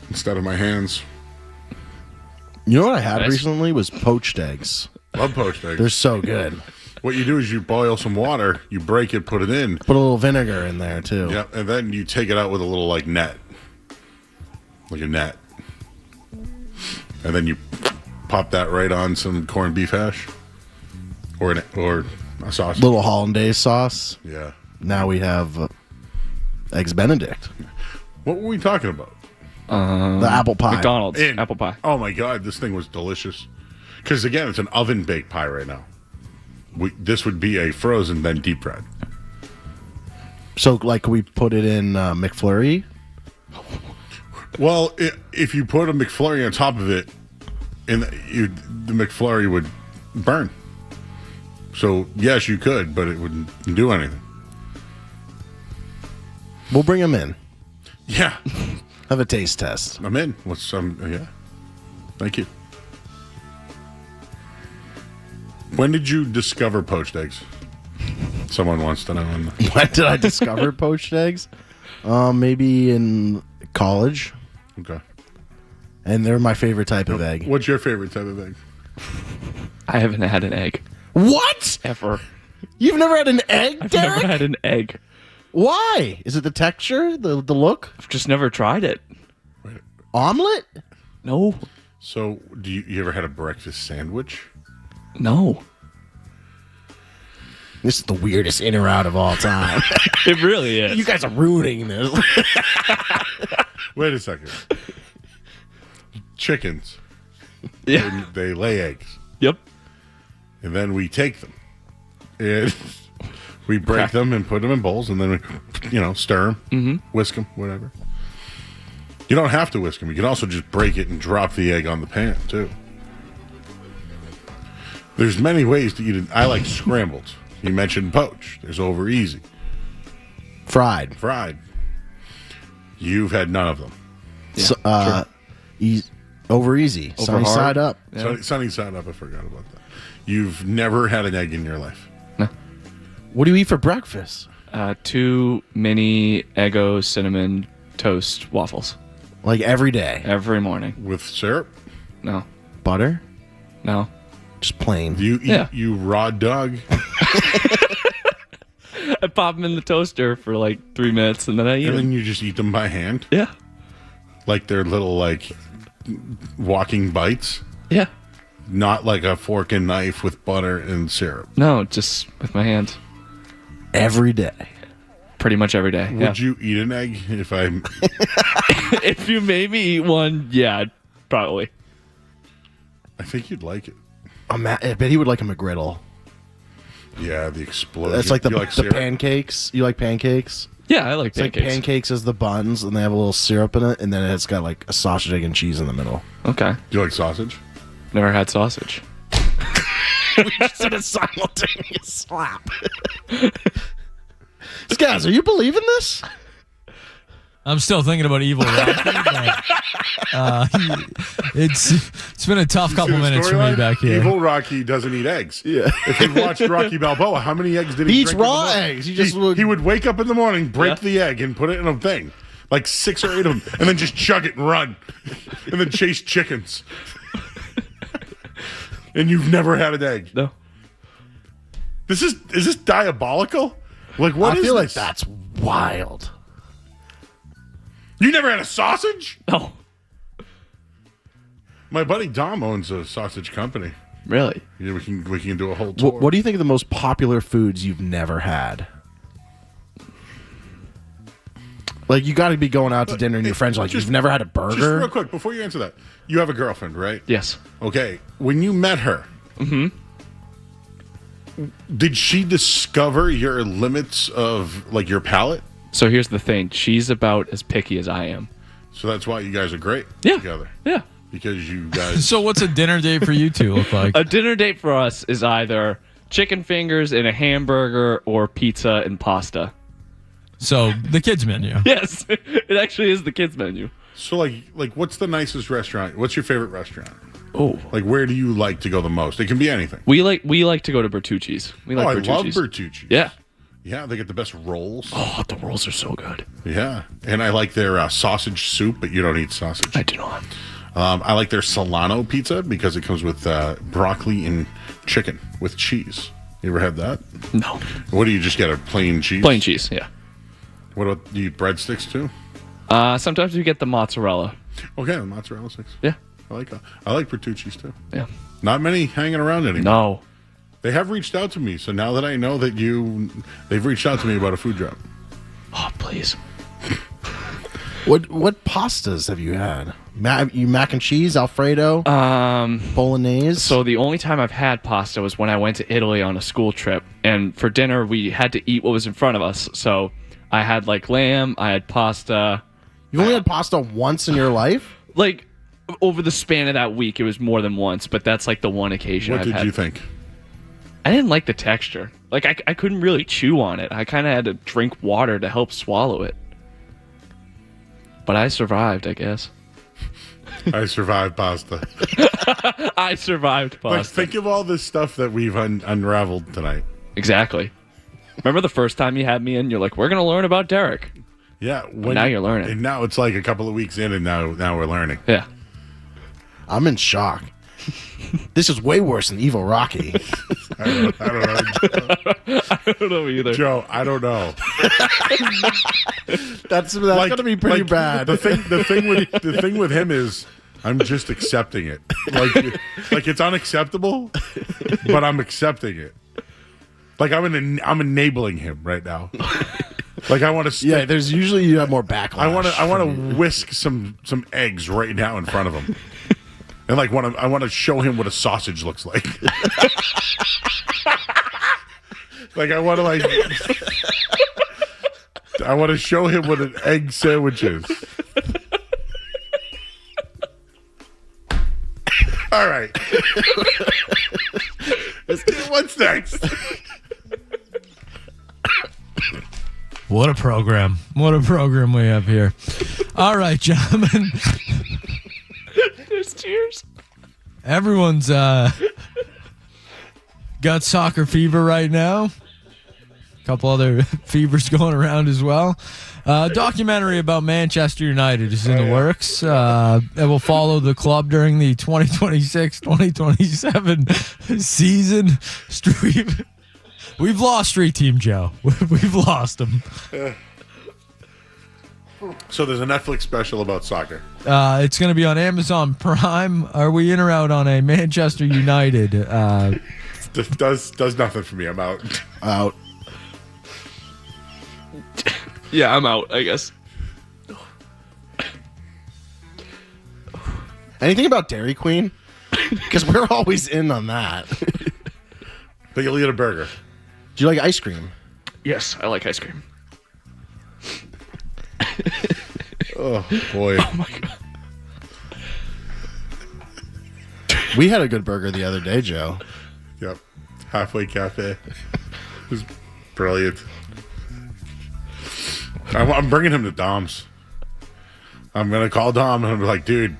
instead of my hands. You know what I had Nice. recently was poached eggs. Love poached eggs. They're so good. What you do is you boil some water, you break it, put it in. Put a little vinegar in there too. Yep, and then you take it out with a little like net. Like a net. And then you pop that right on some corned beef hash. Or a sausage. Little hollandaise sauce. Yeah. Now we have eggs Benedict. What were we talking about? The apple pie. McDonald's apple pie. Oh my God, this thing was delicious. Because again, it's an oven baked pie right now. This would be a frozen then deep fried. So, like, we put it in McFlurry. Well, if you put a McFlurry on top of it, the McFlurry would burn. So yes, you could, but it wouldn't do anything. We'll bring them in. Yeah. Have a taste test. I'm in. With some, yeah. Thank you. When did you discover poached eggs? Someone wants to know. When did I discover poached eggs? Maybe in college. Okay. And they're my favorite type of egg. What's your favorite type of egg? I haven't had an egg. What? Ever. You've never had an egg, I've Derek? never had an egg. Why? Is it the texture? The look? I've just never tried it. Omelet? No. So, do you ever had a breakfast sandwich? No. This is the weirdest in or out of all time. It really is. You guys are ruining this. Wait a second. Chickens. Yeah. They lay eggs. Yep. And then we take them. And we break them and put them in bowls, and then we, stir them, whisk them, whatever. You don't have to whisk them. You can also just break it and drop the egg on the pan, too. There's many ways to eat it. I like scrambled. You mentioned poached. There's over easy. Fried. You've had none of them. Yeah, So, over easy. Over Sunny hard. side up. Yeah. Sunny side up. I forgot about that. You've never had an egg in your life. No. What do you eat for breakfast? 2 mini Eggo cinnamon toast waffles. Like every day? Every morning. With syrup? No. Butter? No. Just plain. Do you eat you raw dog? I pop them in the toaster for like 3 minutes and then I eat And them. then you just eat them by hand? Yeah. Like they're little, walking bites? Yeah. Not like a fork and knife with butter and syrup? No, just with my hands. Every day. Pretty much every day. Would you eat an egg if I... If you made me eat one, yeah, probably. I think you'd like it. I bet he would like a McGriddle. Yeah, the explosion. That's like the, You like the syrup? pancakes. You like pancakes? Yeah, I like It's pancakes. like pancakes as the buns, and they have a little syrup in it, and then it's got like a sausage, egg, and cheese in the middle. Okay. Do you like sausage? Never had sausage. We just did a simultaneous slap. Guys, are you believing this? I'm still thinking about Evil Rocky, but it's been a tough couple See the minutes for me storyline? back here. Evil Rocky doesn't eat eggs. Yeah. If you watched Rocky Balboa, how many eggs did he He eats drink in the raw morning? eggs. He would wake up in the morning, break the egg, and put it in a thing. Like 6 or 8 of them. And then just chug it and run. And then chase chickens. And you've never had an egg. No. Is this diabolical? Like, what I is feel like this? that's wild. You never had a sausage? No. My buddy Dom owns a sausage company. Really? Yeah, we can do a whole tour. What do you think are the most popular foods you've never had? Like, you got to be going out to dinner and your friends are like, you've never had a burger? Just real quick, before you answer that, you have a girlfriend, right? Yes. Okay. When you met her, did she discover your limits of, like, your palate? So here's the thing. She's about as picky as I am. So that's why you guys are great Yeah. together. Yeah. Because you guys... So what's a dinner date for you two look like? A dinner date for us is either chicken fingers and a hamburger or pizza and pasta. So the kids menu. Yes, it actually is the kids menu. So like what's the nicest restaurant? What's your favorite restaurant? Oh, like where do you like to go the most? It can be anything. We like to go to Bertucci's. We like Bertucci's. I love Bertucci's. Yeah. Yeah, they get the best rolls. Oh, the rolls are so good. Yeah, and I like their sausage soup, but you don't eat sausage. I do not. I like their Solano pizza because it comes with broccoli and chicken with cheese. You ever had that? No. What do you just get, a plain cheese? Plain cheese, yeah. What about, do you eat breadsticks too? Sometimes we get the mozzarella. Okay, the mozzarella sticks. Yeah. I like Bertucci's too. Yeah. Not many hanging around anymore. No. They have reached out to me, so now that I know that they've reached out to me about a food drop. Oh, please. What pastas have you had? Mac and cheese, Alfredo, bolognese. So the only time I've had pasta was when I went to Italy on a school trip, and for dinner we had to eat what was in front of us. So I had like lamb, I had pasta. You only had pasta once in your life? Like over the span of that week, it was more than once, but that's like the one occasion. What did you think? I didn't like the texture. Like I couldn't really chew on it. I kind of had to drink water to help swallow it. But I survived, I guess. I survived pasta. I survived pasta. Like, think of all this stuff that we've unraveled tonight. Exactly. Remember the first time you had me in? You're like, we're going to learn about Derek. Yeah. Now you're learning. And now it's like a couple of weeks in, and now we're learning. Yeah. I'm in shock. This is way worse than Evil Rocky. I don't know. I don't know either. Joe, I don't know. That's going to be pretty bad. The thing with him is I'm just accepting it. Like it's unacceptable, but I'm accepting it. Like I'm enabling him right now. Like I want to. Yeah, there's usually you have more backlash. I want to whisk some eggs right now in front of him. And I want to show him what a sausage looks like. I want to show him what an egg sandwich is. All right. What's next? What a program. What a program we have here. All right, gentlemen. There's tears. Everyone's got soccer fever right now. A couple other fevers going around as well. Documentary about Manchester United is in the works. It will follow the club during the 2026-2027 season. We've lost Street Team Joe. We've lost them. So there's a Netflix special about soccer. It's going to be on Amazon Prime. Are we in or out on a Manchester United? This does nothing for me. I'm out. Out. Yeah, I'm out, I guess. Anything about Dairy Queen? Because we're always in on that. But you'll eat a burger. Do you like ice cream? Yes, I like ice cream. Oh, boy. Oh, my God. We had a good burger the other day, Joe. Yep. Halfway Cafe. It was brilliant. I'm bringing him to Dom's. I'm going to call Dom and I'm like, dude,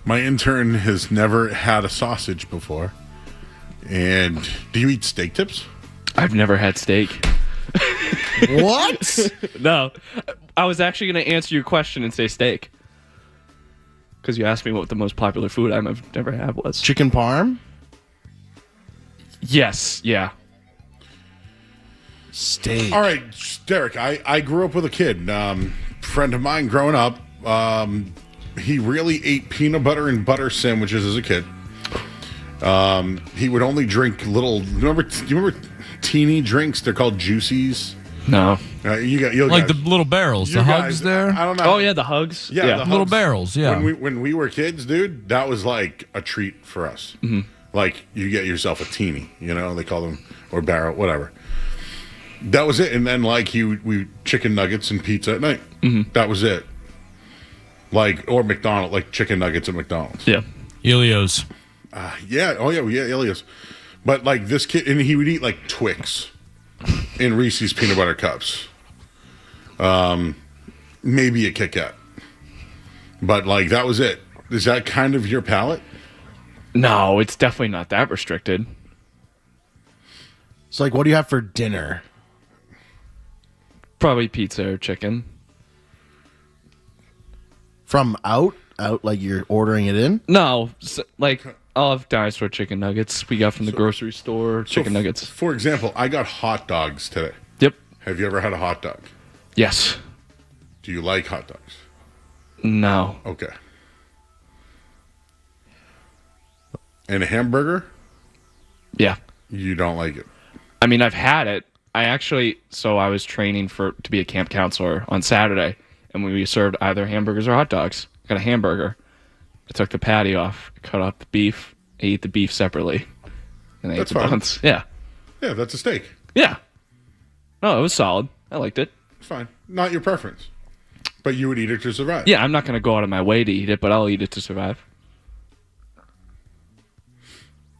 my intern has never had a sausage before. And do you eat steak tips? I've never had steak. What? No. I was actually going to answer your question and say steak. Because you asked me what the most popular food I've never had was. Chicken parm? Yes, yeah. Steak. All right, Derek, I grew up with a kid. Friend of mine growing up, he really ate peanut butter and butter sandwiches as a kid. He would only drink little. Do you remember teeny drinks? They're called juicies. No. You like the little barrels, the hugs there. I don't know. Oh yeah, the hugs. Yeah, the little hugs. barrels. Yeah. When we were kids, dude, that was like a treat for us. Mm-hmm. Like you get yourself a teeny, they call them, or barrel, whatever. That was it. And then we chicken nuggets and pizza at night. Mm-hmm. That was it. Or McDonald's, like chicken nuggets at McDonald's. Yeah. Elio's. Yeah. Oh yeah. Yeah. Ilias. But like this kid, and he would eat like Twix and Reese's peanut butter cups. Maybe a Kit Kat. But like that was it. Is that kind of your palate? No, it's definitely not that restricted. So like, what do you have for dinner? Probably pizza or chicken. From out like you're ordering it in? No, like I'll have dinosaur chicken nuggets we got from the grocery store. Chicken nuggets. For example, I got hot dogs today. Yep. Have you ever had a hot dog? Yes. Do you like hot dogs? No. Okay. And a hamburger? Yeah. You don't like it? I mean, I've had it. I was training to be a camp counselor on Saturday, and we served either hamburgers or hot dogs. I got a hamburger. I took the patty off, cut off the beef, I ate the beef separately, and I ate the buns. Yeah. Yeah, that's a steak. Yeah. No, it was solid. I liked it. It's fine. Not your preference. But you would eat it to survive. Yeah, I'm not going to go out of my way to eat it, but I'll eat it to survive.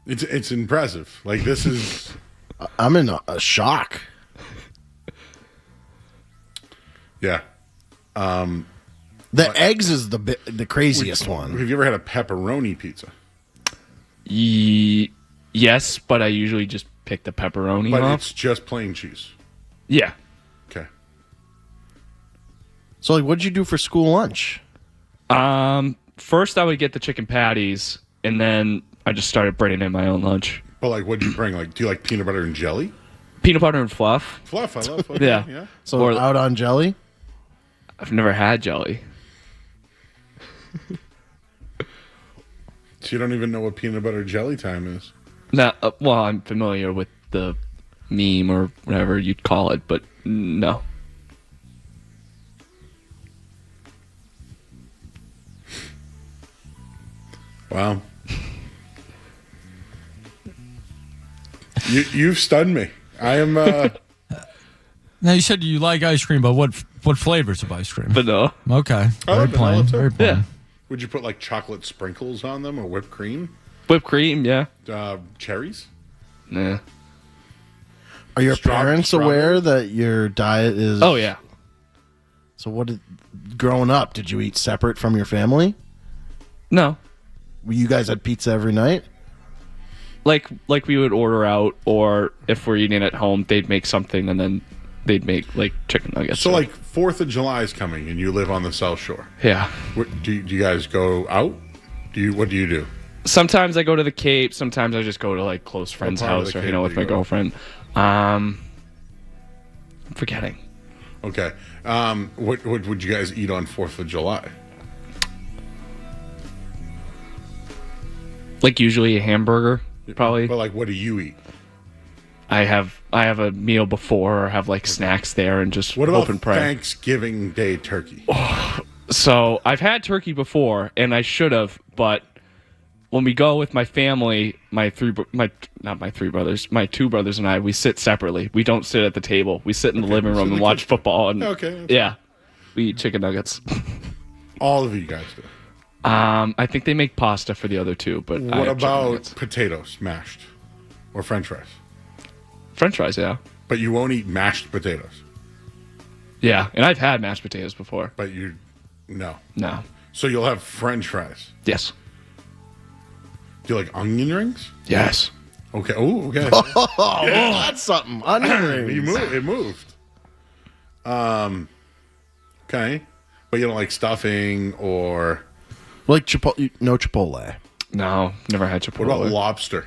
It's impressive. Like, this is... I'm in a shock. Yeah. The eggs is the craziest one. Have you ever had a pepperoni pizza? Yes, but I usually just pick the pepperoni But off. it's just plain cheese. Yeah. Okay. So, like, what did you do for school lunch? First I would get the chicken patties, and then I just started bringing in my own lunch. But, like, what do you bring? Like, do you like peanut butter and jelly? Peanut butter and fluff. Fluff, I love fluff. Yeah. So, out on jelly? I've never had jelly. So you don't even know what peanut butter jelly time is? No, well, I'm familiar with the meme or whatever you'd call it, but no. Wow. You've stunned me. I am... Now, you said you like ice cream, but what flavors of ice cream? Vanilla. Okay. I Very love vanilla plain. too. Very plain. Yeah. Would you put like chocolate sprinkles on them or whipped cream? Whipped cream, yeah. Cherries? Nah. Are your parents aware that your diet is... Oh, yeah. So growing up, did you eat separate from your family? No. You guys had pizza every night? Like we would order out, or if we're eating at home, they'd make something and then they'd make like chicken nuggets. So like 4th of July is coming and you live on the South Shore. Yeah. Do you guys go out? What do you do? Sometimes I go to the Cape. Sometimes I just go to like close friend's part of house the or Cape hang out with do you my go? girlfriend. I'm forgetting. Okay. What would you guys eat on 4th of July? Like usually a hamburger, probably. But like, what do you eat? I have a meal before or have like snacks there and just What hope about and pray. Thanksgiving Day turkey? So I've had turkey before, and I should have, but when we go with my family, my two brothers and I, we sit separately. We don't sit at the table. We sit in the living room and watch football. And Okay. yeah, we eat chicken nuggets. All of you guys do. I think they make pasta for the other two, but I What have chicken about nuggets. potatoes mashed or French fries? French fries? Yeah, But you won't eat mashed potatoes. yeah, and I've had mashed potatoes before. But no. So you'll have French fries. Yes. Do you like onion rings? Yes. Okay. Oh, okay. Oh, that's something. Onion rings. It moved. Okay. But you don't like stuffing or... Like Chipotle? No Chipotle. No, never had Chipotle. What about lobster?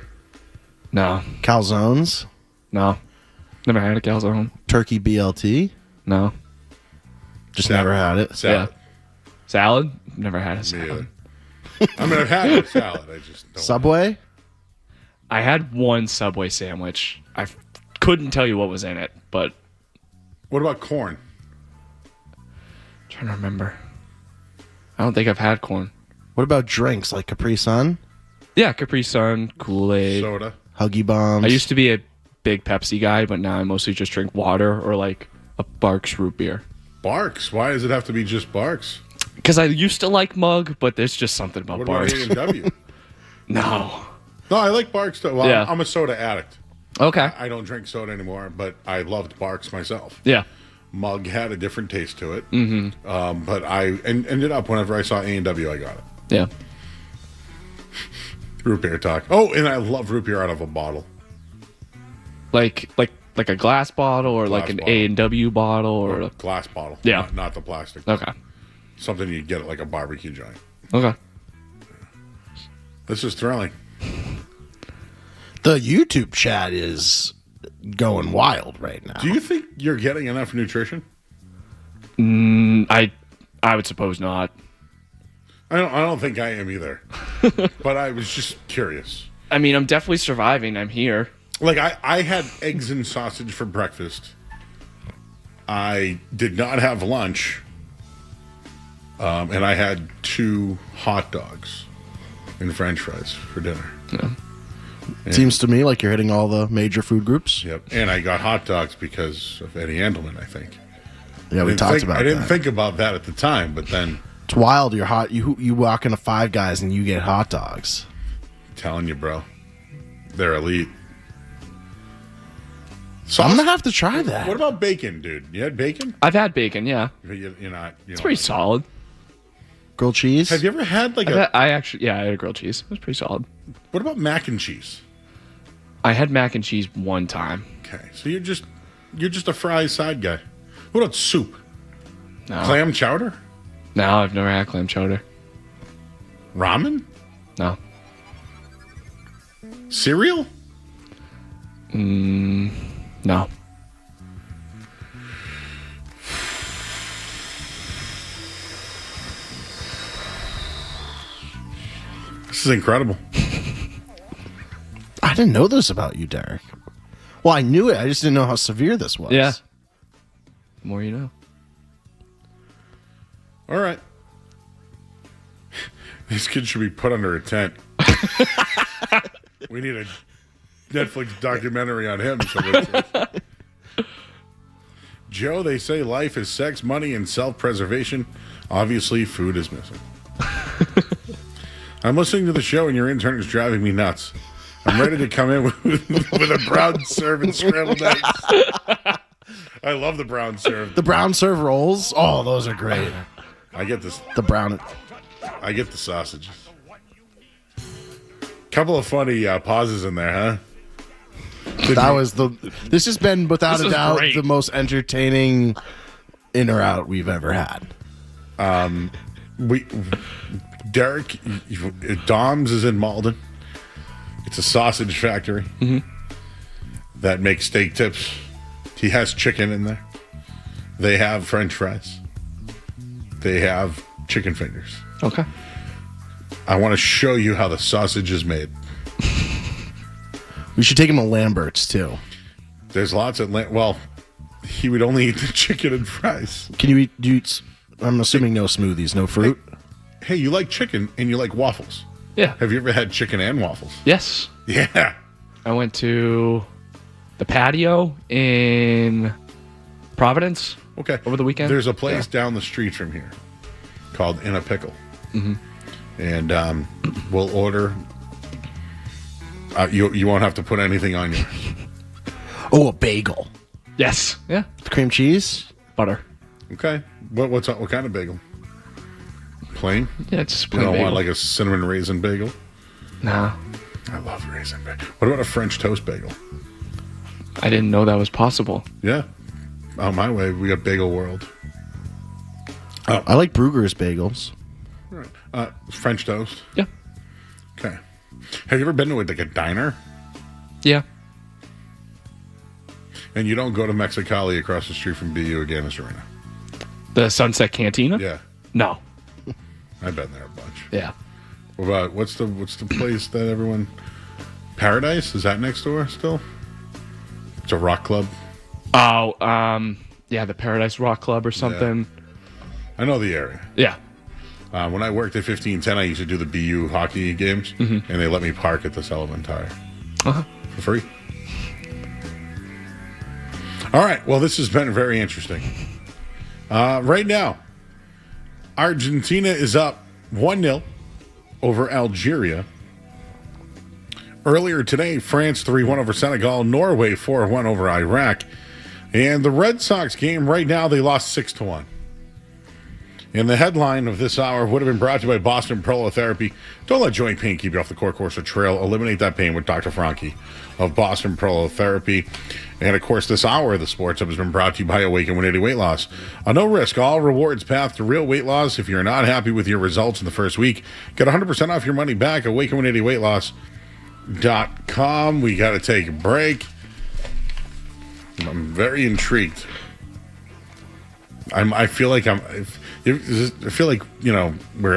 No. Calzones? No. Never had a calzone. Turkey BLT? No. Just never had it. Salad. Yeah. Salad? Never had a salad. I mean, I've had a salad. I just don't. Subway? I had one Subway sandwich. I couldn't tell you what was in it, but... What about corn? Trying to remember. I don't think I've had corn. What about drinks like Capri Sun? Yeah, Capri Sun, Kool-Aid. Soda. Huggy Bombs? I used to be a big Pepsi guy, but now I mostly just drink water or like a Barks root beer. Barks? Why does it have to be just Barks? Because I used to like Mug, but there's just something about What about Barks. A&W? No. No, I like Barks too. Well, Yeah. I'm a soda addict. Okay. I don't drink soda anymore, but I loved Barks myself. Yeah. Mug had a different taste to it. Mm-hmm. But I ended up, whenever I saw A&W, I got it. Yeah. Root beer talk. Oh, and I love root beer out of a bottle. Like a glass bottle or like an A&W bottle or a glass bottle. Yeah. Not the plastic. Okay. Something you get at like a barbecue joint. Okay. This is thrilling. The YouTube chat is going wild right now. Do you think you're getting enough nutrition? I would suppose not. I don't think I am either. But I was just curious. I mean, I'm definitely surviving. I'm here. Like, I had eggs and sausage for breakfast. I did not have lunch. And I had 2 hot dogs and French fries for dinner. Yeah. Seems to me like you're hitting all the major food groups. Yep. And I got hot dogs because of Eddie Andelman, I think. Yeah, we talked about that. I didn't think about that at the time, but then... It's wild. You're hot. You walk into Five Guys and you get hot dogs. I'm telling you, bro. They're elite. I'm going to have to try that. What about bacon, dude? You had bacon? I've had bacon, yeah. You're not... It's pretty solid. Grilled cheese? Have you ever had like I had a grilled cheese. It was pretty solid. What about mac and cheese? I had mac and cheese one time. Okay, so you're just a fries side guy. What about soup? No. Clam chowder? No, I've never had clam chowder. Ramen? No. Cereal? No. This is incredible. I didn't know this about you, Derek. Well, I knew it. I just didn't know how severe this was. Yeah. The more you know. All right. This kid should be put under a tent. We need a Netflix documentary on him. Joe, they say life is sex, money, and self-preservation. Obviously, food is missing. I'm listening to the show, and your intern is driving me nuts. I'm ready to come in with a brown serve and scrambled eggs. I love the brown serve. The brown serve rolls? Oh, those are great. I get this. The brown. I get the sausages. Couple of funny pauses in there, huh? This has been, without a doubt, great. the most entertaining in or out we've ever had. Derek, Dom's is in Malden. It's a sausage factory that makes steak tips. He has chicken in there. They have French fries. They have chicken fingers. Okay. I want to show you how the sausage is made. We should take him to Lambert's, too. There's lots of... Well, he would only eat the chicken and fries. Can you eat... I'm assuming no smoothies, no fruit? Hey, you like chicken and you like waffles. Yeah. Have you ever had chicken and waffles? Yes. Yeah. I went to the patio in Providence. Okay. Over the weekend. There's a place down the street from here called In a Pickle. Mm-hmm. And we'll order... you won't have to put anything on yours. Oh, a bagel. Yes. Yeah. Cream cheese? Butter. Okay. What kind of bagel? Plain? Yeah, it's just You plain don't bagel. want like a cinnamon raisin bagel? Nah. I love raisin bagel. What about a French toast bagel? I didn't know that was possible. Yeah. On my way, we got Bagel World. I like Bruegger's bagels. Right. French toast? Yeah. Okay. Have you ever been to like a diner? Yeah. And you don't go to Mexicali across the street from BU at Giannis Arena? The Sunset Cantina? Yeah. No. I've been there a bunch. Yeah. What about what's the place that everyone... Paradise? Is that next door still? It's a rock club. Oh, yeah, the Paradise Rock Club or something. Yeah. I know the area. Yeah. When I worked at 1510, I used to do the BU hockey games, and they let me park at the Sullivan Tire for free. All right. Well, this has been very interesting. Right now, Argentina is up 1-0 over Algeria Earlier today, France 3-1 over Senegal, Norway 4-1 over Iraq. And the Red Sox game right now, they lost 6-1. And the headline of this hour would have been brought to you by Boston Prolotherapy. Don't let joint pain keep you off the course or trail. Eliminate that pain with Dr. Franke of Boston Prolotherapy. And, of course, this hour of the Sports Hub has been brought to you by Awaken 180 Weight Loss. A no-risk, all-rewards path to real weight loss. If you're not happy with your results in the first week, get 100% off your money back. Awaken 180 Weight Loss.com. We got to take a break. I'm very intrigued. I feel like we're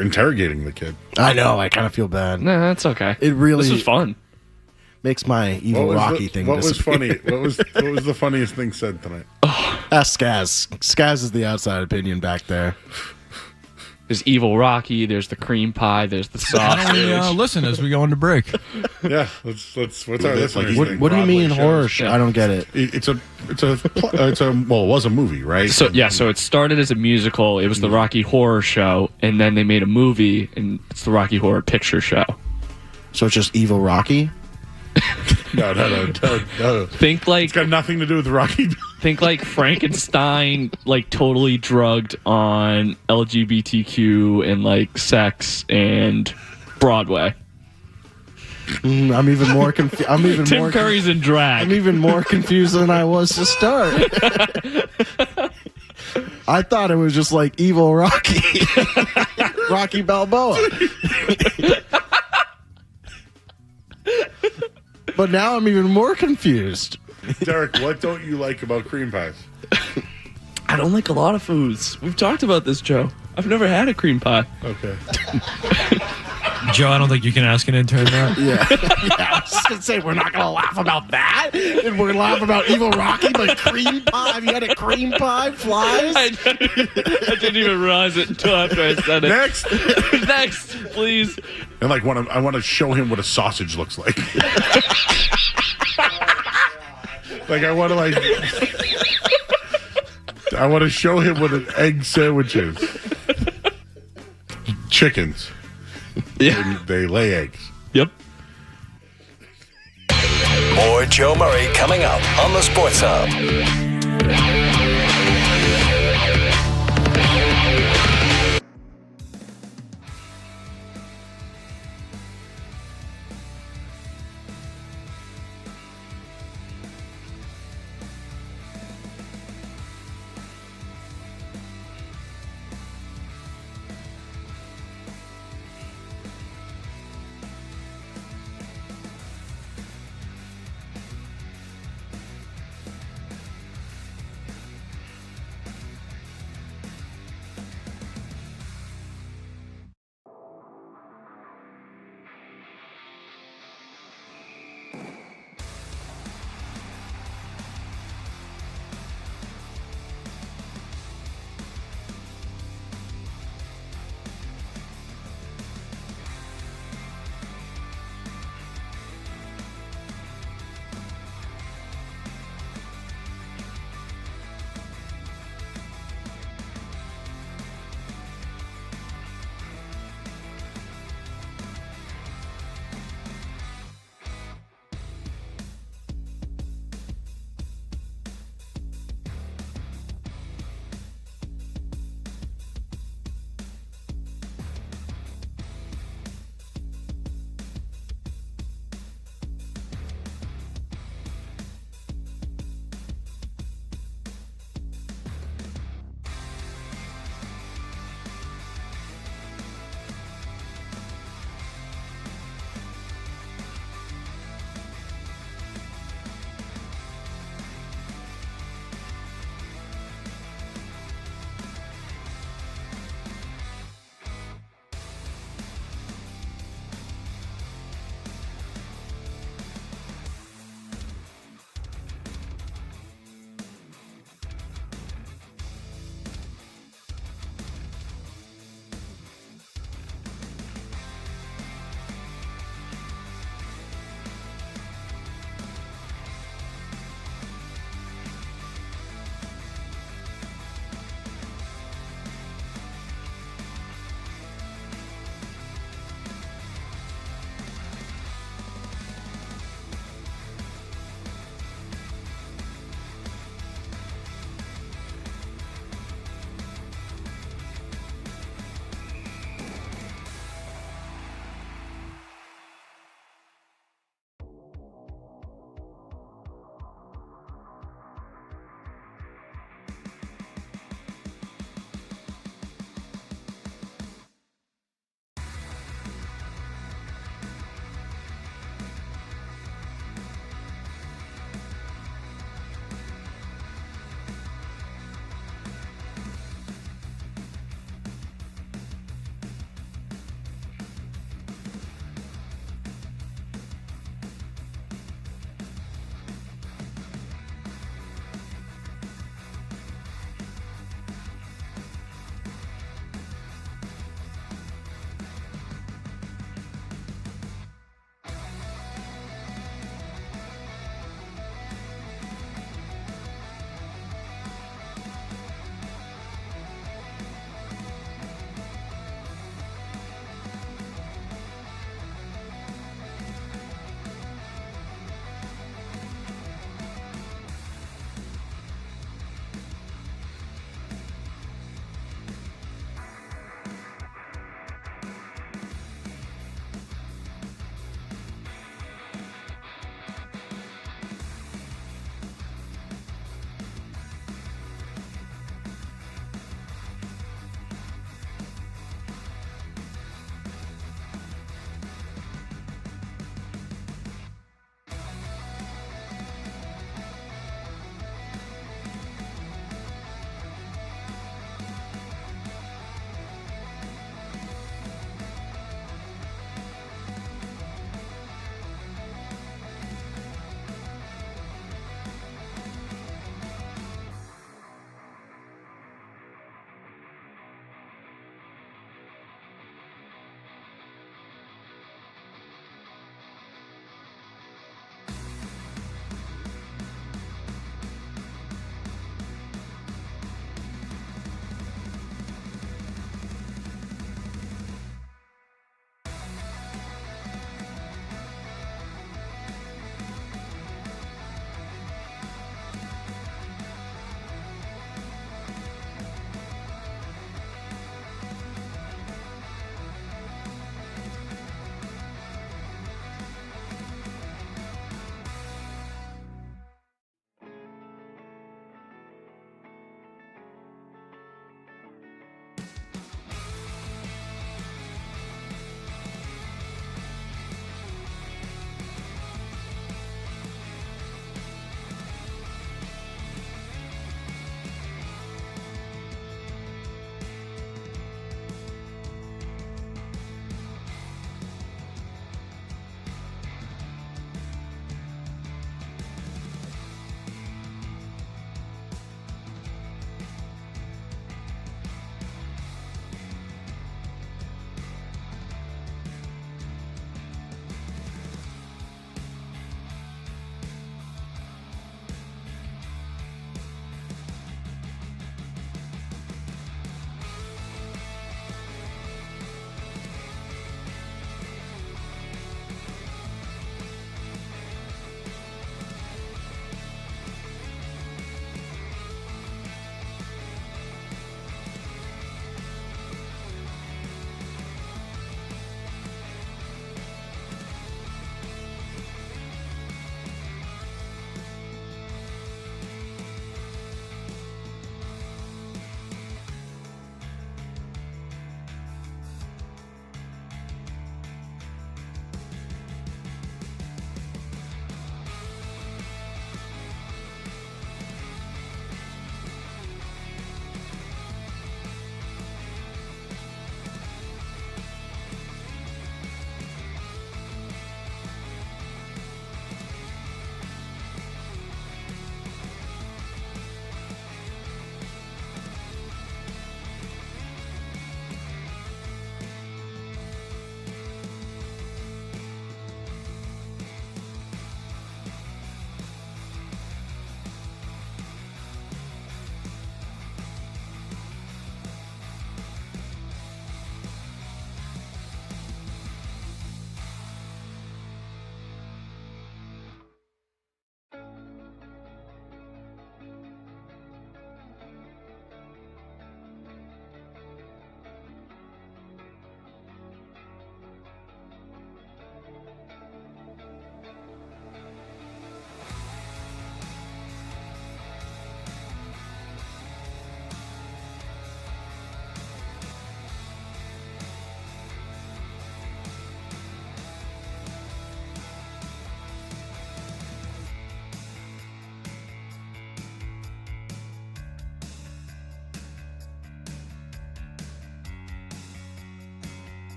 interrogating the kid. I know. I kind of feel bad. No, that's okay. It really this was fun. Makes my evil Rocky thing. What disappear. was funny? What was the funniest thing said tonight? Ask Skaz. Skaz is the outside opinion back there. There's evil Rocky. There's the cream pie. There's the sausage. Listen as we go into break. Yeah, let's. What's our listeners think? What do you mean horror show? I don't get it. It was a movie, right? So it started as a musical. It was the Rocky Horror Show, and then they made a movie, and it's the Rocky Horror Picture Show. So it's just evil Rocky? No. Think like it's got nothing to do with Rocky. Think like Frankenstein, like totally drugged on LGBTQ and like sex and Broadway. I'm even more confused. Tim Curry's in drag. I'm even more confused than I was to start. I thought it was just like evil Rocky, Rocky Balboa. But now I'm even more confused. Derek, what don't you like about cream pies? I don't like a lot of foods. We've talked about this, Joe. I've never had a cream pie. Okay. Joe, I don't think you can ask an intern that. Yeah. I was just going to say, we're not going to laugh about that. And we're going to laugh about evil Rocky, but cream pie. Have you had a cream pie? Flies? I didn't even realize it until after I said it. Next, please. And I want to show him what a sausage looks like. I want to show him what an egg sandwich is. Chickens. Yeah. They lay eggs. Yep. More Joe Murray coming up on the Sports Hub.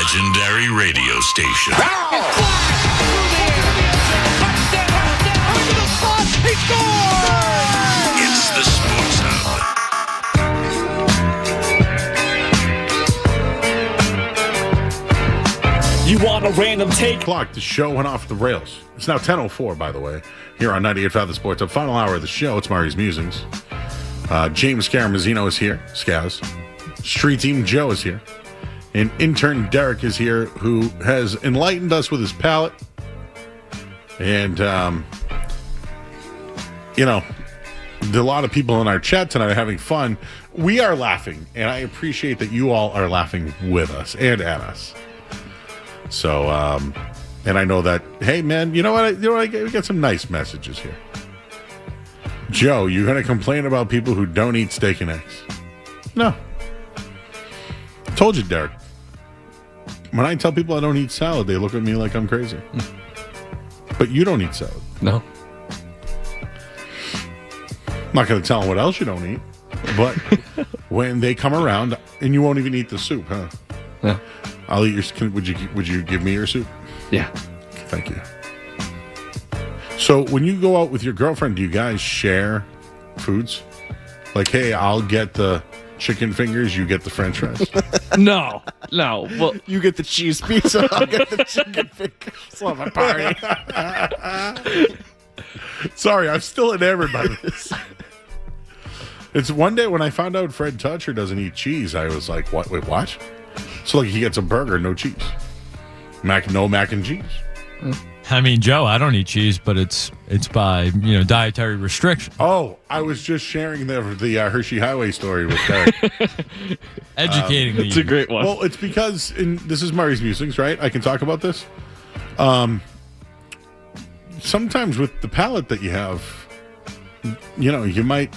legendary radio station. It's the Sports Hub. You want a random take? Clock, the show went off the rails. It's now 10:04, by the way, here on 98.5 The Sports Hub. Final hour of the show. It's Mari's Musings. James Scaramazino is here. Scaz. Street Team Joe is here. And intern Derek is here, who has enlightened us with his palate. And, a lot of people in our chat tonight are having fun. We are laughing, and I appreciate that you all are laughing with us and at us. So, and I know that, hey, man, we got some nice messages here. Joe, you going to complain about people who don't eat steak and eggs? No. Told you, Derek. When I tell people I don't eat salad, they look at me like I'm crazy. But you don't eat salad. No. I'm not going to tell them what else you don't eat. But when they come around, and you won't even eat the soup, huh? No. I'll eat your. Would you give me your soup? Yeah. Thank you. So when you go out with your girlfriend, do you guys share foods? Like, hey, I'll get the chicken fingers, you get the French fries. No. Well, you get the cheese pizza, I'll get the chicken fingers. Love a party. Sorry, I'm still enamored by this. It's one day when I found out Fred Toucher doesn't eat cheese, I was like, what? Wait, what? So like he gets a burger, no cheese. No mac and cheese. I mean, Joe, I don't eat cheese, but it's by dietary restriction. Oh, I was just sharing the Hershey Highway story with Derek. Educating me. It's a great one. Well, it's because this is Murray's Musings, right? I can talk about this. Sometimes with the palate that you have, you might.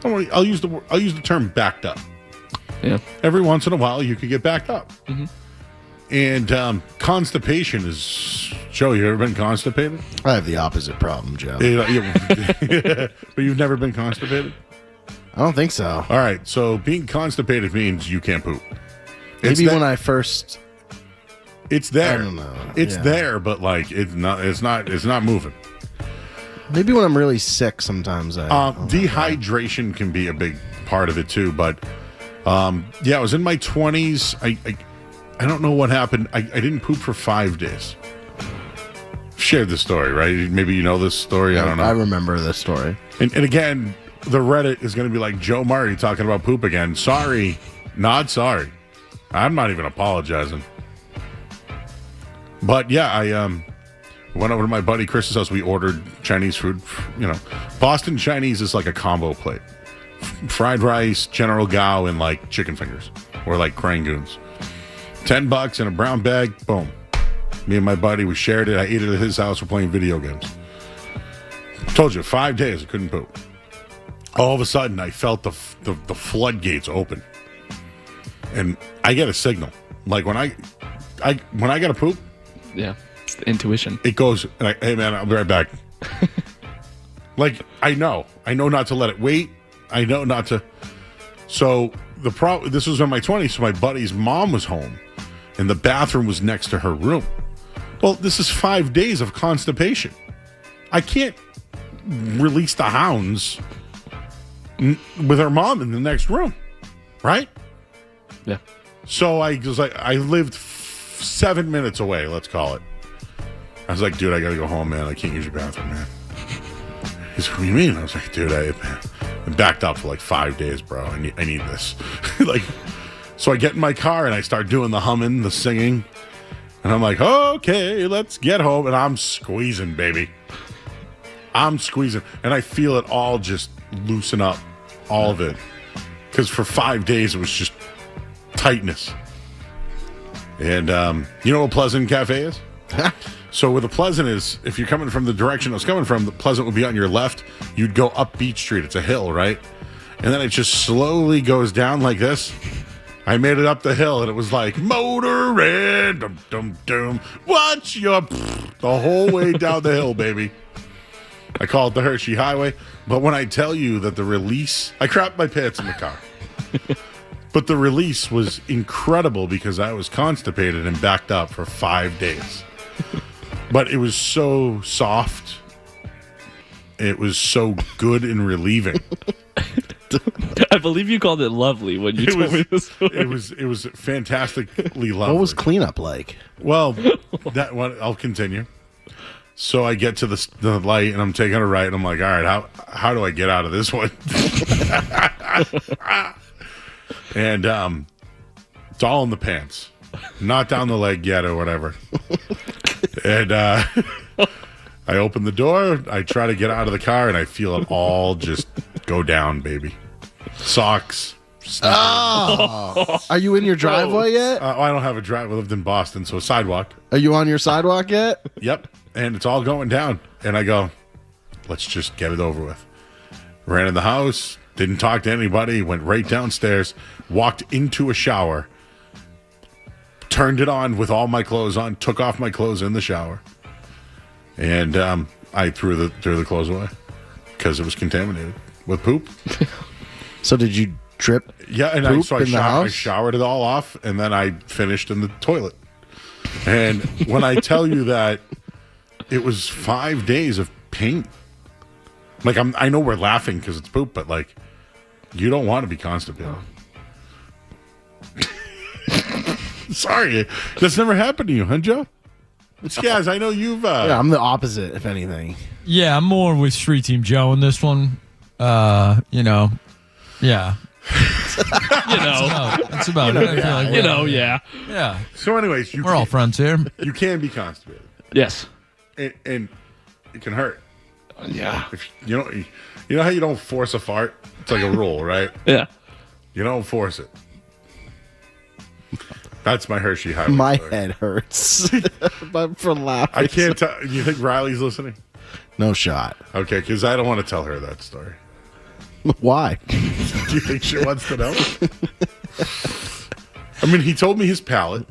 Don't worry. I'll use the term backed up. Yeah. Every once in a while, you could get backed up. Mm-hmm. And constipation is. Joe, you ever been constipated? I have the opposite problem, Joe. But you've never been constipated? I don't think so. All right. So being constipated means you can't poop. Maybe when I first. It's there. I don't know. It's there, but like it's not moving. Maybe when I'm really sick, sometimes dehydration can be a big part of it too. But I was in my 20s. I don't know what happened. I didn't poop for 5 days. Shared the story, right? Maybe you know this story. I don't know. I remember this story. And again, the Reddit is going to be like Joe Murray talking about poop again. Sorry, not sorry. I'm not even apologizing. But yeah, I went over to my buddy Chris's house. We ordered Chinese food. Boston Chinese is like a combo plate: fried rice, General Gao, and like chicken fingers or like Krangoons. $10 in a brown bag. Boom. Me and my buddy, we shared it. I ate it at his house. We're playing video games. Told you, 5 days I couldn't poop. All of a sudden, I felt the floodgates open, and I get a signal. Like when I gotta poop. Yeah, it's the intuition. It goes, hey man, I'll be right back. Like I know not to let it wait. I know not to. So this was in my 20s. So my buddy's mom was home, and the bathroom was next to her room. Well, this is 5 days of constipation. I can't release the hounds with her mom in the next room, right? Yeah. So I was like, I lived 7 minutes away, let's call it. I was like, dude, I gotta go home, man. I can't use your bathroom, man. He's like, what do you mean? I was like, dude, I've been backed up for like 5 days, bro. I need this. So I get in my car and I start doing the humming, the singing. And I'm like, okay, let's get home. And I'm squeezing, baby. I'm squeezing. And I feel it all just loosen up, all of it. Because for 5 days, it was just tightness. And you know what Pleasant Cafe is? So where the Pleasant is, if you're coming from the direction I was coming from, the Pleasant would be on your left. You'd go up Beach Street. It's a hill, right? And then it just slowly goes down like this. I made it up the hill, and it was like, motoring, dum, dum, dum, watch your, the whole way down the hill, baby. I call it the Hershey Highway. But when I tell you that the release, I crapped my pants in the car. But the release was incredible because I was constipated and backed up for 5 days. But it was so soft. It was so good and relieving. I believe you called it lovely when you told me this story. It was fantastically lovely. What was cleanup like? Well, that one I'll continue. So I get to the light and I'm taking a right and I'm like, all right, how do I get out of this one? And it's all in the pants, not down the leg yet or whatever. And I open the door, I try to get out of the car, and I feel it all just go down, baby. Socks. Oh. Are you in your driveway yet? I don't have a driveway. I lived in Boston, so a sidewalk. Are you on your sidewalk yet? Yep. And it's all going down. And I go, let's just get it over with. Ran in the house, didn't talk to anybody, went right downstairs, walked into a shower, turned it on with all my clothes on, took off my clothes in the shower, and I threw the clothes away because it was contaminated with poop. So did you trip? Yeah, and I showered it all off, and then I finished in the toilet. And when I tell you that it was 5 days of pain, like I know we're laughing because it's poop, but like you don't want to be constipated. Sorry, that's never happened to you, huh, Joe? Skaz, I know you've. Yeah, I'm the opposite, if anything. Yeah, I'm more with Street Team Joe in this one. Yeah. It's about it. I feel like, yeah. So, anyways, we're all friends here. You can be constipated. Yes, and it can hurt. Yeah. If you know how you don't force a fart? It's like a rule, right? Yeah. You don't force it. That's my Hershey highway. My story. head hurts for laughing. I can't tell. You think Riley's listening? No shot. Okay, because I don't want to tell her that story. Why? Do you think she wants to know? I mean, he told me his palate.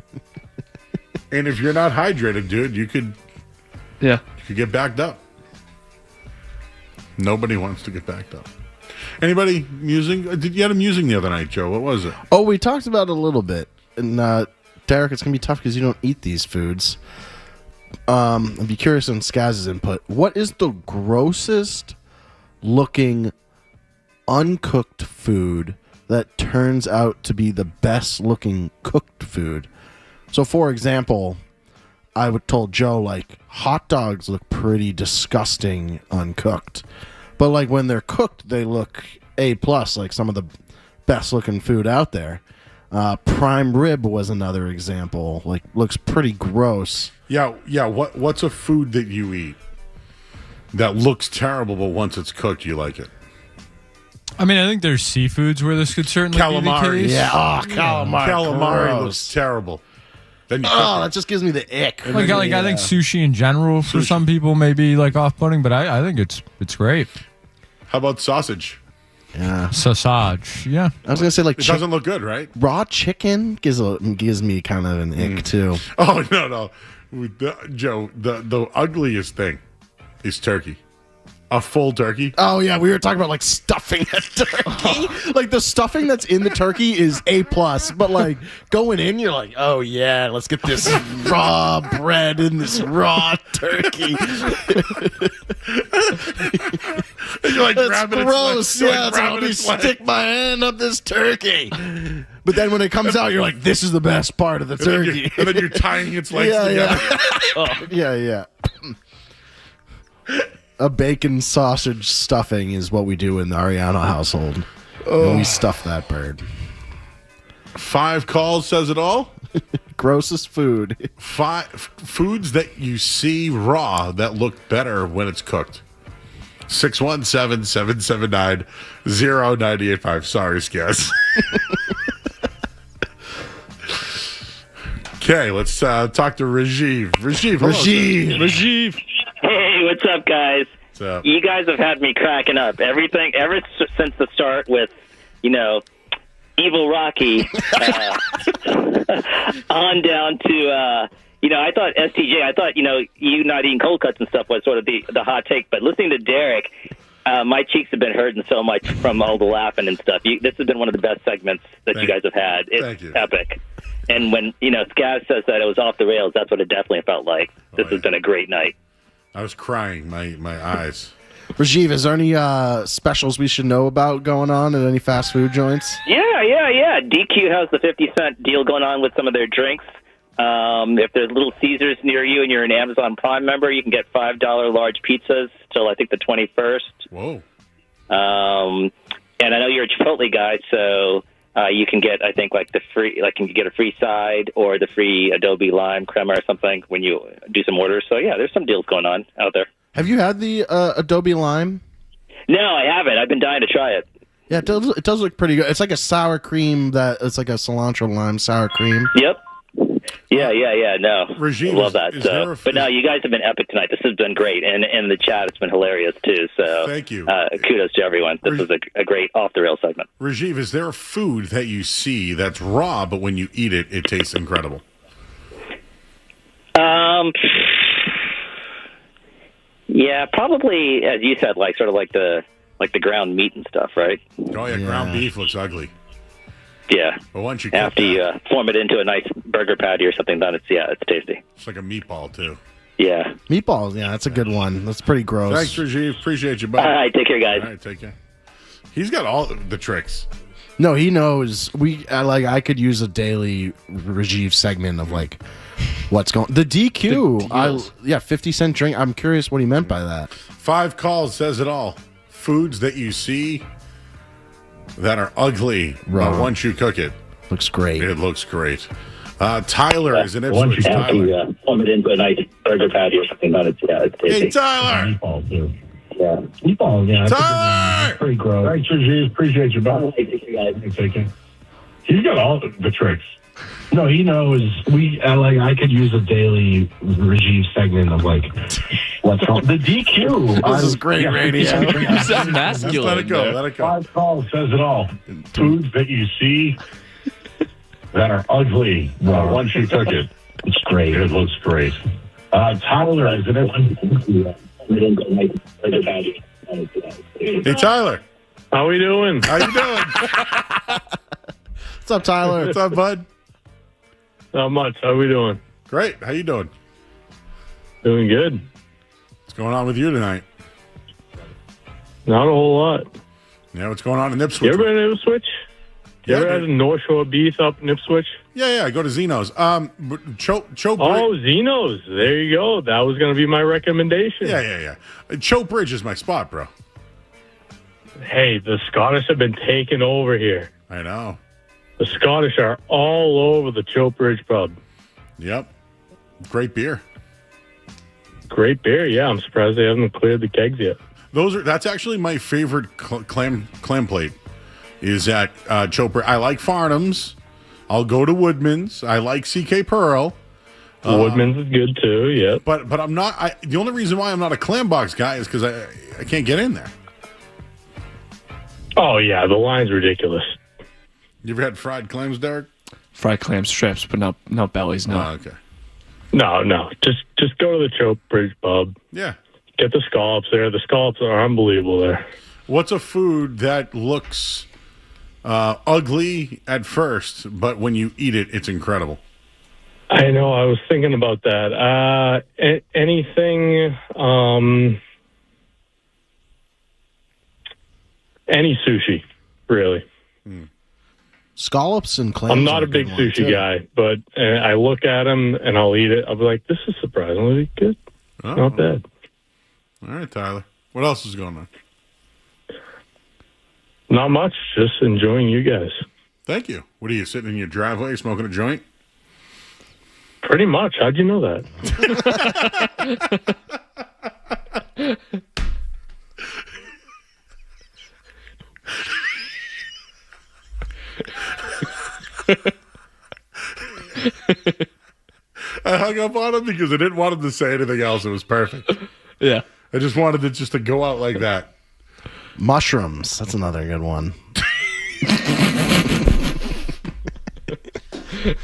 And if you're not hydrated, dude, you could get backed up. Nobody wants to get backed up. Anybody musing? You had a musing the other night, Joe. What was it? Oh, we talked about it a little bit. And Derek, it's going to be tough because you don't eat these foods. I'd be curious on Skaz's input. What is the grossest looking uncooked food that turns out to be the best looking cooked food? So, for example, I told Joe, like, hot dogs look pretty disgusting uncooked. But, like, when they're cooked, they look A+, like some of the best looking food out there. Prime rib was another example. Like, looks pretty gross. Yeah. What's a food that you eat that looks terrible, but once it's cooked, you like it? I mean, I think there's seafoods where this could certainly be the case. Yeah, calamari looks terrible. Then you that just gives me the ick. I think sushi in general for some people may be like off-putting, but I think it's great. How about sausage? Yeah, sausage. Yeah, I was gonna say like it doesn't look good, right? Raw chicken gives me kind of an ick too. Oh no, Joe, the ugliest thing is turkey. A full turkey. Oh yeah, we were talking about like stuffing a turkey. Like the stuffing that's in the turkey is A+, but like going in, you're like, oh yeah, let's get this raw bread in this raw turkey. You're like, that's grabbing gross. its leg. Let me stick my hand up this turkey. But then when it comes out, you're like, this is the best part of the turkey. And then you're tying its legs together. Yeah. A bacon sausage stuffing is what we do in the Ariano household. And we stuff that bird. 5 calls says it all. Grossest food. 5 foods that you see raw that look better when it's cooked. 617-779-0985. Sorry, Skaz. Okay, let's talk to Rajiv. Rajiv. Hey, what's up, guys? What's up? You guys have had me cracking up. Everything ever since the start with, Evil Rocky, on down to, I thought STJ, you not eating cold cuts and stuff was sort of the hot take. But listening to Derek, My cheeks have been hurting so much from all the laughing and stuff. This has been one of the best segments that you guys have had. It's epic. And when, Scaz says that it was off the rails, that's what it definitely felt like. This has been a great night. I was crying, my eyes. Rajiv, is there any specials we should know about going on at any fast food joints? Yeah. DQ has the 50-cent deal going on with some of their drinks. If there's Little Caesars near you and you're an Amazon Prime member, you can get $5 large pizzas till I think the 21st. Whoa. And I know you're a Chipotle guy, so you can get, I think, like you can get a free side or the free Adobe Lime crema or something when you do some orders. So yeah, there's some deals going on out there. Have you had the Adobe Lime? No, I haven't. I've been dying to try it. Yeah, it does look pretty good. It's like a sour cream it's like a cilantro lime sour cream. Yep. Yeah. No, Regime, love that. But no, you guys have been epic tonight. This has been great, and in the chat, it's been hilarious too. So thank you. Kudos to everyone. This was a great off the rail segment. Rajiv, is there a food that you see that's raw, but when you eat it, it tastes incredible? Yeah, probably as you said, like sort of like the ground meat and stuff, right? Oh yeah, ground beef looks ugly. Yeah. But once you after you form it into a nice burger patty or something, then it's tasty. It's like a meatball too. Yeah. Meatballs, yeah, that's a good one. That's pretty gross. Thanks, Rajiv. Appreciate you, buddy. All right, take care, guys. All right, take care. He's got all the tricks. No, he knows. I could use a daily Rajiv segment of like what's going. The DQ, 50-cent drink. I'm curious what he meant by that. 5 calls says it all. Foods that you see that are ugly, but once you cook it, looks great. It looks great. Tyler is an Ipswich. Tyler, form it into a nice burger patty or something. Then it's tasty. Hey, Tyler. Meatball too. Yeah, meatball. Yeah, Tyler. Pretty gross. Thanks, Rajiv. Appreciate you, buddy. Take care. He's got all the tricks. No, he knows. I could use a daily Rajiv segment of like what's wrong. The DQ. This is great radio. You sound masculine. Let it go. Let it go. 5 calls says it all. Foods that you see that are ugly. Well, once you cook it, it's great. It looks great. Tyler, isn't it? Hey, Tyler. How we doing? How you doing? What's up, Tyler? What's up, bud? Not much. How we doing? Great. How you doing? Doing good. What's going on with you tonight? Not a whole lot. Yeah, what's going on in Ipswich? You ever been in Ipswich? You ever had a North Shore beef up in Ipswich? Yeah. I go to Zeno's. Cho Zeno's. There you go. That was going to be my recommendation. Yeah. Cho Bridge is my spot, bro. Hey, the Scottish have been taking over here. I know. The Scottish are all over the Cho Bridge pub. Yep. Great beer. Great beer, yeah. I'm surprised they haven't cleared the kegs yet. That's actually my favorite clam plate. Is at Cho Bridge. I like Farnham's. I'll go to Woodman's. I like CK Pearl. Woodman's is good too, yeah. But I'm not. The only reason why I'm not a clam box guy is because I can't get in there. Oh yeah, the line's ridiculous. You ever had fried clams, Derek? Fried clam strips, but no bellies. No. Oh, okay. No. Just go to the Cho Bridge pub. Yeah. Get the scallops there. The scallops are unbelievable there. What's a food that looks ugly at first, but when you eat it, it's incredible? I know. I was thinking about that. Anything, any sushi, really. Scallops and clams. I'm not a big sushi guy, but I look at them and I'll eat it. I'll be like, this is surprisingly good. Oh. Not bad. All right, Tyler. What else is going on? Not much. Just enjoying you guys. Thank you. What are you, sitting in your driveway smoking a joint? Pretty much. How'd you know that? I hung up on him because I didn't want him to say anything else. It was perfect. Yeah. I just wanted it just to go out like that. Mushrooms. That's another good one.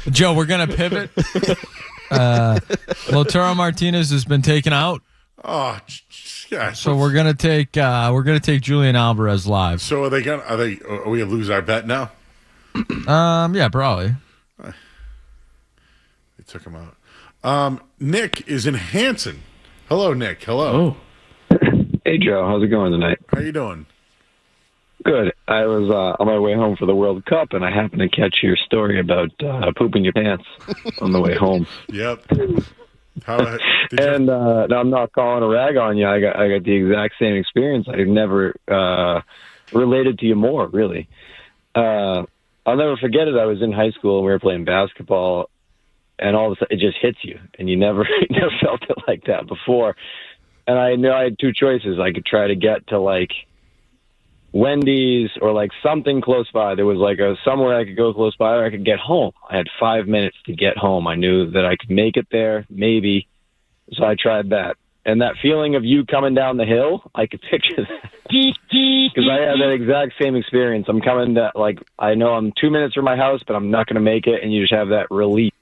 Joe, we're going to pivot. Lautaro Martinez has been taken out. Oh, just Yeah. So we're gonna take Julian Alvarez live. So are we gonna lose our bet now? Yeah, probably. They took him out. Nick is in Hanson. Hello, Nick. Hello. Hey, Joe. How's it going tonight? How you doing? Good. I was on my way home for the World Cup, and I happened to catch your story about pooping your pants on the way home. Yep. Now I'm not calling a rag on you. I got the exact same experience. I've never related to you more, really. I'll never forget it. I was in high school and we were playing basketball, and all of a sudden it just hits you, and you never felt it like that before. And I knew I had two choices. I could try to get to like Wendy's or like something close by. There was like somewhere I could go close by, or I could get home. I had 5 minutes to get home. I knew that I could make it there, maybe. So I tried that. And that feeling of you coming down the hill, I could picture that. Because I had that exact same experience. I'm coming to, like, I know I'm 2 minutes from my house, but I'm not going to make it, and you just have that relief.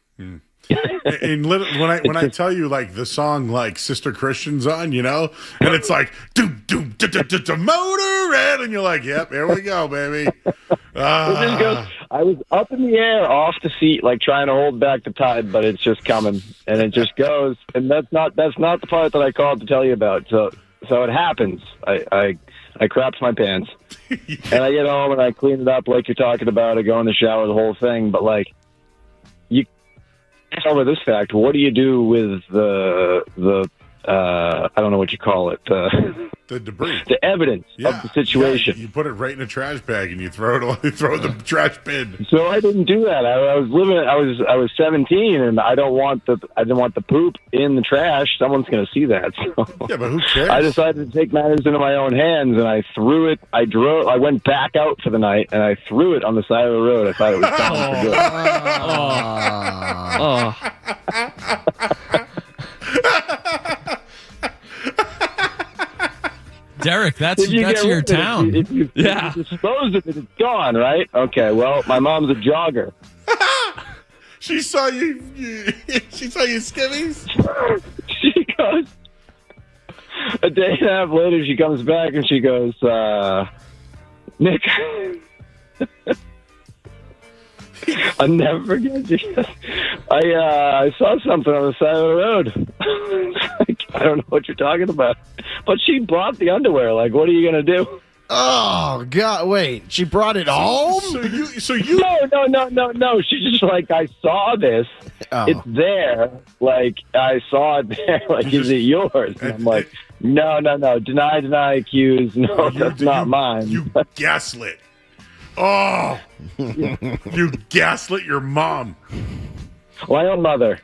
And when I tell you, like, the song like Sister Christian's on, and it's like doom doom Motorhead, and you're like, yep, here we go, baby. It just goes, I was up in the air off the seat, like trying to hold back the tide, but it's just coming, and it just goes. And that's not the part that I called to tell you about. So it happens. I crapped my pants, and I get home and I clean it up like you're talking about. I go in the shower, the whole thing, but like. Over this fact, what do you do with the I don't know what you call it, the debris, the evidence of the situation? Yeah, you put it right in a trash bag and you throw it in the trash bin. So I didn't do that. I was 17, and I didn't want the poop in the trash. Someone's going to see that. So yeah, but who cares? I decided to take matters into my own hands, and I threw it. I went back out for the night, and I threw it on the side of the road. I thought it was gone for good. Derek, that's your town. If you dispose of it, it's gone, right? Okay, well, my mom's a jogger. She saw you she saw you skivvies? She goes, a day and a half later, she comes back and she goes, Nick, I'll never forget you. I saw something on the side of the road. I don't know what you're talking about. But she brought the underwear. Like, what are you going to do? Oh, God. Wait. She brought it home? So you... No. She's just like, I saw this. Oh. It's there. Like, I saw it there. Like, is it yours? And I'm like, no. Deny, accuse. No, that's not mine. You gaslit. Oh. You gaslit your mom. My own mother.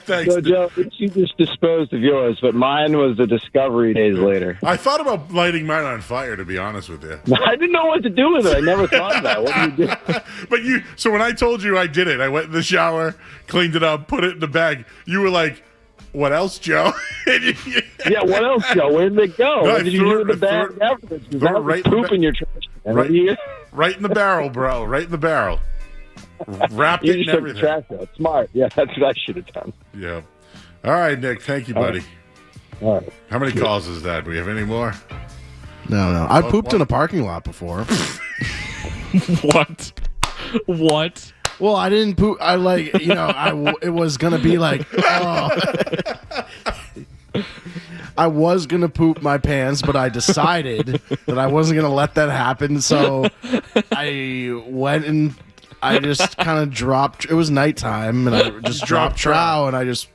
Thanks. So, Joe, she just disposed of yours, but mine was the discovery days later. I thought about lighting mine on fire, to be honest with you. I didn't know what to do with it. I never thought of that. What do you do? So when I told you I did it, I went in the shower, cleaned it up, put it in the bag. You were like, what else, Joe? Yeah, what else, Joe? Where did it go? What did you do with the bag afterwards? That was poop in your trash. Right in the barrel, bro. Right in the barrel. Wrapped it and everything. Trash out. Smart. Yeah, that's what I should have done. Yeah. All right, Nick. Thank you, buddy. All right. How many calls is that? Do we have any more? No. I pooped in a parking lot before. What? Well, I didn't poop. I it was going to be like, I was going to poop my pants, but I decided that I wasn't going to let that happen. So I went and I just kind of dropped. It was nighttime, and I just dropped trow, and I just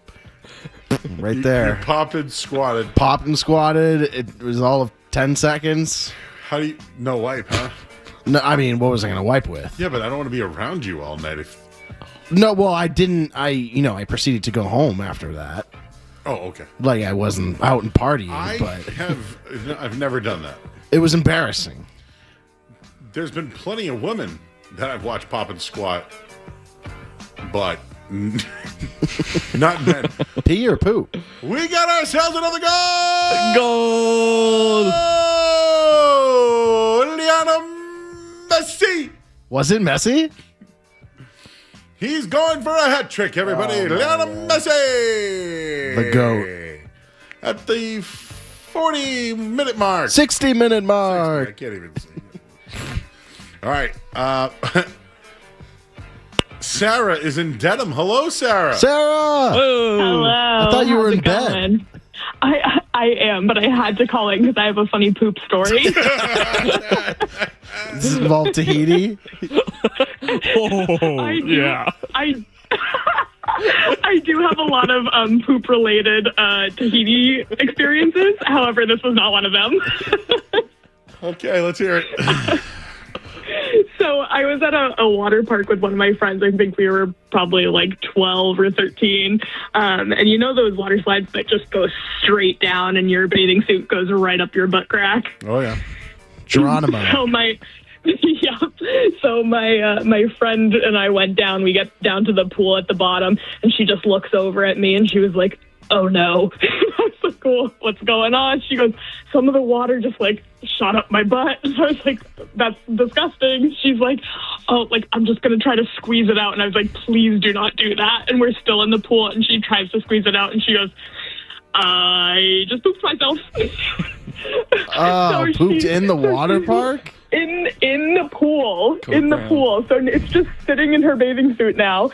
there. You popped and squatted. It was all of 10 seconds. How do you no wipe, huh? No, I mean, what was I going to wipe with? Yeah, but I don't want to be around you all night. No, well, I didn't. I proceeded to go home after that. Oh, okay. Like I wasn't out and partying, I've never done that. It was embarrassing. There's been plenty of women that I've watched pop and squat, but not men. Pee or poop? We got ourselves another goal! Goal! Lionel Messi! Was it Messi? He's going for a hat trick, everybody. Lionel Messi! The GOAT. at the 40-minute mark. 60-minute mark. I can't even see it. All right. Sarah is in Dedham. Hello, Sarah. Sarah. Hello. I thought you were How's in it bed. going? I am, but I had to call in because I have a funny poop story. Does it involve Tahiti? I do have a lot of poop-related Tahiti experiences. However, this was not one of them. Okay, let's hear it. So I was at a water park with one of my friends. I think we were probably like 12 or 13. And you know those water slides that just go straight down and your bathing suit goes right up your butt crack? Oh, yeah. Geronimo. So my friend and I went down. We get down to the pool at the bottom, and she just looks over at me, and she was like, "Oh no!" I was like, "Cool, what's going on?" She goes, "Some of the water just like shot up my butt." So I was like, "That's disgusting." She's like, "Oh, like I'm just gonna try to squeeze it out," and I was like, "Please do not do that." And we're still in the pool, and she tries to squeeze it out, and she goes, "I just pooped myself." Oh, pooped in the water park? In the pool. In the pool. So it's just sitting in her bathing suit now.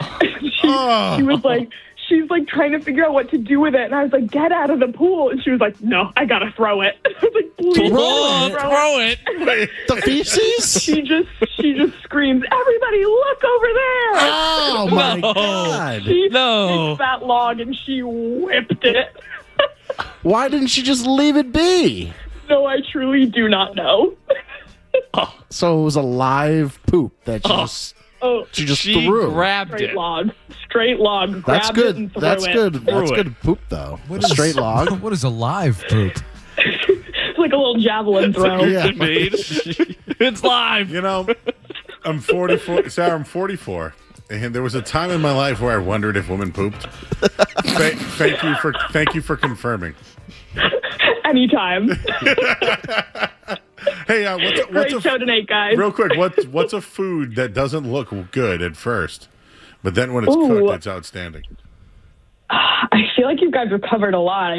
She was like, she's like trying to figure out what to do with it. And I was like, "Get out of the pool." And she was like, "No, I gotta throw it." I was like, "Please Throw it. The feces? She just screams, "Everybody look over there." Oh my God. She picked that log and she whipped it. Why didn't she just leave it be? No, I truly do not know. So it was a live poop that she just threw. Straight log. That's Grabbed it good. and threw That's it. good. That's good poop though. A straight log. What is a live poop? It's like a little javelin throw. Yeah. It's live. You know, I'm 44. Sarah, I'm 44. And there was a time in my life where I wondered if women pooped. Thank you for confirming. Anytime. Hey, what's Great show tonight, guys. Real quick, what's a food that doesn't look good at first, but then when it's cooked, it's outstanding? I feel like you guys have covered a lot.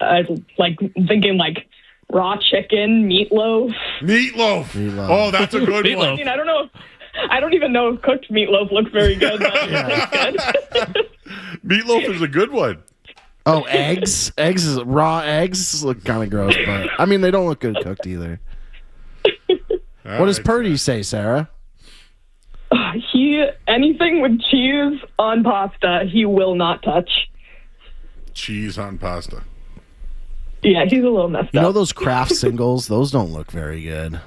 I like thinking like raw chicken, meatloaf. Meatloaf. Oh, that's a good one. I mean, I don't know. I don't even know if cooked meatloaf looks very good. But it's good. Meatloaf is a good one. Oh, eggs? Raw eggs look kind of gross, but I mean, they don't look good cooked either. What does Purdy say, Sarah? Anything with cheese on pasta, he will not touch. Cheese on pasta. Yeah, he's a little messed up. You know those Kraft singles? Those don't look very good.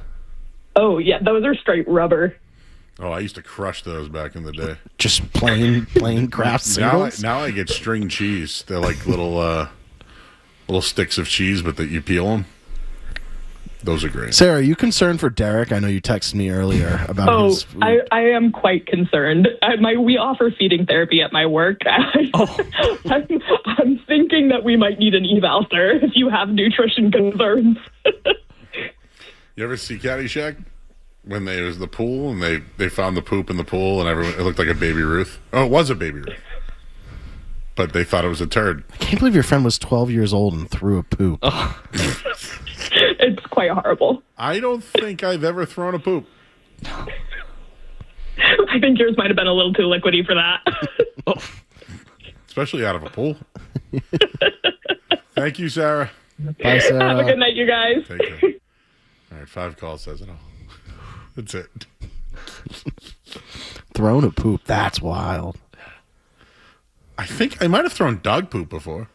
Oh, yeah, those are straight rubber. Oh, I used to crush those back in the day. Just plain Kraft singles? Now I get string cheese. They're like little sticks of cheese, but that you peel them. Those are great. Sarah, are you concerned for Derek? I know you texted me earlier about his food. I am quite concerned. We offer feeding therapy at my work. I'm thinking that we might need an eval, sir, if you have nutrition concerns. You ever see Caddyshack? When it was the pool and they found the poop in the pool and it looked like a Baby Ruth. Oh, it was a Baby Ruth. But they thought it was a turd. I can't believe your friend was 12 years old and threw a poop. Oh. It's quite horrible. I don't think I've ever thrown a poop. I think yours might have been a little too liquidy for that. Especially out of a pool. Thank you, Sarah. Bye, Sarah. Have a good night, you guys. Take care. All right, 5 calls says it all. That's it. Thrown a poop. That's wild. I think I might have thrown dog poop before.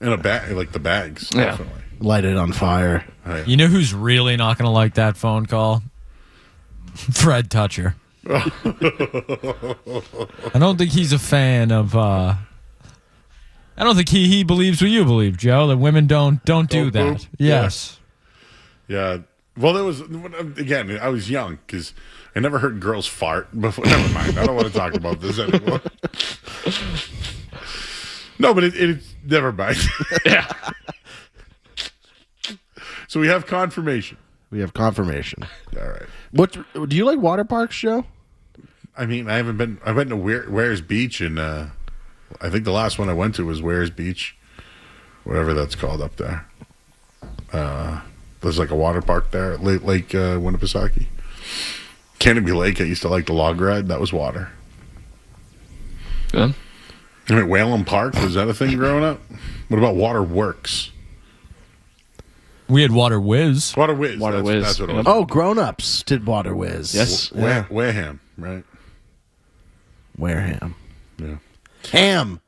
In a bag, like the bags. Yeah. Definitely. Light it on fire. Right. You know who's really not going to like that phone call? Fred Toucher. I don't think he's a fan of. I don't think he believes what you believe, Joe. That women don't do that. Poop? Yes. Yeah. Well, there was again. I was young because I never heard girls fart before. Never mind. I don't want to talk about this anymore. No, but it's never mind. Yeah. So we have confirmation. We have confirmation. All right. What do you like water parks, Joe? I mean, I haven't been. I went to Ware's Beach, and I think the last one I went to was Ware's Beach. whatever that's called up there. There's like a water park there at Lake Winnipesaukee. Canopy Lake, I used to like the log ride. That was water. Yeah. I mean, Whalen Park, was that a thing growing up? What about Water Works? We had Water Whiz. Water Whiz. That's what it was. Oh, Grown-Ups did Water Whiz. Yes. Wareham, right? Wareham. Yeah. Ham.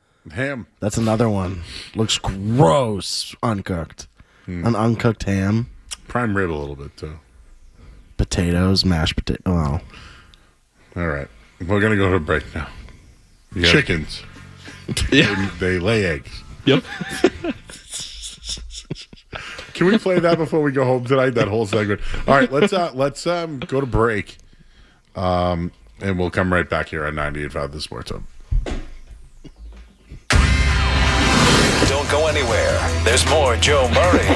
That's another one. Looks gross. Uncooked. An uncooked ham. Prime rib a little bit, too. Potatoes, mashed potato. Oh. All right. We're going to go to a break now. Chickens. Yeah. They lay eggs. Yep. Can we play that before we go home tonight? That whole segment. All right, let's go to break, and we'll come right back here on 98.5 The Sports Hub. Don't go anywhere. There's more Joe Murray.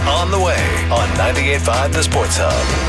On the way on 98.5 The Sports Hub.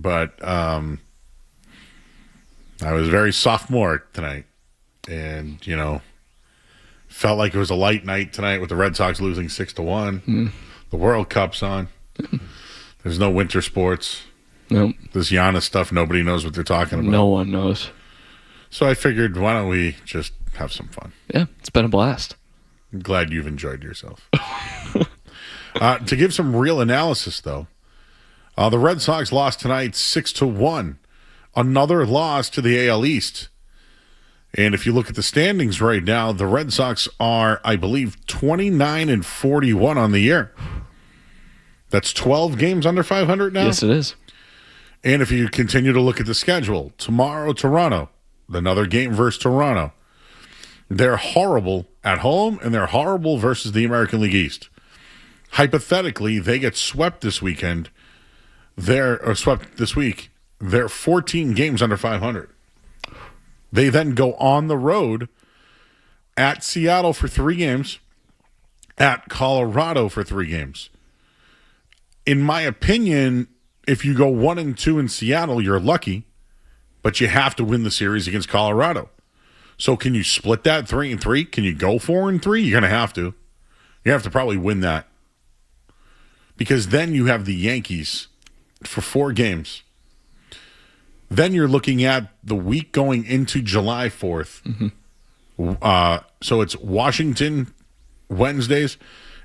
but I was very sophomoric tonight. And, felt like it was a light night tonight with the Red Sox losing 6-1. The World Cup's on. There's no winter sports. Nope. This Giannis stuff, nobody knows what they're talking about. No one knows. So I figured, why don't we just have some fun? Yeah, it's been a blast. I'm glad you've enjoyed yourself. To give some real analysis, though, the Red Sox lost tonight 6-1. Another loss to the AL East. And if you look at the standings right now, the Red Sox are, I believe, 29-41 on the year. That's 12 games under 500 now? Yes, it is. And if you continue to look at the schedule, tomorrow, Toronto, another game versus Toronto. They're horrible at home, and they're horrible versus the American League East. Hypothetically, they get swept this weekend. Swept this week. They're 14 games under 500. They then go on the road at Seattle for 3 games, at Colorado for 3 games. In my opinion, if you go 1-2 in Seattle, you're lucky, but you have to win the series against Colorado. So can you split that 3-3? Can you go 4-3? You're going to have to. You have to probably win that. Because then you have the Yankees for 4 games. Then you're looking at the week going into July 4th. So it's Washington Wednesdays.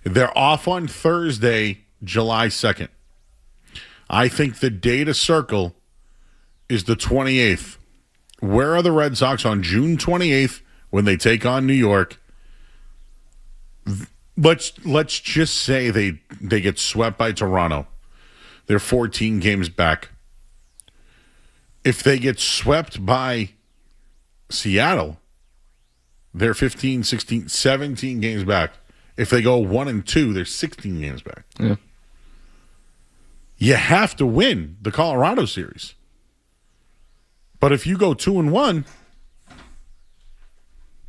They're off on Thursday, July 2nd. I think the day to circle is the 28th. Where are the Red Sox on June 28th when they take on New York? Let's just say they get swept by Toronto. They're 14 games back. If they get swept by Seattle, they're 15, 16, 17 games back. If they go 1-2, they're 16 games back. Yeah. You have to win the Colorado series. But if you go 2-1,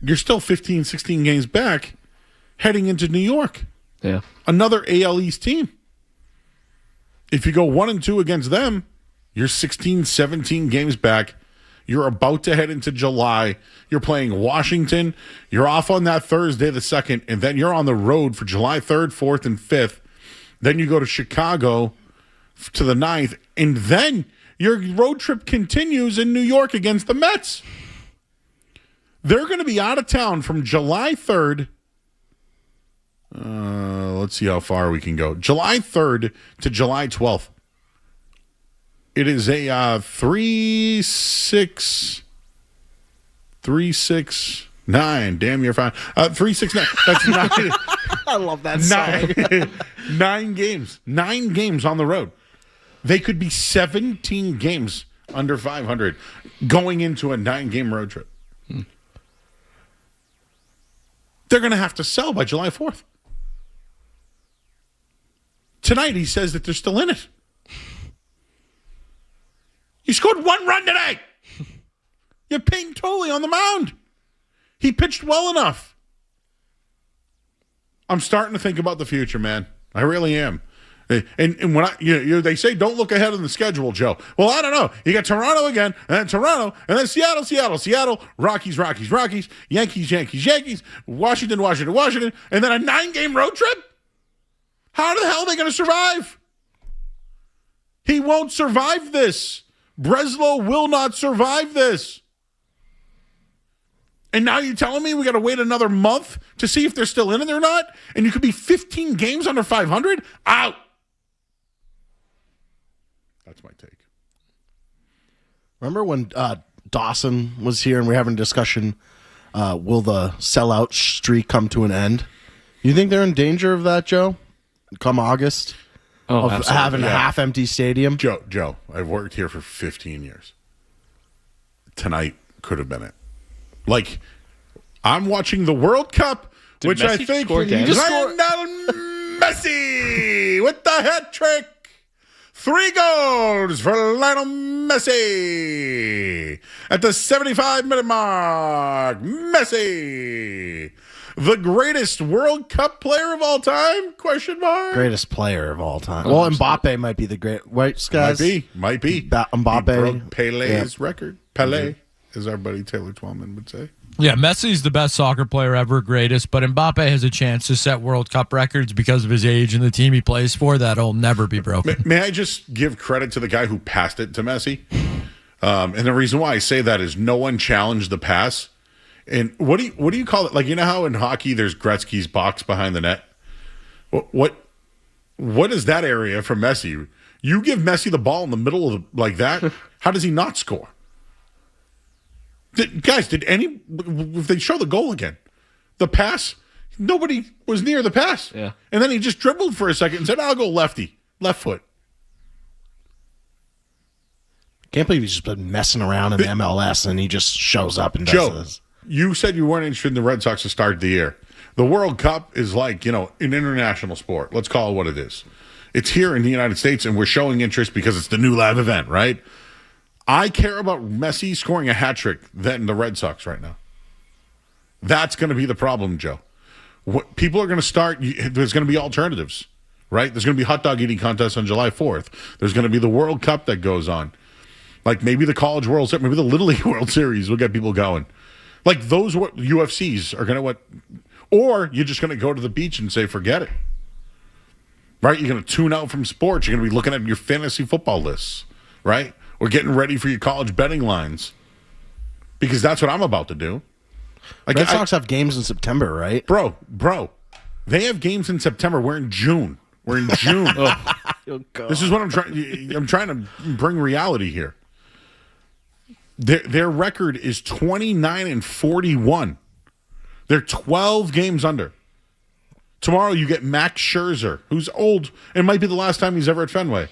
you're still 15, 16 games back heading into New York. Yeah. Another AL East team. If you go 1-2 against them, you're 16, 17 games back. You're about to head into July. You're playing Washington. You're off on that Thursday the 2nd, and then you're on the road for July 3rd, 4th, and 5th. Then you go to Chicago to the 9th, and then your road trip continues in New York against the Mets. They're going to be out of town from July 3rd. Let's see how far we can go. July 3rd to July 12th. It is a 3-6-9. Damn, you're fine. 3-6-9. That's 9. I love that song. 9 games. 9 games on the road. They could be 17 games under 500 going into a 9-game road trip. They're going to have to sell by July 4th. Tonight, he says that they're still in it. You scored 1 run today. You're Peyton Tolley on the mound. He pitched well enough. I'm starting to think about the future, man. I really am. And when they say don't look ahead on the schedule, Joe. Well, I don't know. You got Toronto again, and then Toronto, and then Seattle, Rockies, Yankees, Washington, and then a 9-game road trip? How the hell are they going to survive? He won't survive this. Breslow will not survive this. And now you're telling me we got to wait another month to see if they're still in it or not? And you could be 15 games under 500? Out. That's my take. Remember when Dawson was here and we were having a discussion, will the sellout streak come to an end? You think they're in danger of that, Joe? Come August? Of absolutely. having a half-empty stadium? Joe, I've worked here for 15 years. Tonight could have been it. Like, I'm watching the World Cup, which Messi I think Lionel Messi with the hat trick. 3 goals for Lionel Messi at the 75-minute mark. Messi. The greatest World Cup player of all time? Question mark. Greatest player of all time. Well, Mbappe might be the great. Right, guys? Might be. Mbappe. He broke Pele's record. Pele, as our buddy Taylor Twellman would say. Yeah, Messi's the best soccer player ever, greatest, but Mbappe has a chance to set World Cup records because of his age and the team he plays for. That'll never be broken. May I just give credit to the guy who passed it to Messi? And the reason why I say that is no one challenged the pass. And what do you call it? Like, you know how in hockey there's Gretzky's box behind the net? What is that area for Messi? You give Messi the ball in the middle of like that, how does he not score? If they show the goal again, the pass, nobody was near the pass. Yeah. And then he just dribbled for a second and said, I'll go lefty, left foot. Can't believe he's just been messing around in the MLS and he just shows up and does this. You said you weren't interested in the Red Sox to start the year. The World Cup is like, an international sport. Let's call it what it is. It's here in the United States, and we're showing interest because it's the new live event, right? I care about Messi scoring a hat trick than the Red Sox right now. That's going to be the problem, Joe. People are going to start, there's going to be alternatives, right? There's going to be hot dog eating contests on July 4th. There's going to be the World Cup that goes on. Like maybe the College World Series, maybe the Little League World Series will get people going. Like those UFCs are going to or you're just going to go to the beach and say, forget it. Right? You're going to tune out from sports. You're going to be looking at your fantasy football lists, right? Or getting ready for your college betting lines. Because that's what I'm about to do. Like, Red Sox have games in September, right? Bro, they have games in September. We're in June. Oh, this is what I'm trying to bring reality here. Their record is 29-41. They're 12 games under. Tomorrow you get Max Scherzer, who's old and might be the last time he's ever at Fenway.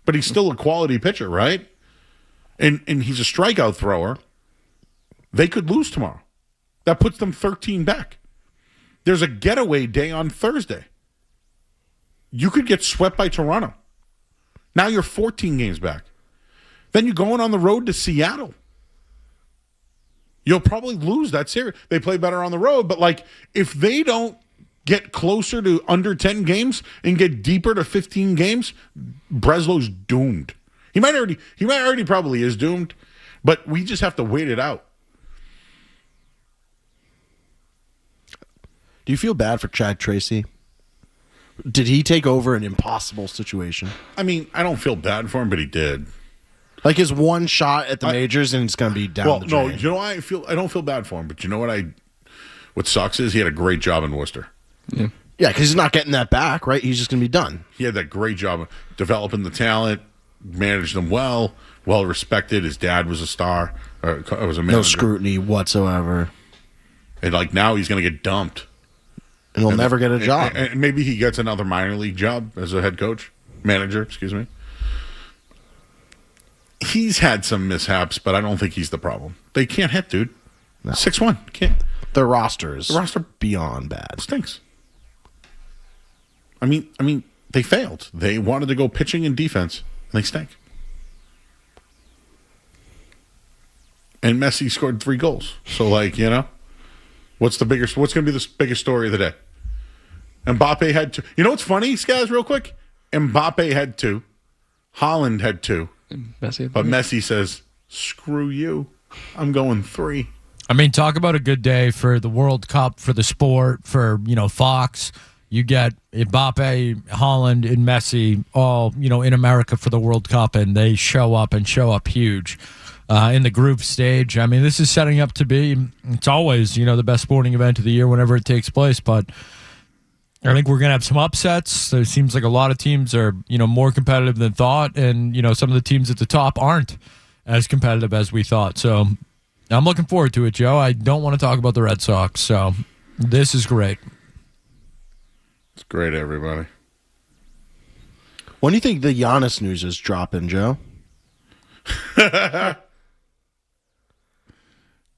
But he's still a quality pitcher, right? And he's a strikeout thrower. They could lose tomorrow. That puts them 13 back. There's a getaway day on Thursday. You could get swept by Toronto. Now you're 14 games back. Then you're going on the road to Seattle. You'll probably lose that series. They play better on the road, but like if they don't get closer to under 10 games and get deeper to 15 games, Breslow's doomed. He might already probably is doomed, but we just have to wait it out. Do you feel bad for Chad Tracy? Did he take over an impossible situation? I mean, I don't feel bad for him, but he did. Like his one shot at the majors, and it's going to be down the drain. No, you know why I don't feel bad for him, but you know what sucks is he had a great job in Worcester. Yeah, because he's not getting that back, right? He's just going to be done. He had that great job of developing the talent, managed them well respected. His dad was a star, or was a manager. No scrutiny whatsoever. And like now he's going to get dumped. And he'll never get a job. And maybe he gets another minor league job as a head coach, manager, excuse me. He's had some mishaps, but I don't think he's the problem. They can't hit, dude. No. 6'1". Can't. Their roster beyond bad. Stinks. I mean, they failed. They wanted to go pitching and defense, and they stink. And Messi scored 3 goals. So, what's going to be the biggest story of the day? Mbappe had 2. You know what's funny, Skaz, real quick? Mbappe had 2. Haaland had 2. But Messi says, screw you. I'm going 3. I mean, talk about a good day for the World Cup, for the sport, for, Fox. You get Mbappe, Haaland, and Messi all, in America for the World Cup, and they show up huge in the group stage. I mean, this is setting up to be, it's always, the best sporting event of the year whenever it takes place, but I think we're going to have some upsets. It seems like a lot of teams are, more competitive than thought, and, some of the teams at the top aren't as competitive as we thought. So I'm looking forward to it, Joe. I don't want to talk about the Red Sox, so this is great. It's great, everybody. When do you think the Giannis news is dropping, Joe?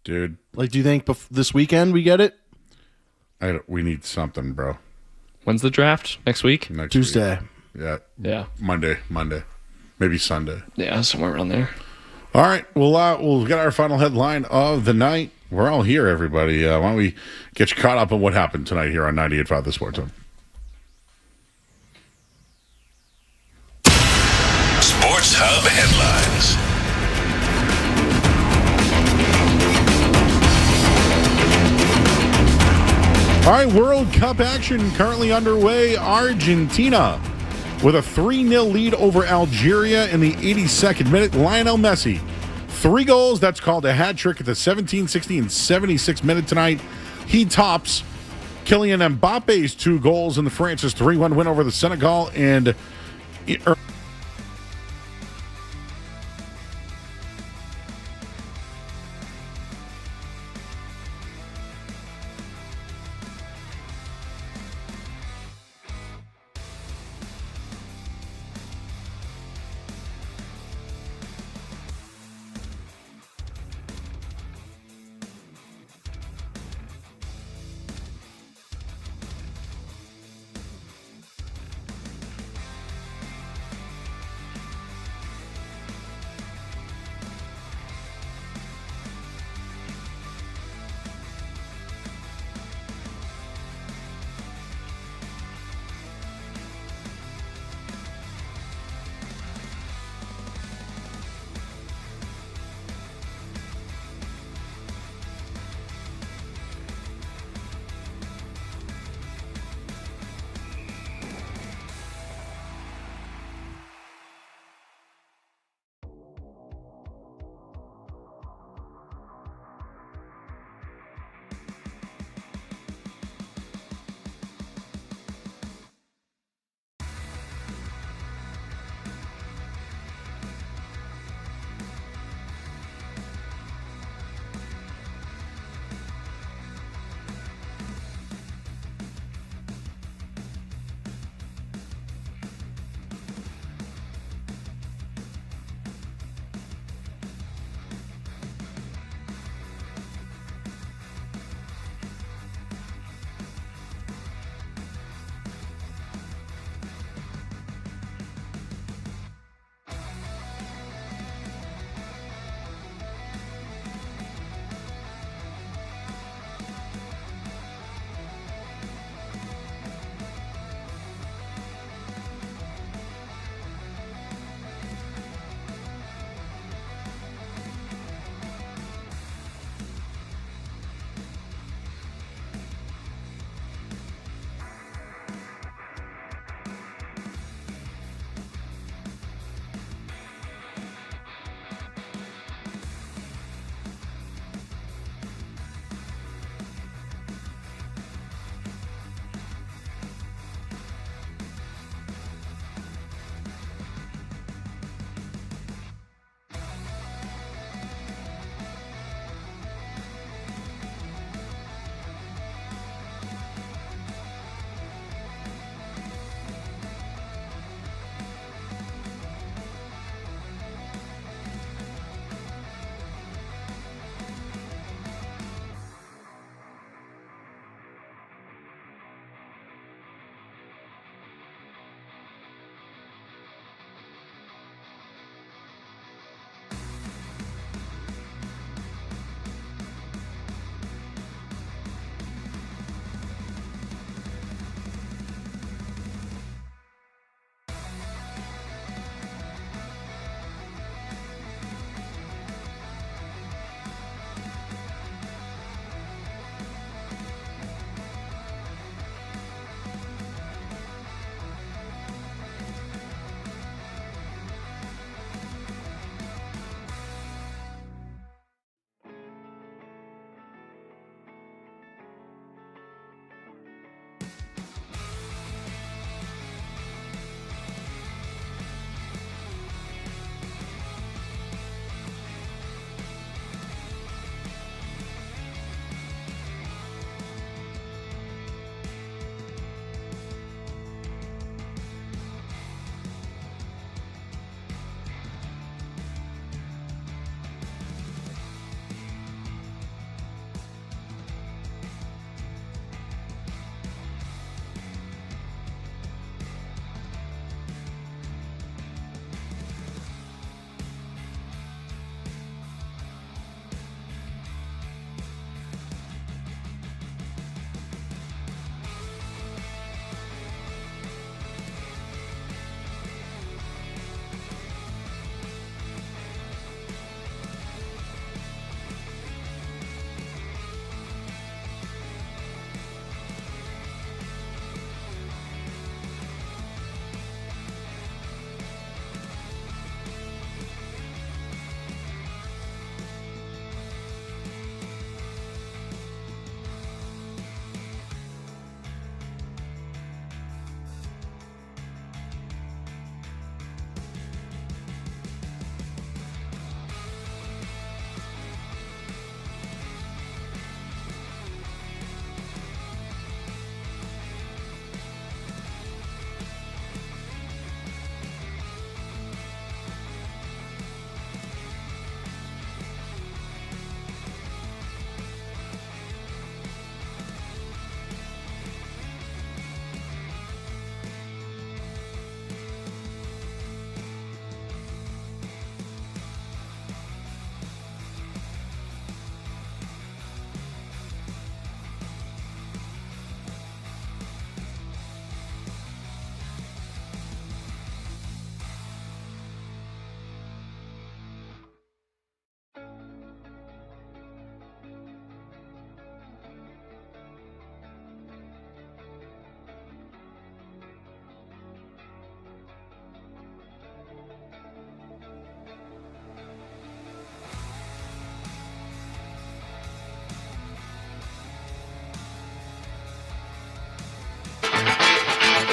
Dude. Do you think this weekend we get it? We need something, bro. When's the draft? Next week? Next Tuesday. Week. Yeah. Monday. Maybe Sunday. Yeah, somewhere around there. All right. We'll get our final headline of the night. We're all here, everybody. Why don't we get you caught up on what happened tonight here on 98.5 The Sports Zone? Sports Hub headlines. All right, World Cup action currently underway. Argentina with a 3-0 lead over Algeria in the 82nd minute. Lionel Messi, 3 goals. That's called a hat trick at the 17, 60, and 76th minute tonight. He tops Kylian Mbappe's 2 goals in the France's 3-1 win over the Senegal. And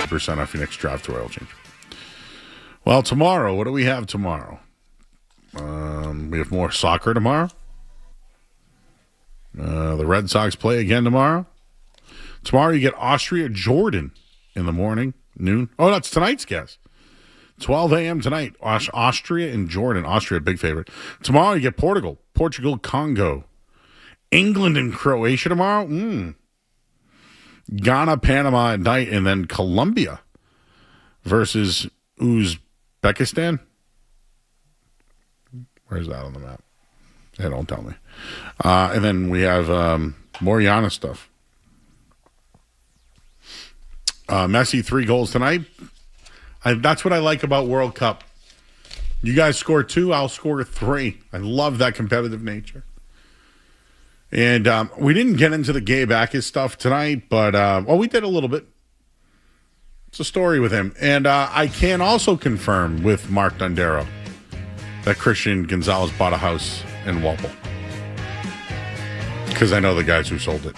50% off your next draft or oil change. Well, tomorrow, what do we have tomorrow? We have more soccer tomorrow. The Red Sox play again tomorrow. Tomorrow you get Austria-Jordan in the morning, noon. Oh, that's tonight's guess. 12 a.m. tonight, Austria and Jordan. Austria, big favorite. Tomorrow you get Portugal, Congo. England and Croatia tomorrow. Ghana, Panama at night, and then Colombia versus Uzbekistan. Where's that on the map? Hey, don't tell me. And then we have more Giannis stuff. Messi 3 goals tonight. That's what I like about World Cup. You guys score 2, I'll score 3. I love that competitive nature. And we didn't get into the Gabe Backus stuff tonight, but we did a little bit. It's a story with him. And I can also confirm with Mark Dondero that Christian Gonzalez bought a house in Walpole. Because I know the guys who sold it.